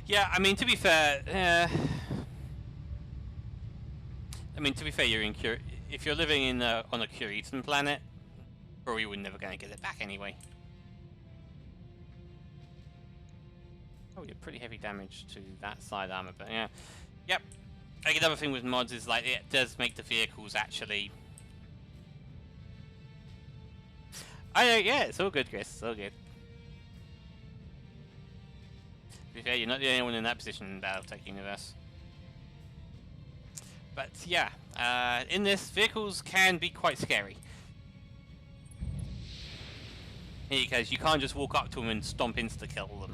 Yeah, I mean, to be fair, you're in if you're living in on a Curitan planet, probably we're never going to get it back anyway. Oh, you did pretty heavy damage to that side armor, but yeah. Yep. I think another thing with mods is like it does make the vehicles actually. I know, yeah, it's all good, Chris. It's all good. To be fair, you're not the only one in that position in Battletech universe. But yeah, in this, vehicles can be quite scary. Because you can't just walk up to them and stomp insta-kill them.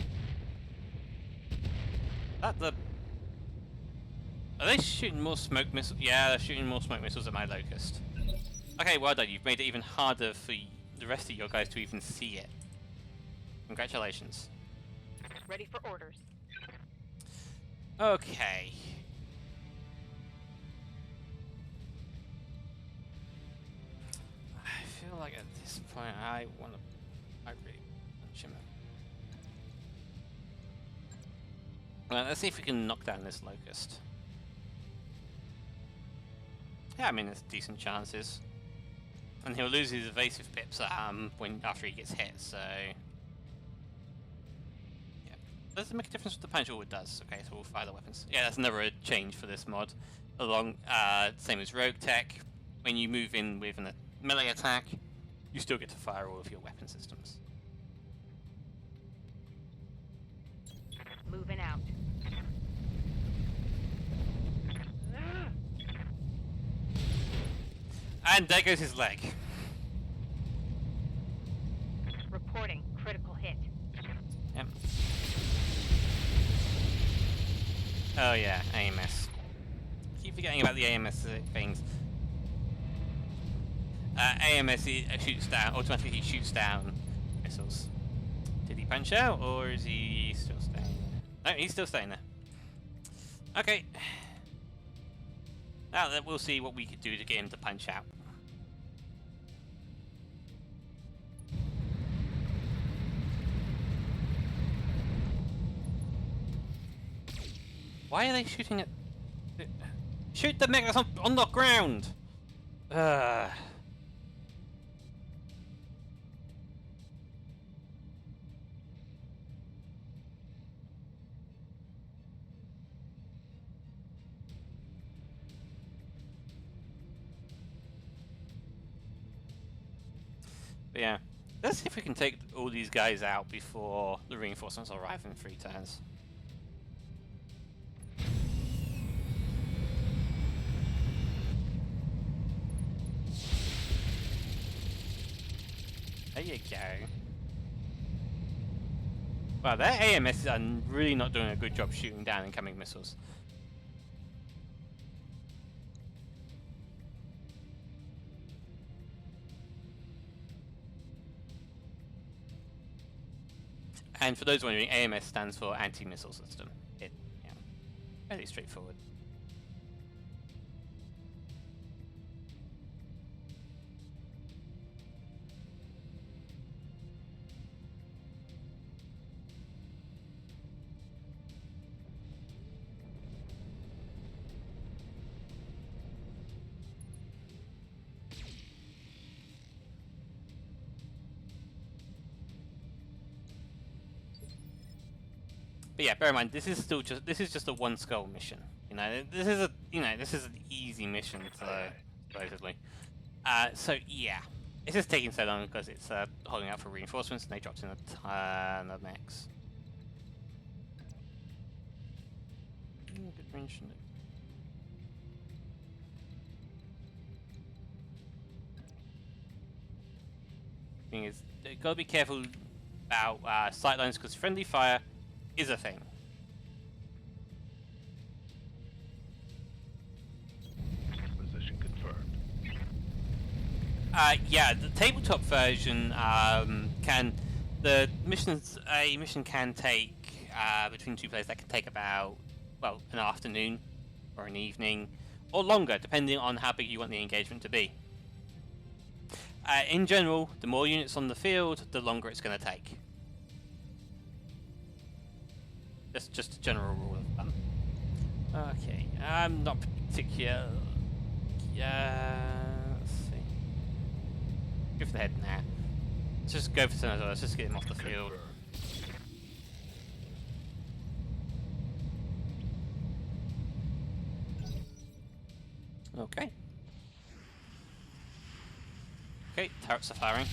Are they shooting more smoke missiles? Yeah, they're shooting more smoke missiles at my locust. Okay, well done. You've made it even harder for the rest of your guys to even see it. Congratulations. Ready for orders. Okay. I feel like at this point I really punch him. Well, let's see if we can knock down this locust. Yeah, I mean there's decent chances. And he'll lose his evasive pips after he gets hit, so yeah. Does it make a difference what the punch? Oh, it does. Okay, so we'll fire the weapons. Yeah, that's never a change for this mod. Same as Rogue Tech. When you move in with a melee attack, you still get to fire all of your weapon systems. Moving out. And there goes his leg. Reporting critical hit. Yep. Oh yeah, AMS. Keep forgetting about the AMS things. AMS automatically shoots down missiles. Did he punch out, or is he still staying there? No, he's still staying there. Okay. Now then, we'll see what we could do to get him to punch out. Why are they shooting at... Shoot the megas on the ground! But yeah, let's see if we can take all these guys out before the reinforcements arrive in 3 turns. There you go. Wow, their AMS are really not doing a good job shooting down incoming missiles. And for those wondering, AMS stands for anti-missile system. Yeah, fairly straightforward. But yeah, bear in mind this is just a 1 skull mission. This is an easy mission supposedly. So yeah, it's just taking so long because it's holding out for reinforcements and they dropped in a ton of mechs. Good range. Thing is, you gotta be careful about sightlines because friendly fire is a thing. Position confirmed. Yeah, the tabletop version a mission can take between two players. That can take about an afternoon or an evening or longer, depending on how big you want the engagement to be. In general, the more units on the field, the longer it's going to take. That's just a general rule of thumb. Okay, I'm not particular. Let's see. Go for the head now. Let's just go for Senator. Let's just get him off the field. Okay. Okay, turrets are firing.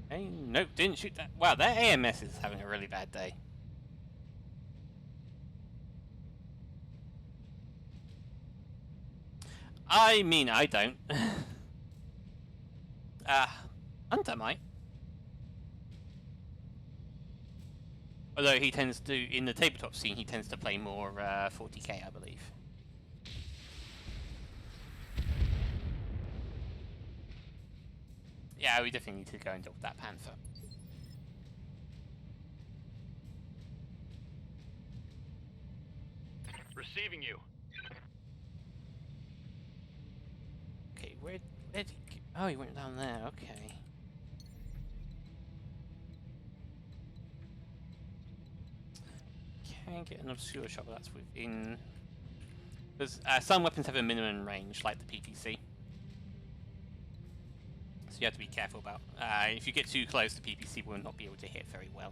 Hey, nope, didn't shoot that. Wow, that AMS is having a really bad day. I mean, I don't. Hunter might. Although he tends to, in the tabletop scene, he tends to play more 40k, I believe. Yeah, we definitely need to go and deal with that Panther. Receiving you. Okay, where did he go? Oh, he went down there, okay. Can get an obscure shot, but that's within... Because some weapons have a minimum range, like the PPC. So you have to be careful about... if you get too close, the PPC will not be able to hit very well.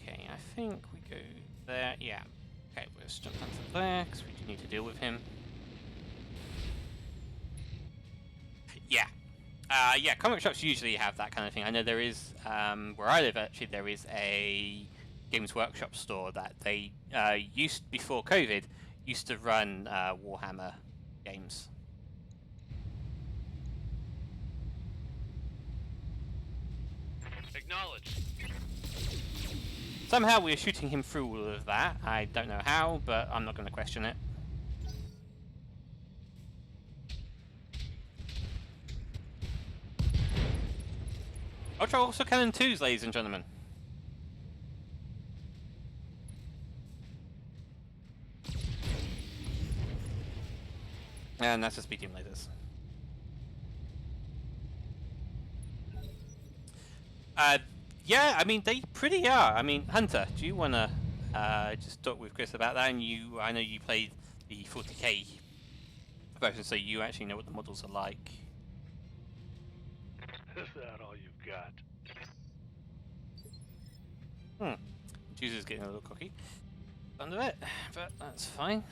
Okay, I think we go there. Yeah. Okay, let's jump onto there, because we do need to deal with him. Yeah. Yeah, comic shops usually have that kind of thing. I know there is, where I live actually, there is a Games Workshop store that they before COVID, used to run Warhammer games. Acknowledged. Somehow we're shooting him through all of that. I don't know how, but I'm not going to question it. Ultra Autocannon 2s, ladies and gentlemen. And that's just medium lasers. Yeah, I mean, they pretty are. I mean, Hunter, do you want to just talk with Chris about that? And I know you played the 40k version, so you actually know what the models are like. Is that all you've got? Jesus getting a little cocky under it, but that's fine.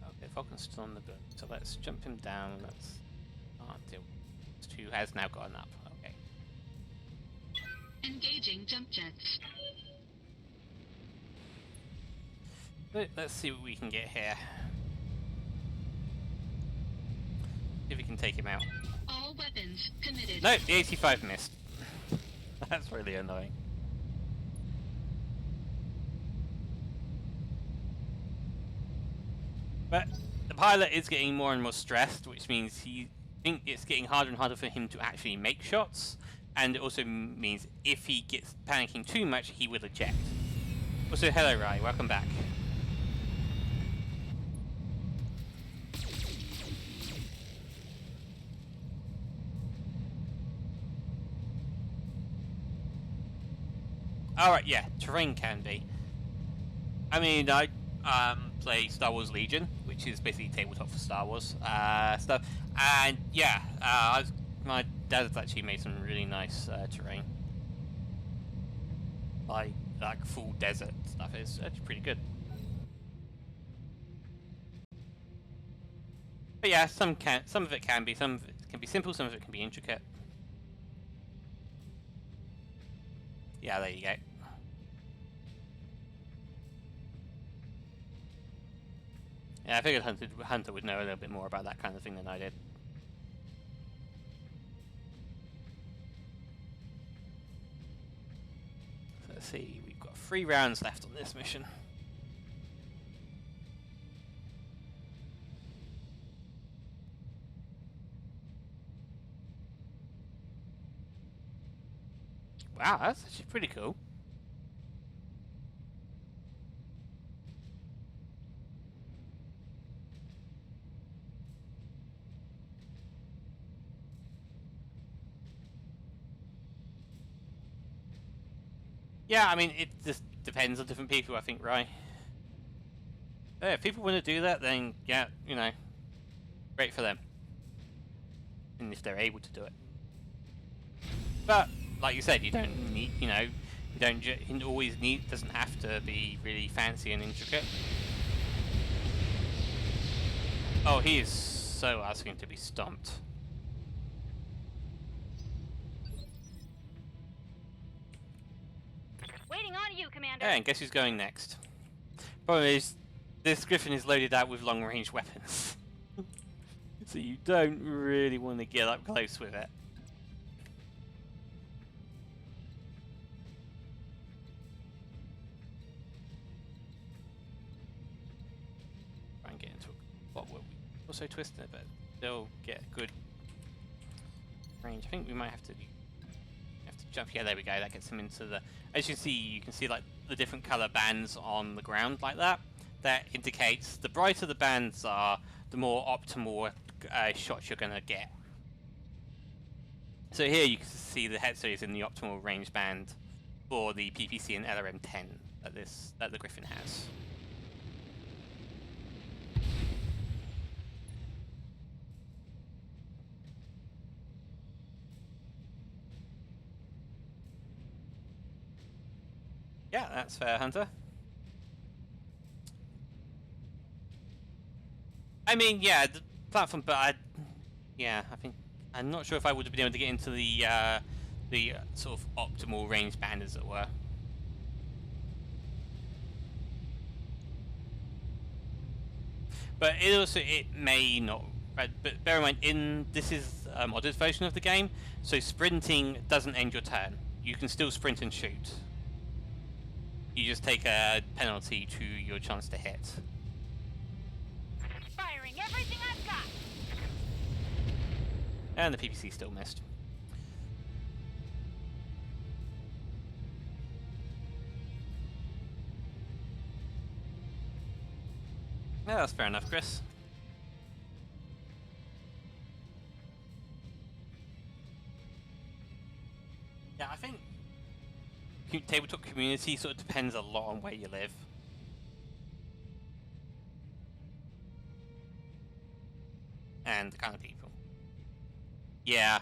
Okay, Vulcan's still on the boat, so let's jump him down. Let's deal with who has now gotten up. Okay. Engaging jump jets. Let's see what we can get here. If we can take him out. All weapons committed. No, the 85 missed. That's really annoying. But the pilot is getting more and more stressed, which means it's getting harder and harder for him to actually make shots, and it also means if he gets panicking too much, he will eject. Also, hello Rai, welcome back. Alright, yeah, terrain can be. I mean, I play Star Wars Legion, which is basically tabletop for Star Wars stuff, and yeah, my dad's actually made some really nice terrain. Like full desert stuff is actually pretty good. But yeah, some of it can be, some of it can be simple, some of it can be intricate. Yeah, there you go. Yeah, I figured Hunter would know a little bit more about that kind of thing than I did. So let's see, we've got 3 rounds left on this mission. Wow, that's actually pretty cool. Yeah, I mean, it just depends on different people, I think, right? Yeah, if people want to do that, then, yeah, you know, great for them. And if they're able to do it. But, like you said, you don't need, you know, you always need, doesn't have to be really fancy and intricate. Oh, he is so asking to be stomped. Waiting on you, Commander. Yeah, and guess who's going next? Problem is, this Griffin is loaded out with long-range weapons. So you don't really want to get up close with it. Try and get into what will also twist it, but they'll get good range. I think we might have to jump. Yeah, there we go. That gets them into the. As you can see like the different color bands on the ground like that. That indicates the brighter the bands are, the more optimal shots you're gonna get. So here you can see the Hetzer is in the optimal range band for the PPC and LRM-10 that the Griffin has. Yeah, that's fair, Hunter. I mean, yeah, the platform, but I think I'm not sure if I would have been able to get into the sort of optimal range band, as it were. But it may not. But bear in mind, this is a modded version of the game, so sprinting doesn't end your turn. You can still sprint and shoot. You just take a penalty to your chance to hit. Firing everything I've got. And the PPC still missed. Yeah, that's fair enough, Chris. Yeah, I think tabletop community sort of depends a lot on where you live. And the kind of people. Yeah,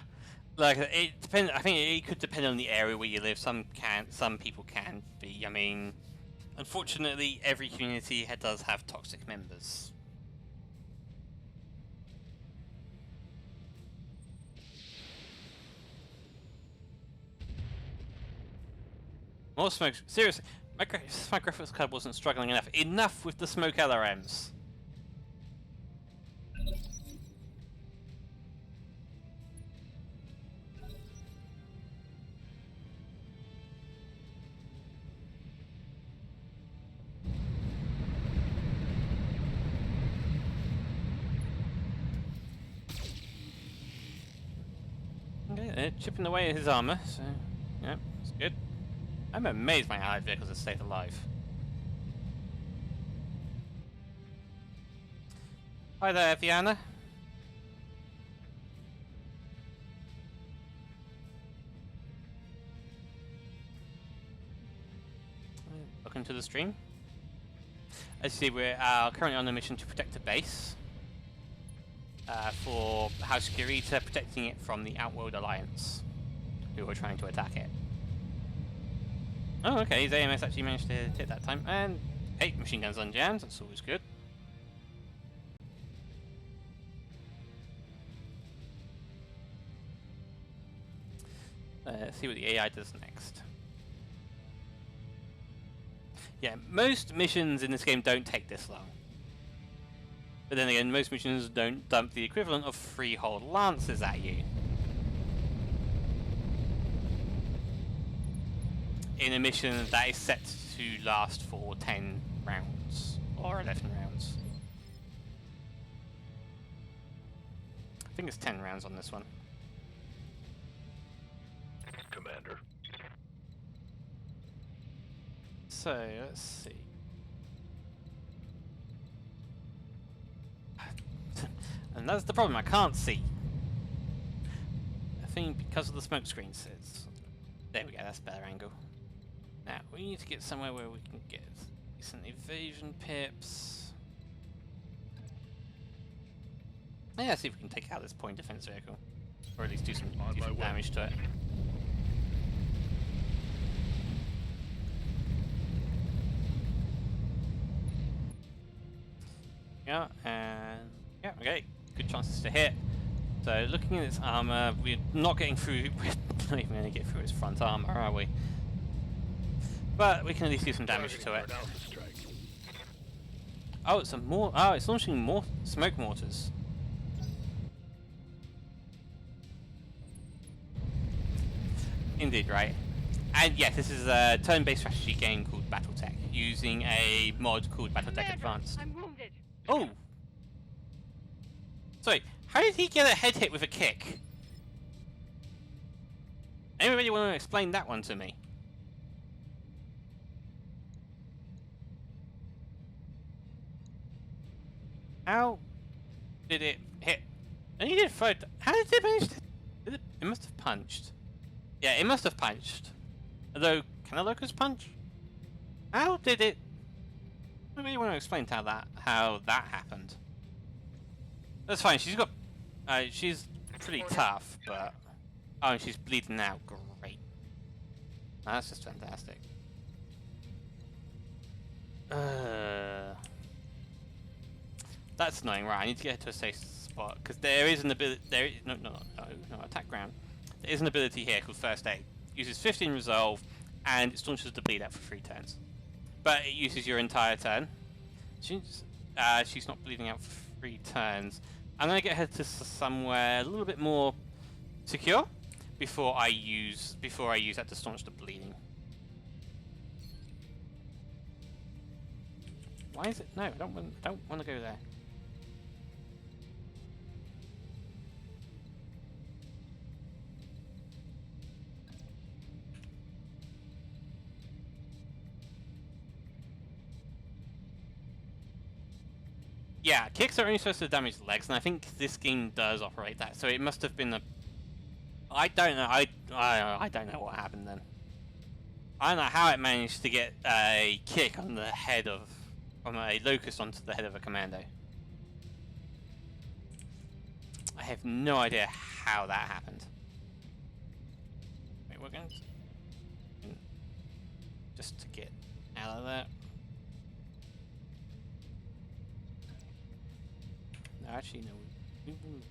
like it depends. I think it could depend on the area where you live. Some people can be. I mean, unfortunately, every community does have toxic members. More smoke. Seriously, my graphics card wasn't struggling enough. Enough with the smoke LRMs. Okay, they're chipping away at his armor, so yeah, it's good. I'm amazed my allied vehicles have stayed alive. Hi there, Viana. Welcome to the stream. As you see, we're currently on a mission to protect the base for House Kirita, protecting it from the Outworld Alliance, who are trying to attack it. Oh, okay, his AMS actually managed to hit that time. And 8 machine guns unjammed, that's always good. See what the AI does next. Yeah, most missions in this game don't take this long. But then again, most missions don't dump the equivalent of freehold lances at you. In a mission that is set to last for 10 rounds, or 11 rounds. I think it's 10 rounds on this one. Commander. So, let's see. And that's the problem, I can't see. I think because of the smoke screen sits. There we go, that's a better angle. Now, we need to get somewhere where we can get decent evasion pips. Yeah, see if we can take out this point defense vehicle. Or at least do some damage to it. Yeah, and yeah, okay, good chances to hit. So looking at its armor, we're not getting through. We're not even going to get through its front armor, are we? But we can at least do some damage to it. Oh, it's it's launching more smoke mortars. Indeed, right. And yes, this is a turn-based strategy game called Battletech, using a mod called Battletech Advanced. I'm wounded. Oh! Sorry, how did he get a head hit with a kick? Anybody want to explain that one to me? How did it hit? And he did throw it. How did it manage to... It must have punched. Yeah, it must have punched. Although, can a locust punch? How did it... I really want to explain how that happened. That's fine. She's got, she's pretty tough, but oh, and she's bleeding out. Great. That's just fantastic. That's annoying. Right, I need to get her to a safe spot because there is an ability. No, attack ground. There is an ability here called First Aid. Uses 15 resolve, and it launches the bleed out for 3 turns. But it uses your entire turn. She's not bleeding out for 3 turns. I'm gonna get her to somewhere a little bit more secure before I use that to staunch the bleeding. Why is it? No, I don't want to go there. Yeah, kicks are only supposed to damage legs, and I think this game does operate that. So it must have been a. I don't know. I don't know what happened then. I don't know how it managed to get a kick on the head of from a locust onto the head of a commando. I have no idea how that happened. Wait, we're going to just to get out of there. No, actually, no. Move.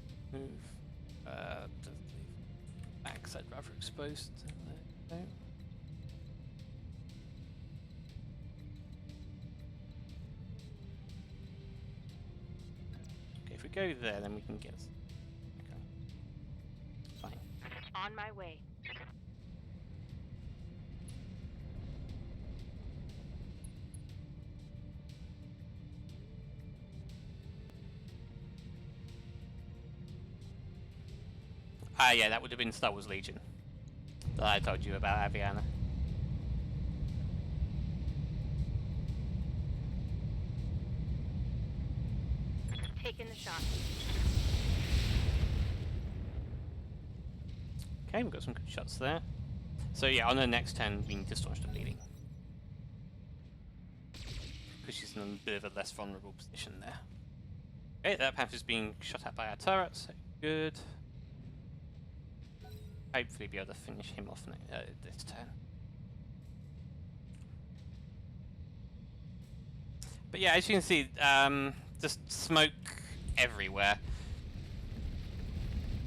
Just leave backside rather exposed. No. Okay, if we go there, then we can get. Okay. Fine. On my way. Yeah, that would have been Star Wars Legion that I told you about, Aviana. Taking the shot. Okay, we've got some good shots there. So yeah, on the next turn, we need to staunch the bleeding. Because she's in a bit of a less vulnerable position there. Okay, that Panther's being shot at by our turret, so good. Hopefully be able to finish him off this turn. But yeah, as you can see, just smoke everywhere.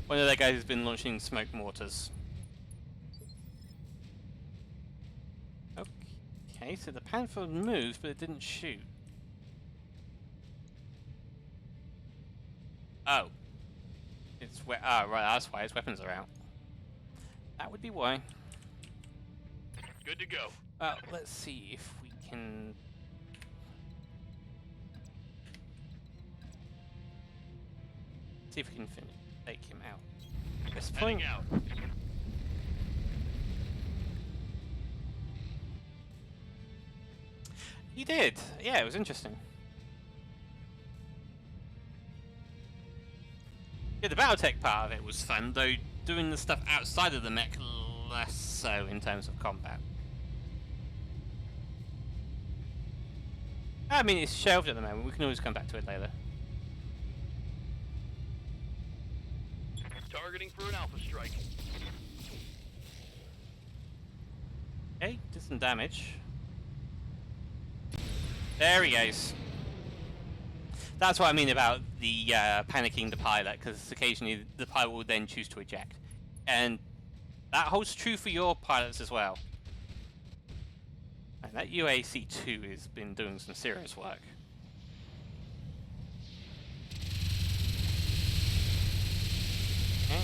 One of their guys has been launching smoke mortars. Okay, so the Panther moves, but it didn't shoot. Oh. It's where. Ah, right, that's why its weapons are out. That would be why. Good to go. Let's see if we can. See if we can take him out. This point. Heading out. He did. Yeah, it was interesting. Yeah, the Battletech part of it was fun, though doing the stuff outside of the mech less so in terms of combat. I mean, it's shelved at the moment. We can always come back to it later. Targeting for an alpha strike. Okay, did some damage. There he goes. That's what I mean about the panicking the pilot, because occasionally the pilot will then choose to eject. And that holds true for your pilots as well. And that UAC-2 has been doing some serious work. Okay.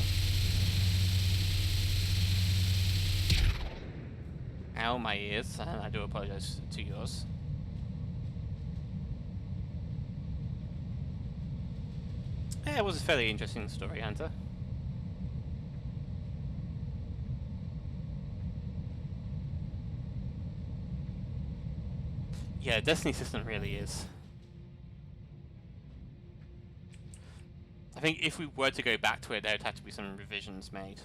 Ow, my ears. I do apologize to yours. Yeah, it was a fairly interesting story, Hunter. Yeah, Destiny system really is. I think if we were to go back to it, there would have to be some revisions made.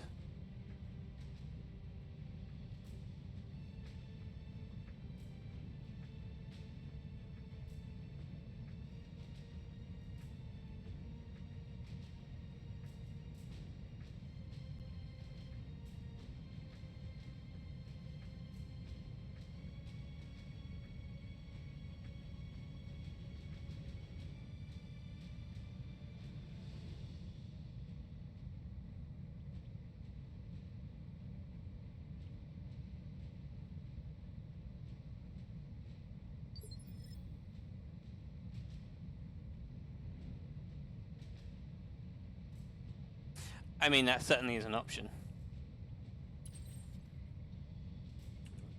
I mean, that certainly is an option.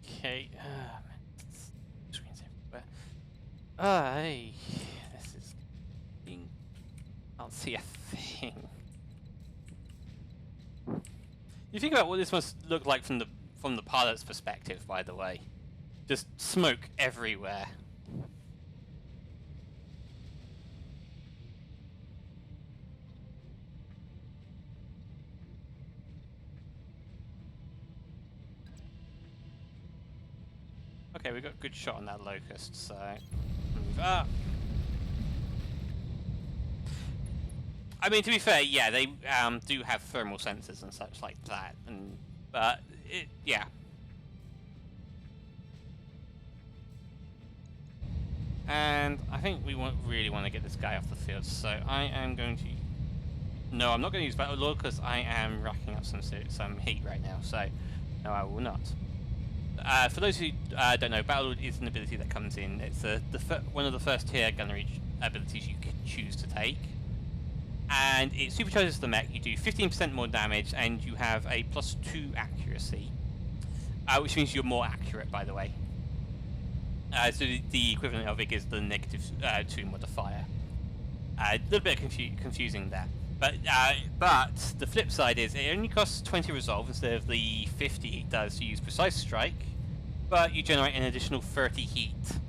Okay. Man, screens everywhere. Hey, this is being. Can't see a thing. You think about what this must look like from the pilot's perspective, by the way. Just smoke everywhere. Okay, we got a good shot on that locust, so move up. I mean, to be fair, yeah, they do have thermal sensors and such like that, but yeah. And I think we really want to get this guy off the field, so I am going to. No, I'm not going to use Battlelord because I am racking up some heat right now. So no, I will not. For those who don't know, Battlelord is an ability that comes in. It's one of the first tier gunnery abilities you can choose to take. And it supercharges the mech. You do 15% more damage, and you have a +2 accuracy, which means you're more accurate, by the way. So the equivalent of it is the -2 modifier. A little bit confusing there. But the flip side is it only costs 20 resolve instead of the 50 it does to use precise strike, but you generate an additional 30 heat.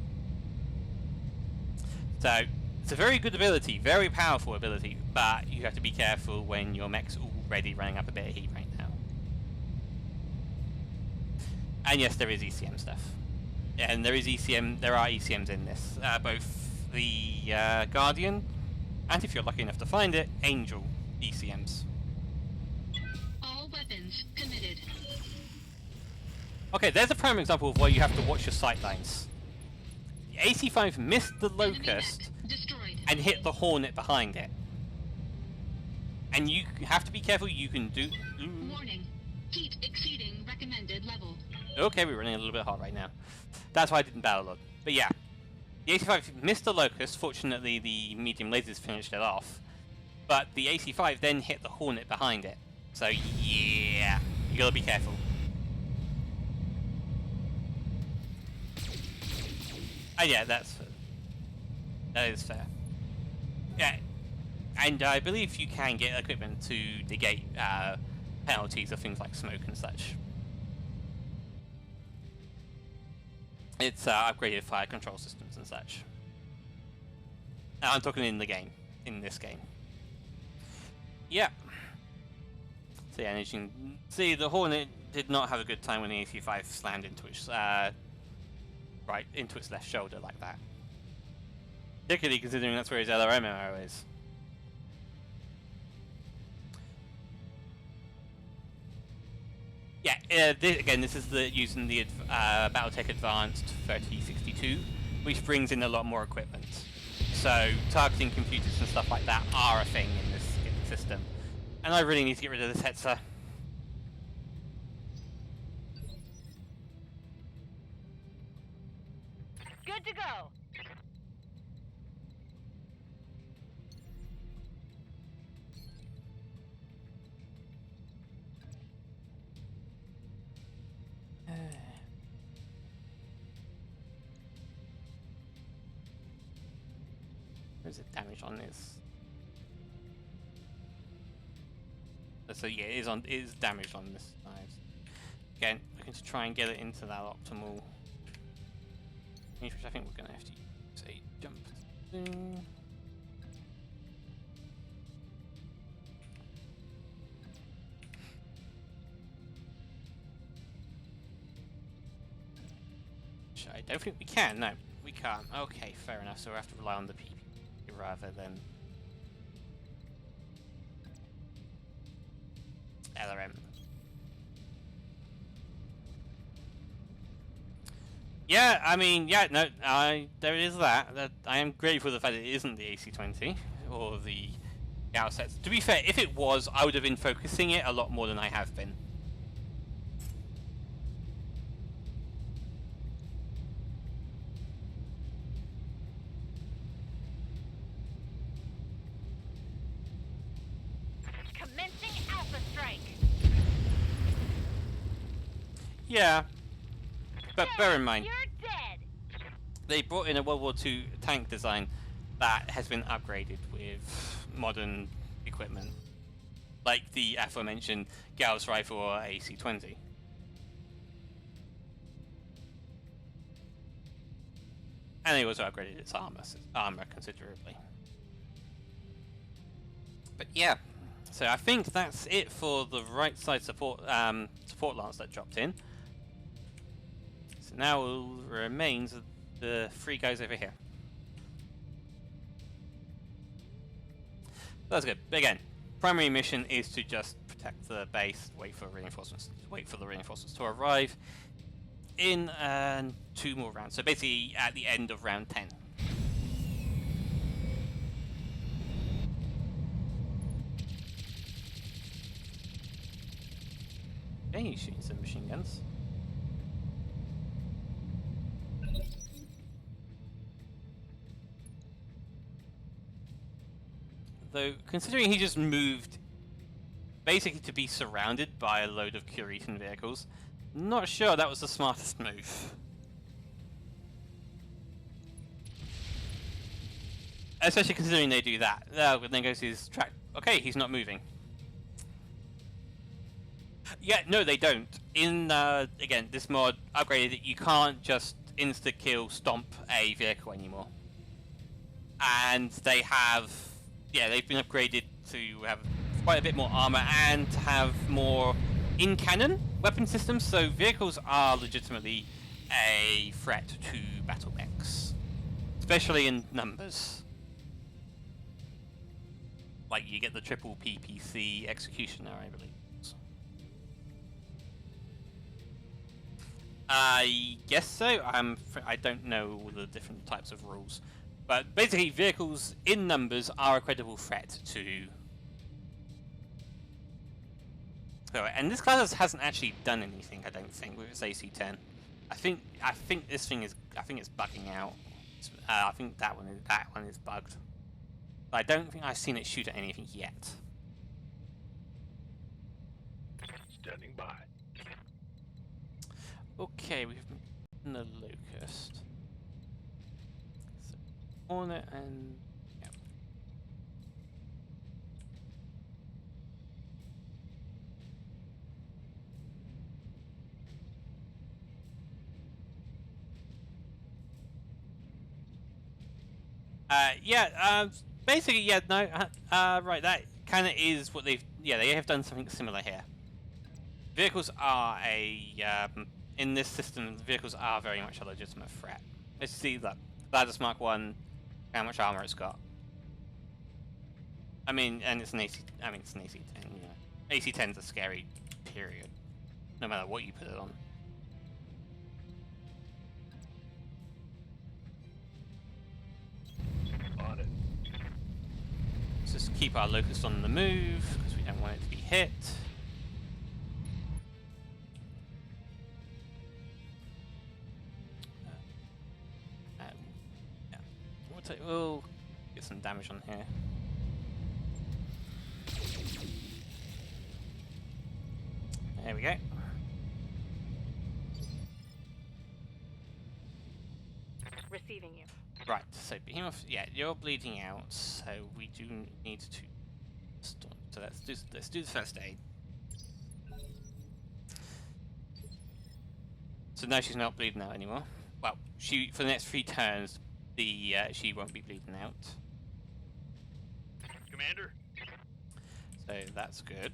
So it's a very good ability, very powerful ability, but you have to be careful when your mech's already running up a bit of heat right now. And yes, there is ECM stuff. And there are ECMs in this, both the Guardian, and if you're lucky enough to find it, Angel ECMs. All weapons committed. Okay, there's a prime example of where you have to watch your sight lines. The AC-5 missed the Enemy Locust mech destroyed. and hit the Hornet behind it. and you have to be careful. You can do. Warning. Heat exceeding recommended level. Okay, we're running a little bit hot right now. That's why I didn't battle log. But yeah, the AC-5 missed the Locust. Fortunately, the medium lasers finished it off. But the AC-5 then hit the Hornet behind it. So yeah, you gotta be careful. Yeah, that is fair. Yeah, and I believe you can get equipment to negate penalties of things like smoke and such. It's upgraded fire control systems and such. I'm talking in the game, in this game. Yeah. So yeah, and as you can see, the Hornet did not have a good time when the AC-5 slammed into its into its left shoulder like that. Particularly considering that's where his LRM arrow is. Yeah, this is using the Battletech Advanced 3062, which brings in a lot more equipment. So targeting computers and stuff like that are a thing in this system. And I really need to get rid of this Hetzer. Good to go. Where's the damage on this? So yeah, it is damage on this knife. Again, looking to try and get it into that optimal range, which I think we're gonna have to use a jump thing. Which I don't think we can. No, we can't. Okay, fair enough. So we have to rely on the PP rather than LRM. Yeah, I mean, yeah, no, there is that. I am grateful for the fact that it isn't the AC-20 or the outsets. To be fair, if it was, I would have been focusing it a lot more than I have been. Commencing Alpha Strike. Yeah, but bear in mind, You're dead. they brought in a World War II tank design that has been upgraded with modern equipment, like the aforementioned Gauss rifle or AC-20. And they also upgraded its armor considerably. But yeah, so I think that's it for the right side support lance that dropped in. So now all remains the three guys over here. That's good. But again, primary mission is to just protect the base, wait for the reinforcements to arrive in 2 more rounds. So basically at the end of round 10. Okay, he's shooting some machine guns. Though, considering he just moved basically to be surrounded by a load of Curitan vehicles, not sure that was the smartest move. Especially considering they do that. But then goes his track. Okay, he's not moving. Yeah, no, they don't. In, again, this mod upgraded, you can't just insta-kill stomp a vehicle anymore. And they have, yeah, they've been upgraded to have quite a bit more armor and to have more in-cannon weapon systems, so vehicles are legitimately a threat to battle mechs. Especially in numbers. Like, you get the triple PPC Executioner, I believe. I guess so. I don't know all the different types of rules, but basically, vehicles in numbers are a credible threat to So, and this class hasn't actually done anything, I don't think, with its AC-10. I think this thing is, I think it's bugging out. I think that one is bugged. But I don't think I've seen it shoot at anything yet. Standing by. Okay, we've done the Locust. So, Hornet and... yeah. Basically, yeah, no, right, that kind of is what they've, yeah, they have done something similar here. Vehicles are in this system, vehicles are very much a legitimate threat. Let's see that Gladys Mark 1, how much armor it's got. I mean, and it's an it's an AC-10, you know. AC-10's a scary period, no matter what you put it on. On it. Let's just keep our Locust on the move, because we don't want it to be hit. Yeah. We'll get some damage on here. There we go. Receiving you. Right, so Behemoth, yeah, you're bleeding out, so we do need to stop. So let's do the first aid. So now she's not bleeding out anymore. Well, for the next 3 turns, she won't be bleeding out. Commander. So that's good.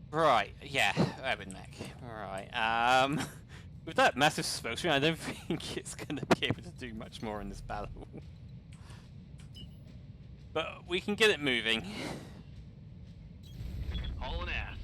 Right, yeah, urban mech. Right, with that massive smoke screen, I don't think it's going to be able to do much more in this battle. But we can get it moving. Hauling ass.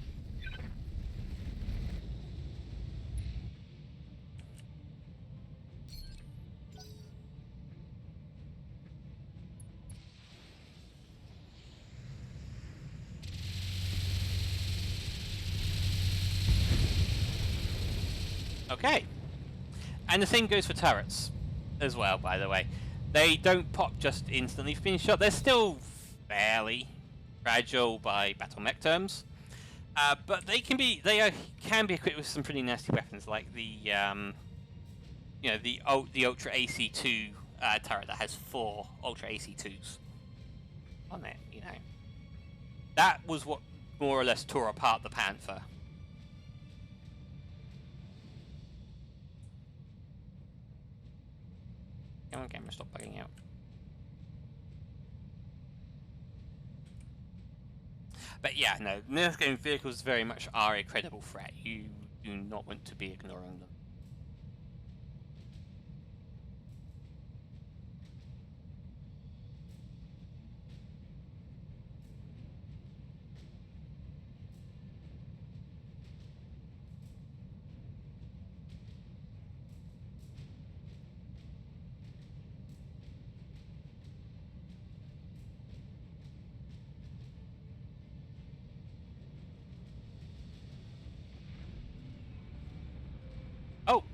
Okay. And the same goes for turrets as well, by the way. They don't pop just instantly for being shot. They're still fairly fragile by battle mech terms. But they can be can be equipped with some pretty nasty weapons, like the you know, the Ultra AC2 turret that has 4 Ultra AC2s on it, you know. That was what more or less tore apart the Panther. Come on, camera, stop bugging out. But yeah, no, Nerf game vehicles very much are a credible threat. You do not want to be ignoring them.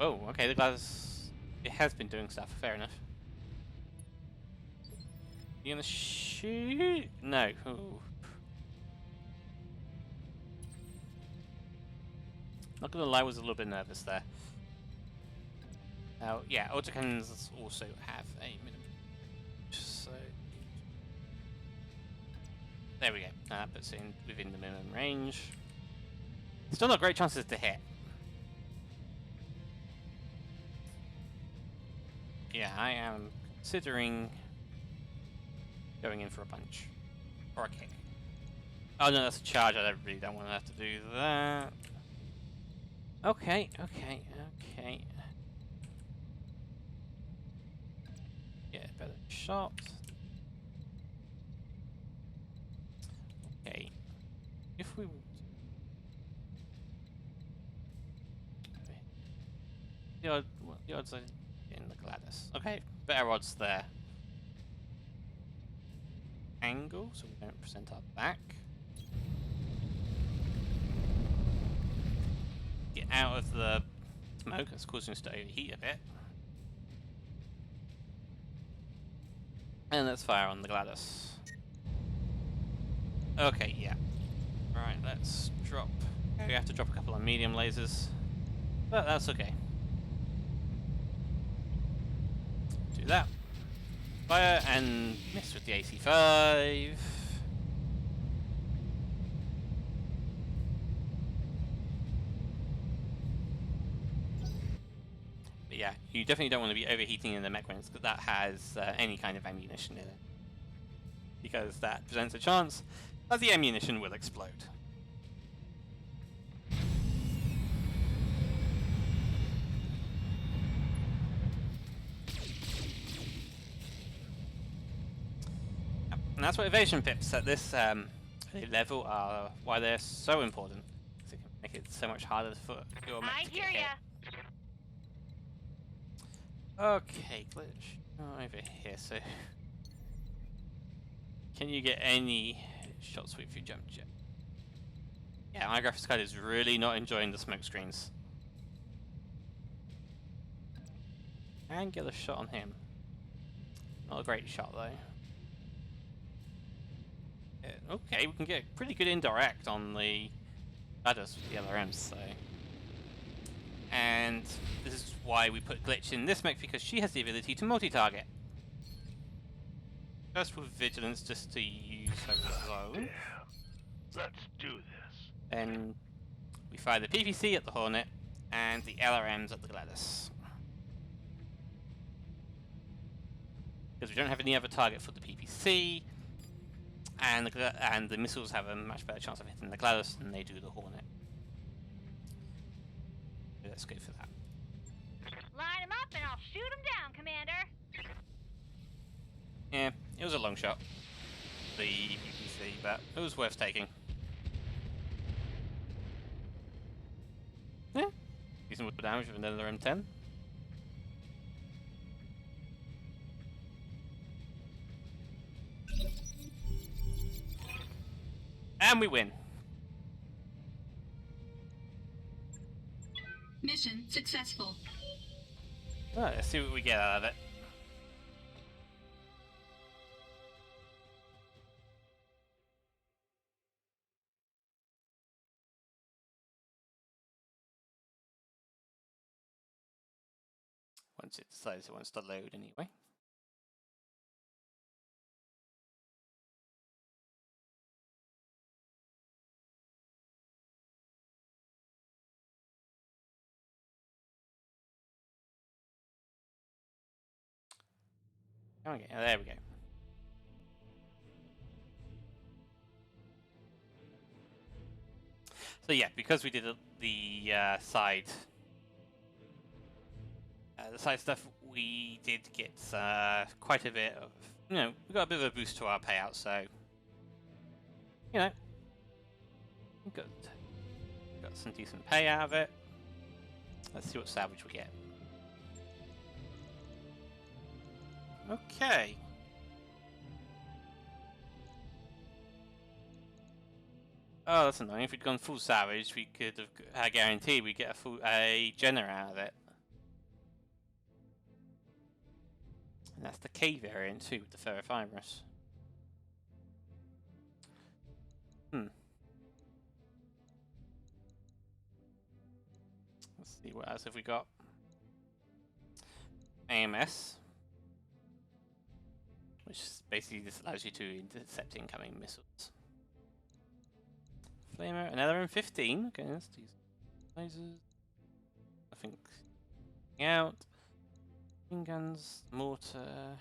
Oh, okay, the glass, it has been doing stuff, fair enough. You gonna shoot? No. Ooh. Not gonna lie, I was a little bit nervous there. Now, yeah, autocannons also have a minimum. So there we go. That puts it in within the minimum range. Still not great chances to hit. Yeah, I am considering going in for a punch. Or a kick. Oh no, that's a charge. I really don't want to have to do that. Okay. Yeah, better shot. Okay. If we... The odds are in the Gladys. Okay, better odds there. Angle, so we don't present our back. out of the smoke. That's causing us to overheat a bit. And let's fire on the Gladys. Okay, yeah. Right, let's drop. We have to drop a couple of medium lasers, but that's okay. Do that. Fire and miss with the AC-5. But yeah, you definitely don't want to be overheating in the Mechwarrior that has any kind of ammunition in it, because that presents a chance that the ammunition will explode. And that's what evasion pips at this level are, why they're so important. Because it can make it so much harder for your mech to get hit. Okay, glitch. Oh, over here, so... Can you get any shot sweep through jump jet? Yeah, my graphics card is really not enjoying the smoke screens. And get a shot on him. Not a great shot, though. Okay, we can get a pretty good indirect on the ladders with the LRMs, so... And this is why we put Glitch in this mech, because she has the ability to multi-target. First with Vigilance, just to use her zone. Let's do this. Then we fire the PPC at the Hornet, and the LRMs at the Gladys. Because we don't have any other target for the PPC, and the missiles have a much better chance of hitting the Gladys than they do the Hornet. Let's go for that. Line them up and I'll shoot them down, Commander. Yeah, it was a long shot, the PPC, but it was worth taking. Yeah, decent damage with another M10. And we win. Mission successful. Alright, let's see what we get out of it. Once it decides it wants to load anyway. Okay, there we go. So yeah, because we did the side stuff, we did get quite a bit of, we got a bit of a boost to our payout, so, we got some decent pay out of it. Let's see what salvage we get. Okay. Oh, that's annoying. If we'd gone full salvage, we could have guaranteed we'd get a Jenner out of it. And that's the K variant too, with the ferrofibrous. Let's see, what else have we got? AMS. Which basically just allows you to intercept incoming missiles. Flamer, another M15. Okay, let's do lasers. Nothing out. Machine guns, mortar.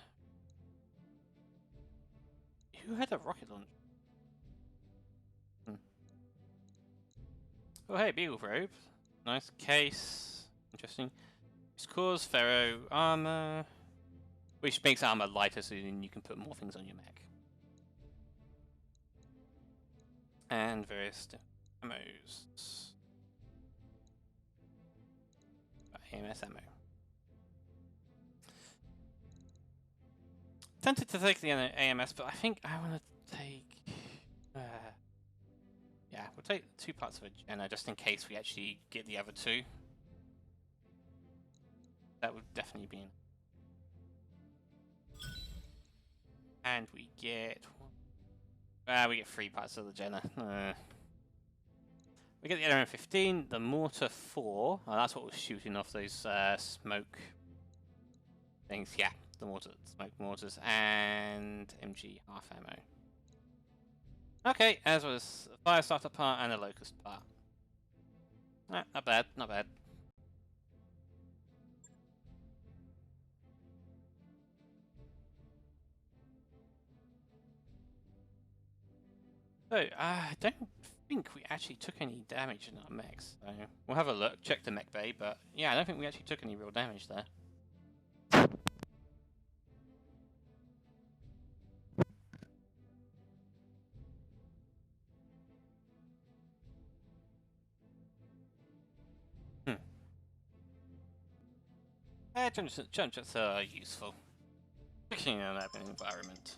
Who had a rocket launcher? Oh, hey, Beagle probe. Nice case. Interesting. Cores, ferro armor. Which makes armor lighter so then you can put more things on your mech. And various ammos. AMS ammo. Tempted to take the AMS, but I think I want to take... yeah, we'll take 2 parts of a Jenna just in case we actually get the other 2. That would definitely be. And we get 3 parts of the Jenna. We get the LRM-15, the mortar 4. Oh, that's what was shooting off those smoke things. Yeah, the smoke mortars, and MG half ammo. Okay, as was a fire starter part and a locust part. Not bad, not bad. So, I don't think we actually took any damage in our mechs. So we'll have a look, check the mech bay, but yeah, I don't think we actually took any real damage there. Jump-jets are useful, particularly in an urban environment.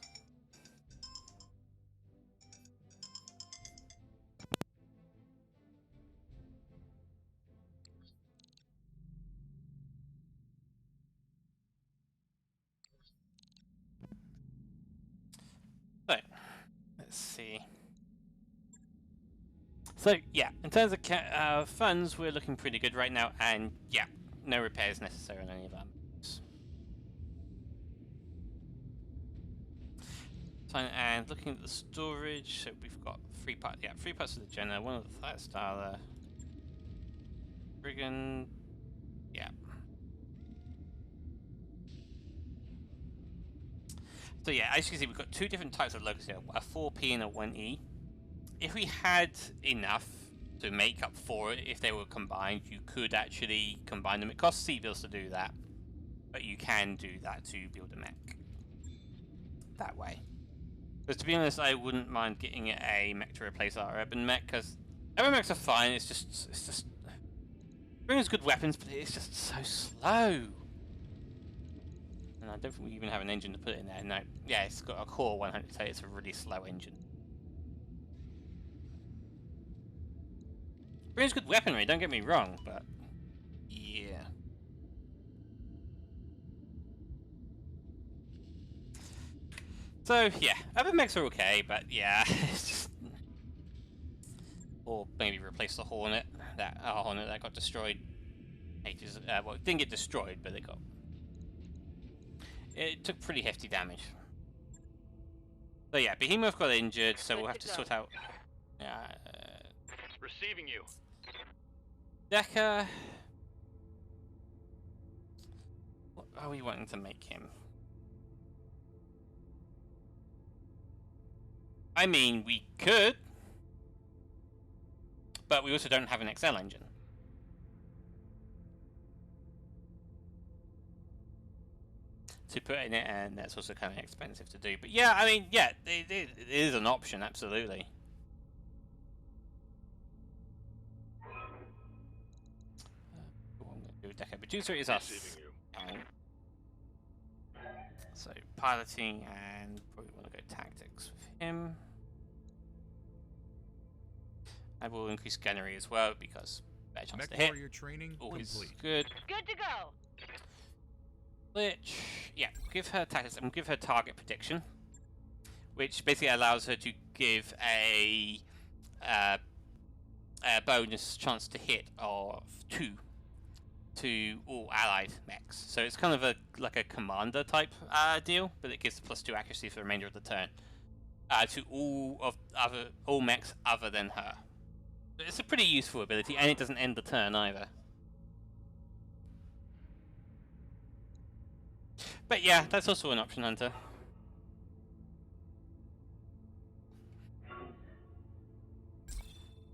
So, let's see. So, yeah, in terms of funds, we're looking pretty good right now, and yeah, no repairs necessary on any of our mechs. Fine, and looking at the storage, so we've got 3 parts of the Jenna, 1 of the Fire Starter, Brigand, yeah. So yeah, as you can see, we've got 2 different types of locust here, a 4P and a 1E. If we had enough to make up for it, if they were combined, you could actually combine them. It costs C-bills to do that, but you can do that to build a mech that way. Because to be honest, I wouldn't mind getting a mech to replace our urban mech, because urban mechs are fine, it's just brings good weapons, but it's just so slow. And I don't think we even have an engine to put in there. No, yeah, it's got a core 100, so it's a really slow engine. Brings good weaponry, don't get me wrong, but yeah. So yeah, other mechs are okay, but yeah, it's just... Or maybe replace the Hornet, that got destroyed ages. Well, it didn't get destroyed, but it took pretty hefty damage. So yeah, Behemoth got injured, so we'll have to sort out. Receiving you. Decker. What are we wanting to make him? I mean, we could, but we also don't have an XL engine. To put in it, and that's also kind of expensive to do. But yeah, I mean, yeah, it is an option, absolutely. What I'm going to do with Deco Producer is us. So piloting, and probably want to go tactics with him. And we'll increase gunnery as well because better chance to hit. Mechwarrior training Always complete. good. Good to go. Which, yeah, give her tactics and give her target prediction, which basically allows her to give a bonus chance to hit of 2 to all allied mechs. So it's kind of like a commander type deal, but it gives +2 accuracy for the remainder of the turn to all mechs other than her. It's a pretty useful ability, and it doesn't end the turn either. But yeah, that's also an option, Hunter.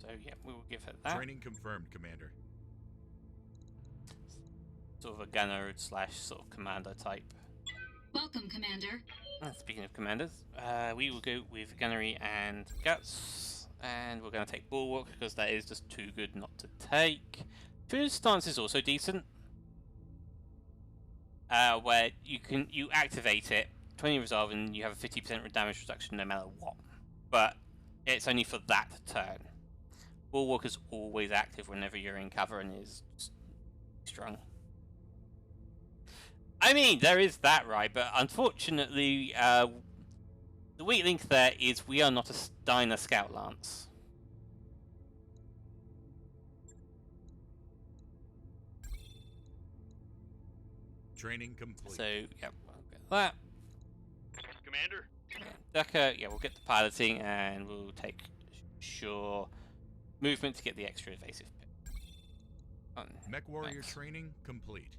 So yeah, we will give her that. Training confirmed, Commander. Sort of a gunner / sort of commander type. Welcome, Commander. Speaking of commanders, we will go with gunnery and guts, and we're going to take bulwark because that is just too good not to take. Food stance is also decent. Where you activate it, 20 resolve, and you have a 50% damage reduction no matter what. But it's only for that turn. Bulwarker's always active whenever you're in cover and is strong. I mean, there is that, right? But unfortunately, the weak link there is we are not a Steiner Scout Lance. Training complete. So, yeah, we'll get that. Commander? Ducker, yeah, we'll get the piloting and we'll take sure movement to get the extra evasive pit. Mechwarrior training complete.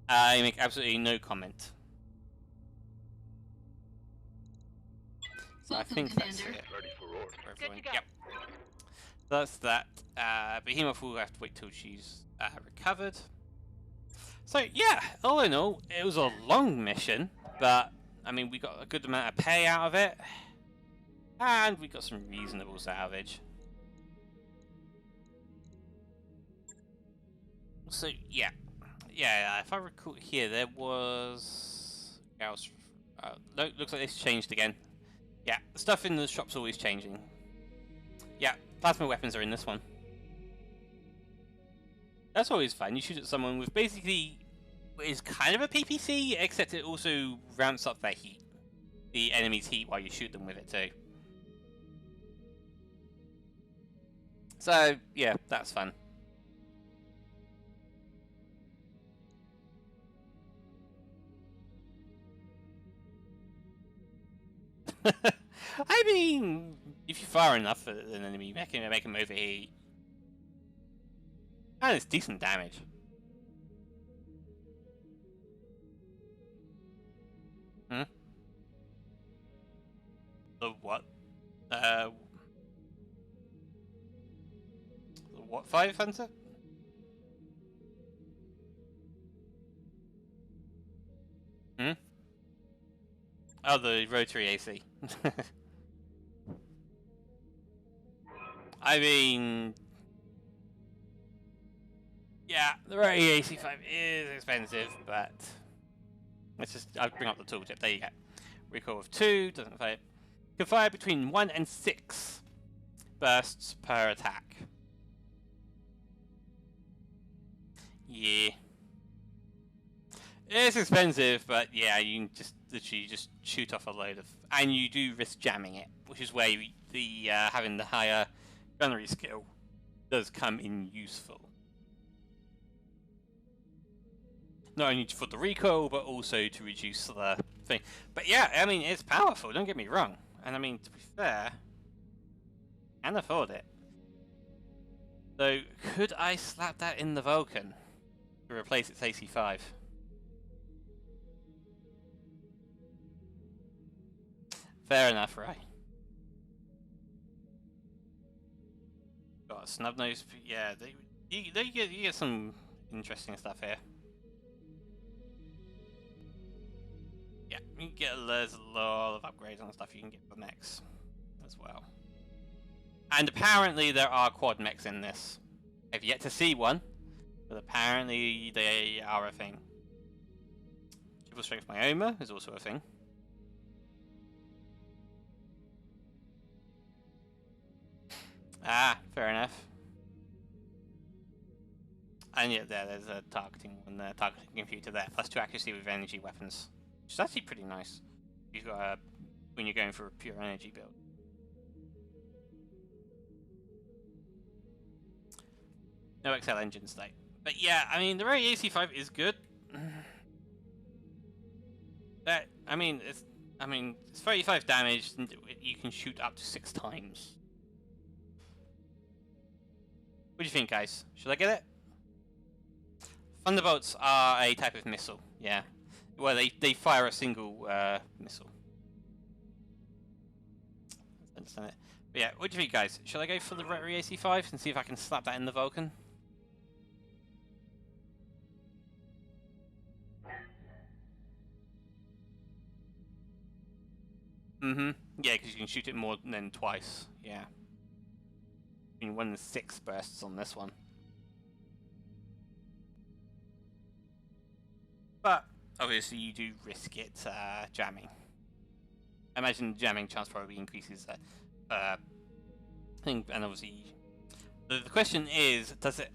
I make absolutely no comment. So I Welcome, think that's Commander. it Ready for order. for Good everyone. to go. Yep. That's that. Behemoth will have to wait till she's recovered. So yeah, all in all, it was a long mission, but I mean we got a good amount of pay out of it, and we got some reasonable salvage. So yeah, if I recall here, there was looks like this changed again. Yeah, the stuff in the shop's always changing. Yeah, plasma weapons are in this one. That's always fun. You shoot at someone with basically is kind of a PPC, except it also ramps up their heat, the enemy's heat, while you shoot them with it too. So yeah, that's fun. I mean, if you fire enough at an enemy, make him overheat. And it's decent damage. Hmm? The what? The what 5 hunter? Hmm? Oh, the rotary AC. I mean, yeah, the Rotary AC5 is expensive, but let's just, I'll bring up the tooltip. There you go. Recoil of 2, doesn't fire. Can fire between 1 and 6 bursts per attack. Yeah. It's expensive, but yeah, you can just literally just shoot off a load of, and you do risk jamming it, which is where the having the higher gunnery skill does come in useful. Not only for the recoil, but also to reduce the thing. But yeah, I mean, it's powerful, don't get me wrong. And I mean, to be fair, I can afford it. So, could I slap that in the Vulcan to replace its AC5? Fair enough, right? Got a snub nose. Yeah, you get some interesting stuff here. Yeah, you can get there's a lot of upgrades on stuff you can get for mechs as well. And apparently there are quad mechs in this. I've yet to see one, but apparently they are a thing. Triple strength myoma is also a thing. Ah, fair enough. And yeah, there's a targeting one there, targeting computer there, plus 2 accuracy with energy weapons. Which is actually pretty nice. You've got when you're going for a pure energy build. No XL engine state. But yeah, I mean the Rotary AC5 is good. It's 35 damage and you can shoot up to 6 times. What do you think, guys? Should I get it? Thunderbolts are a type of missile, yeah. Well, they fire a single missile. Understand it. But yeah, what do you think, guys? Shall I go for the Rotary AC5 and see if I can slap that in the Vulcan? Mm-hmm. Yeah, because you can shoot it more than twice. Yeah. Between 1 and 6 bursts on this one. But obviously, you do risk it jamming. I imagine the jamming chance probably increases thing, and obviously the question is, does it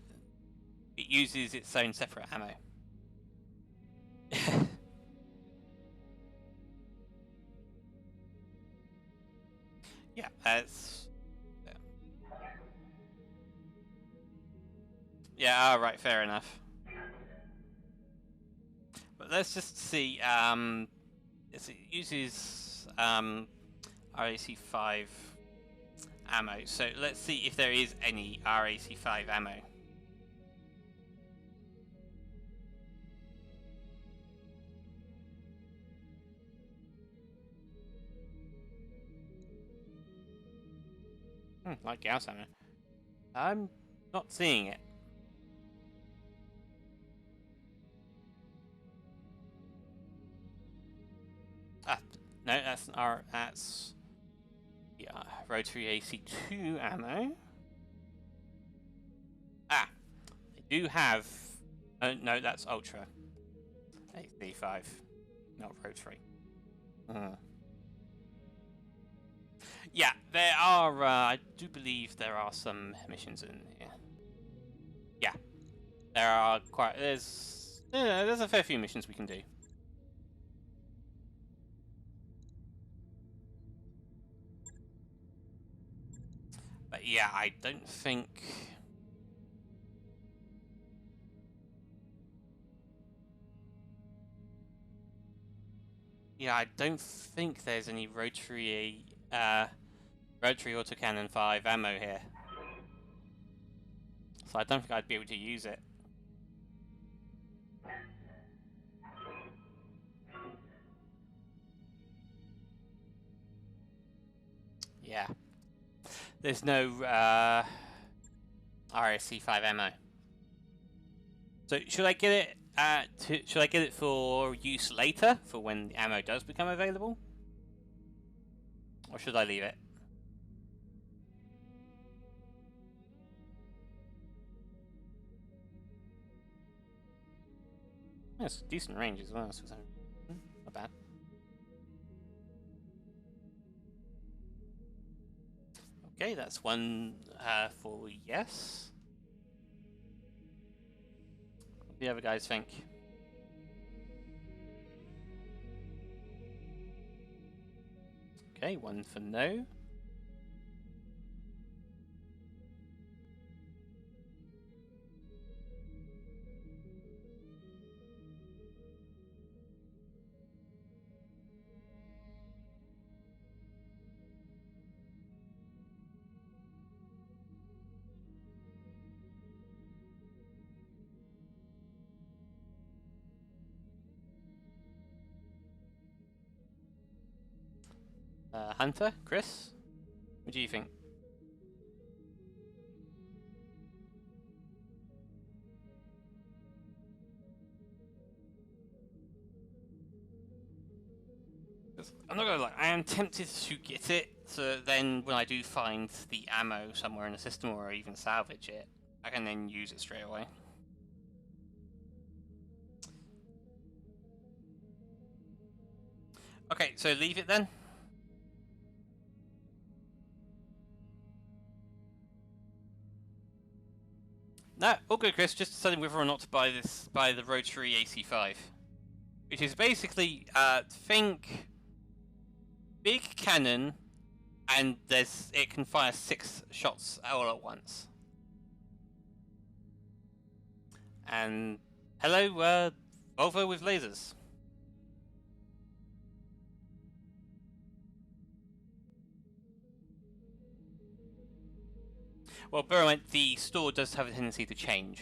uses its own separate ammo? Yeah, that's yeah. All right, fair enough. But let's just see. It uses RAC-5 ammo. So let's see if there is any RAC-5 ammo. Like Gauss ammo. I'm not seeing it. No, that's yeah, Rotary AC2 ammo. They do have. No, that's Ultra AC5, not Rotary. Yeah, there are. I do believe there are some missions in here. Yeah, there are quite. There's a fair few missions we can do. But yeah, I don't think. Yeah, I don't think there's any Rotary Autocannon 5 ammo here. So I don't think I'd be able to use it. Yeah. There's no RSC-5 ammo. So should I get it should I get it for use later, for when the ammo does become available? Or should I leave it? Yes, decent range as well, so not bad. Okay, that's one for yes. What do the other guys think? Okay, one for no. Hunter, Chris, what do you think? I'm not gonna lie, I am tempted to get it, so then when I do find the ammo somewhere in the system or even salvage it, I can then use it straight away. Okay, so leave it then. No, all good, Chris. Just deciding whether or not to buy the Rotary AC5, which is basically think big cannon, and it can fire 6 shots all at once. And hello, Volvo with lasers. Well, bear in mind, the store does have a tendency to change.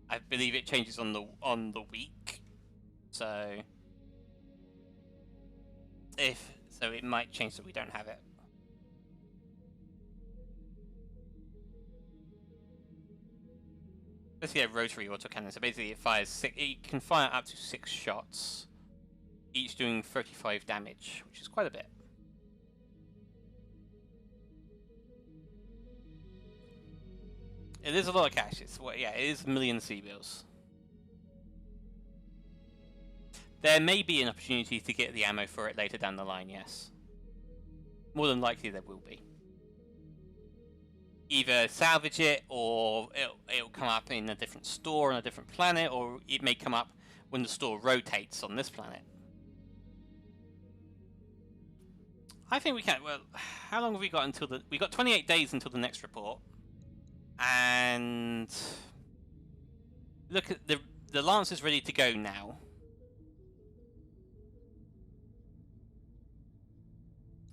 I believe it changes on the week, so it might change that we don't have it. Let's see a Rotary Autocannon. So basically, it can fire up to 6 shots, each doing 35 damage, which is quite a bit. It is a lot of cash. It is a million C-bills. There may be an opportunity to get the ammo for it later down the line, yes. More than likely there will be. either salvage it, or it'll come up in a different store on a different planet, or it may come up when the store rotates on this planet. I think we can. Well, how long have we got until the? We got 28 days until the next report, and look at the lance is ready to go now.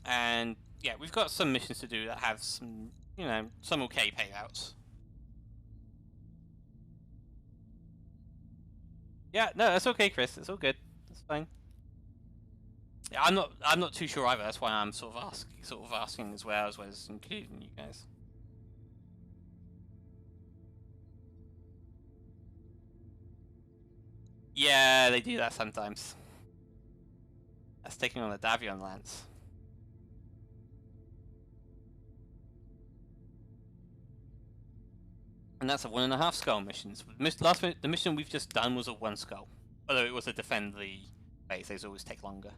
And yeah, we've got some missions to do that have some, some okay payouts. Yeah, no, that's okay, Chris. It's all good. That's fine. Yeah, I'm not too sure either. That's why I'm sort of asking as well as including you guys. Yeah, they do that sometimes. That's taking on the Davion Lance. And that's a 1.5 skull missions. The mission we've just done was a 1 skull. Although it was a defend the base, those always take longer.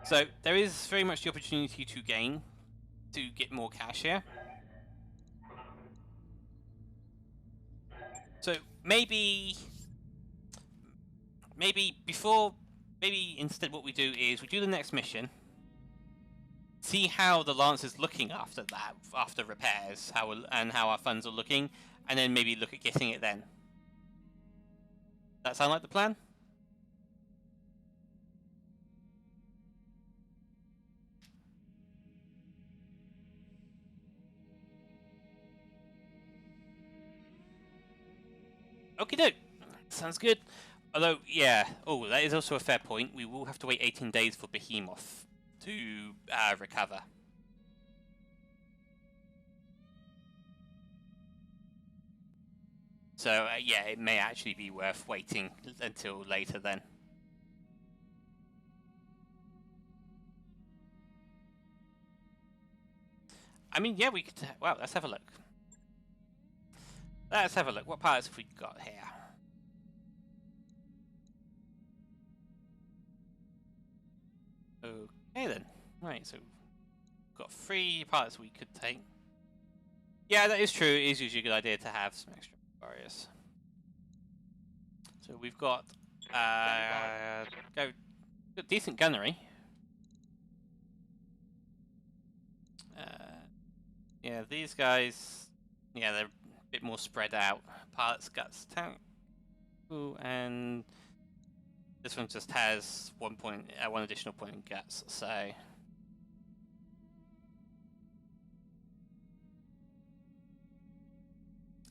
So there is very much the opportunity to get more cash here. So maybe instead what we do is we do the next mission, see how the Lance is looking after that, after repairs, how our funds are looking, and then maybe look at getting it then. That sound like the plan? Okie doke. Sounds good. Although, yeah. Oh, that is also a fair point. We will have to wait 18 days for Behemoth to recover. So, yeah, it may actually be worth waiting until later then. I mean, yeah, we could... Well, let's have a look. Let's have a look. What pilots have we got here? Okay then. Right, so we've got 3 pilots we could take. Yeah, that is true. It is usually a good idea to have some extra warriors. So we've got decent gunnery. Yeah, these guys. Yeah, they're a bit more spread out. Pilots, guts, tank. Ooh, and this one just has 1 additional point in guts. So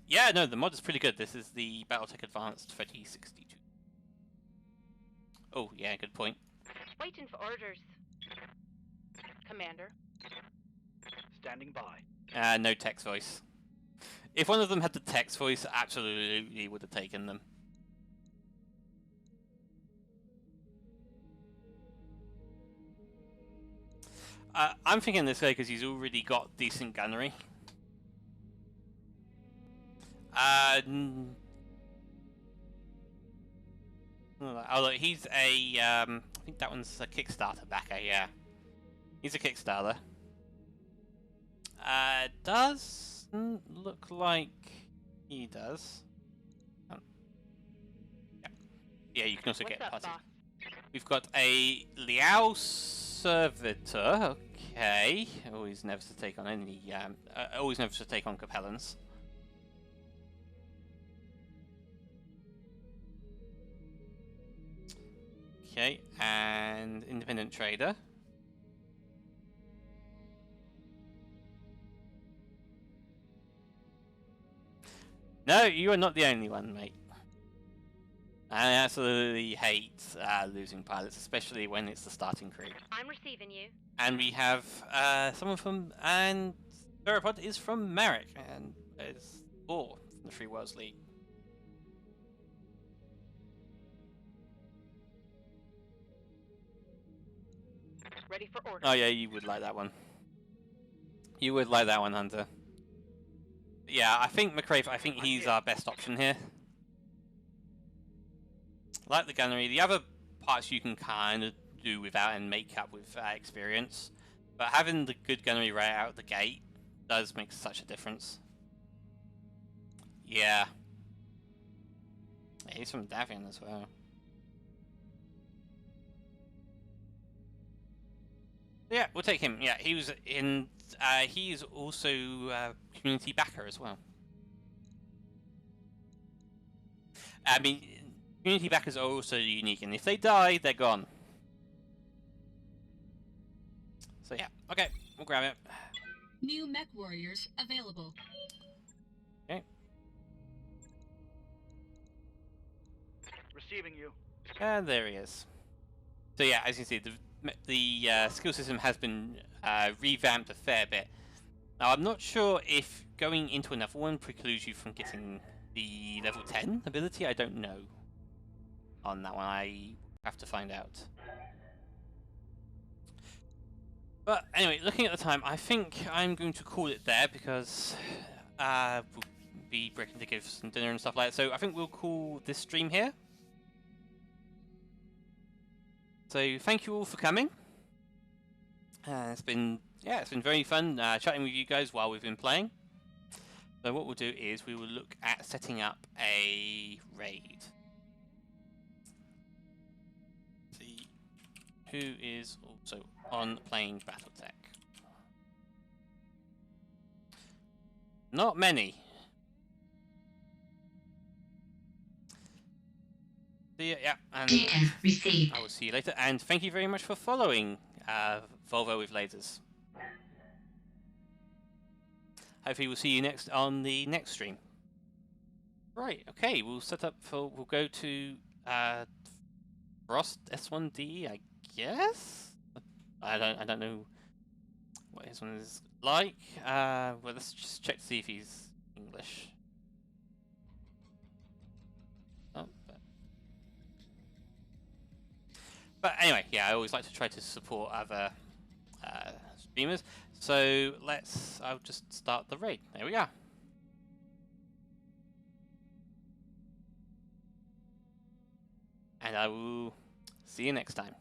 yeah, no, the mod is pretty good. This is the Battletech Advanced 3062. Oh yeah, good point. Waiting for orders. Commander. Standing by. No text voice. If one of them had the text voice, absolutely would have taken them. I'm thinking this guy because he's already got decent gunnery. Although he's a, I think that one's a Kickstarter backer, yeah. He's a Kickstarter. Doesn't look like he does. Oh. Yeah, you can also get party. We've got a Liao Servitor. Okay, always nervous to take on any. Always nervous to take on Capellans. Okay, and Independent Trader. No, you are not the only one, mate. I absolutely hate losing pilots, especially when it's the starting crew. I'm receiving you. And we have someone from... And Theropod is from Merrick, and is 4 from the Free Worlds League. Ready for orders. Oh yeah, you would like that one. You would like that one, Hunter. Yeah, I think Mechwarrior, I think he's our best option here. Like the gunnery, the other parts you can kind of do without and make up with experience. But having the good gunnery right out the gate does make such a difference. Yeah. He's from Davian as well. Yeah, we'll take him. Yeah, he was in. He's also community backer as well. I mean, community backers are also unique, and if they die, they're gone. So yeah, okay, we'll grab it. New Mechwarriors available. Okay. Receiving you. And there he is. So yeah, as you can see, the skill system has been revamped a fair bit. Now I'm not sure if going into another one precludes you from getting the level 10 ability. I don't know on that one. I have to find out. But anyway, looking at the time, I think I'm going to call it there because we'll be breaking to give some dinner and stuff like that. So I think we'll call this stream here. So thank you all for coming. It's been very fun chatting with you guys while we've been playing. So what we'll do is we will look at setting up a raid. See who is also on playing Battletech. Not many. See ya, yeah, and Data received. I will see you later. And thank you very much for following Volvo with Lasers. Hopefully we'll see you next on the next stream. Right, okay, we'll go to Frost S1D, I guess? I don't know what his one is like. Well, let's just check to see if he's English. Oh, but anyway, yeah, I always like to try to support other streamers. So I'll just start the raid. There we go. And I will see you next time.